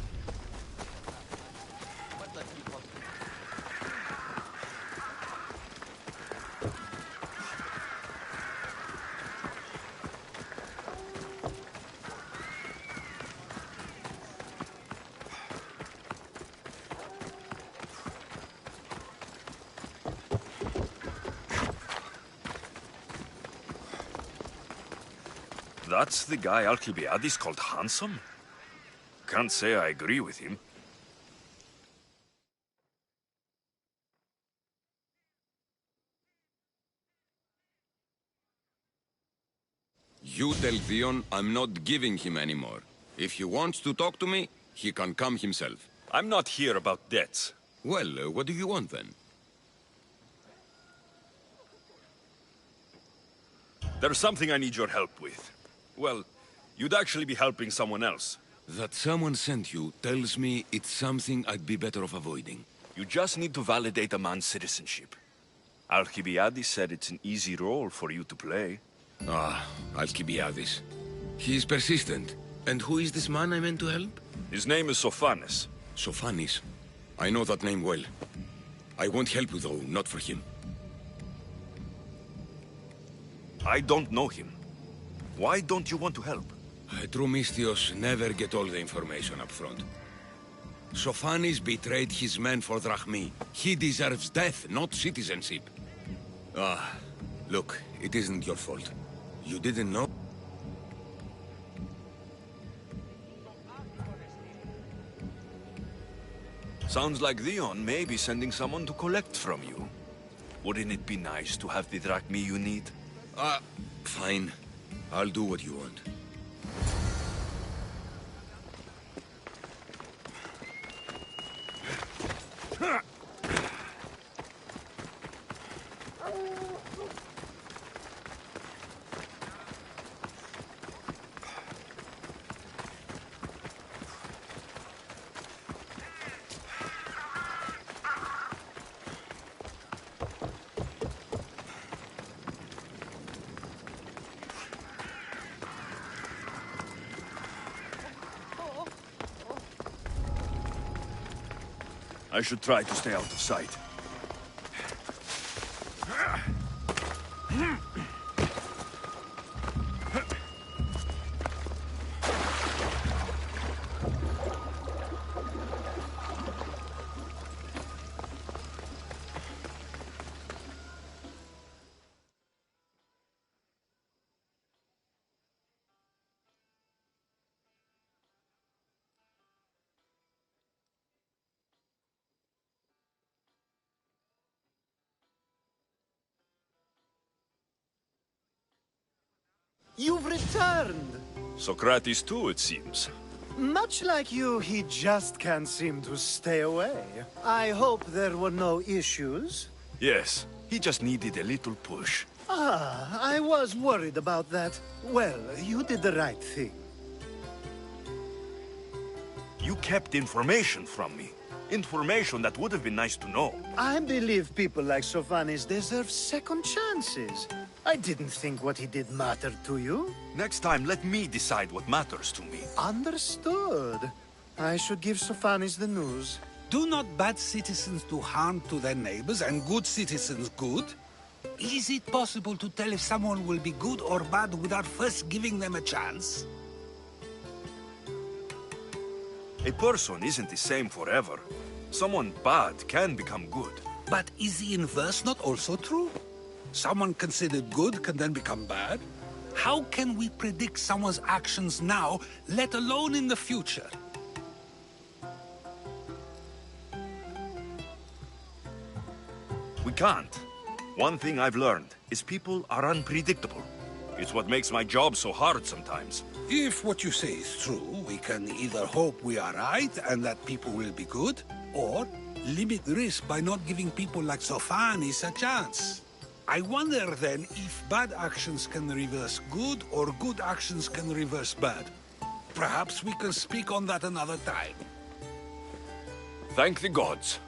That's the guy Alcibiades called handsome? Can't say I agree with him. You tell Theon I'm not giving him anymore. If he wants to talk to me, he can come himself. I'm not here about debts. Well, what do you want then? There's something I need your help with. Well, you'd actually be helping someone else. That someone sent you tells me it's something I'd be better off avoiding. You just need to validate a man's citizenship. Alcibiades said it's an easy role for you to play. Ah, Alcibiades. He's persistent. And who is this man I meant to help? His name is Sophanis. Sophanis? I know that name well. I won't help you though, not for him. I don't know him. Why don't you want to help? True Misthios never get all the information up front. Sophanis betrayed his men for Drachmi. He deserves death, not citizenship. Ah, look, it isn't your fault. You didn't know? Sounds like Theon may be sending someone to collect from you. Wouldn't it be nice to have the drachmi you need? Fine. I'll do what you want. I should try to stay out of sight. You've returned! Socrates too, it seems. Much like you, he just can't seem to stay away. I hope there were no issues. Yes, he just needed a little push. Ah, I was worried about that. Well, you did the right thing. You kept information from me. Information that would have been nice to know. I believe people like Sophanis deserve second chances. I didn't think what he did mattered to you. Next time, let me decide what matters to me. Understood. I should give Sophanis the news. Do not bad citizens do harm to their neighbors and good citizens good? Is it possible to tell if someone will be good or bad without first giving them a chance? A person isn't the same forever. Someone bad can become good. But is the inverse not also true? Someone considered good can then become bad? How can we predict someone's actions now, let alone in the future? We can't. One thing I've learned is people are unpredictable. It's what makes my job so hard sometimes. If what you say is true, we can either hope we are right and that people will be good, or limit risk by not giving people like Sophanis a chance. I wonder then if bad actions can reverse good or good actions can reverse bad. Perhaps we can speak on that another time. Thank the gods.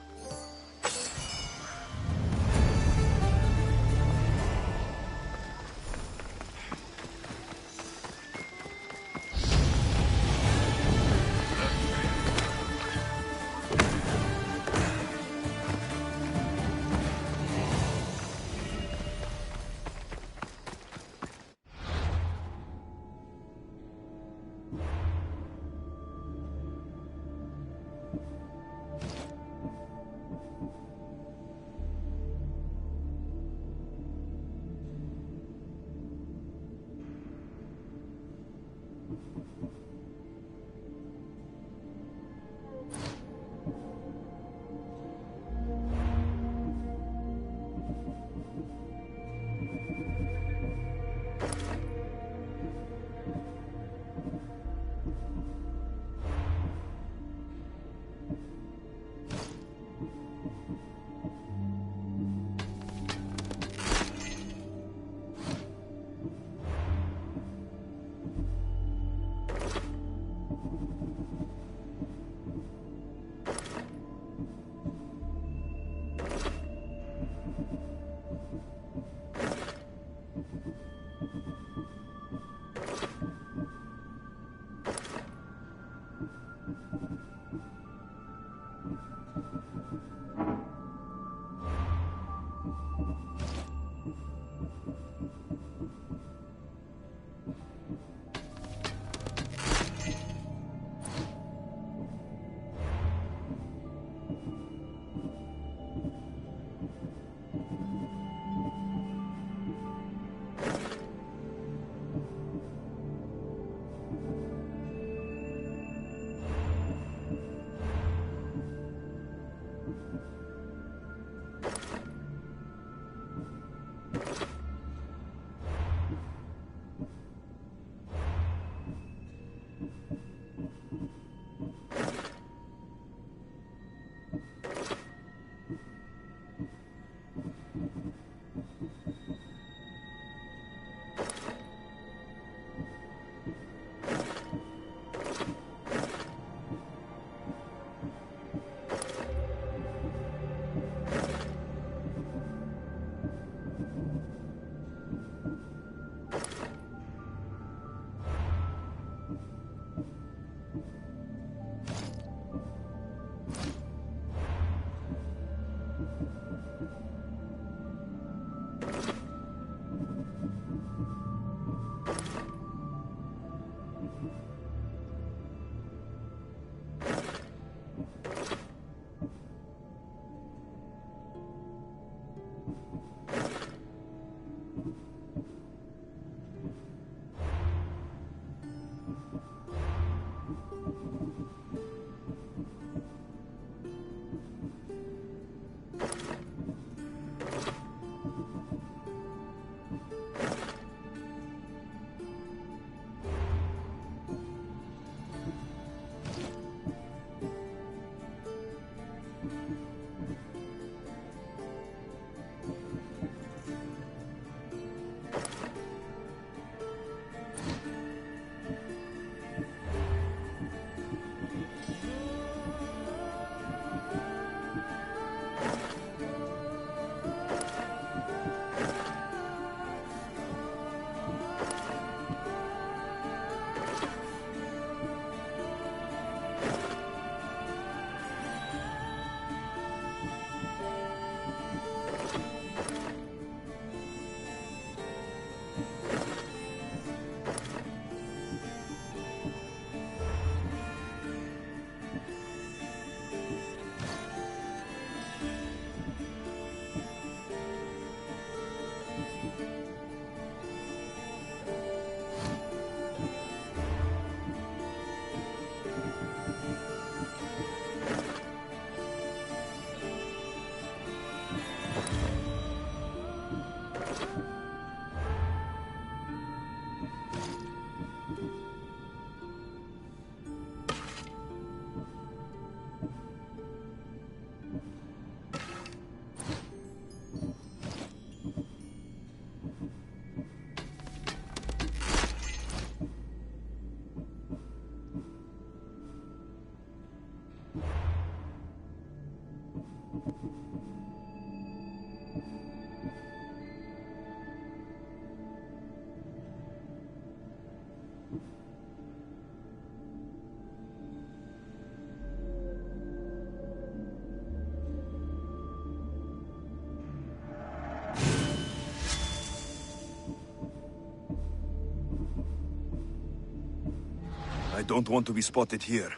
I don't want to be spotted here.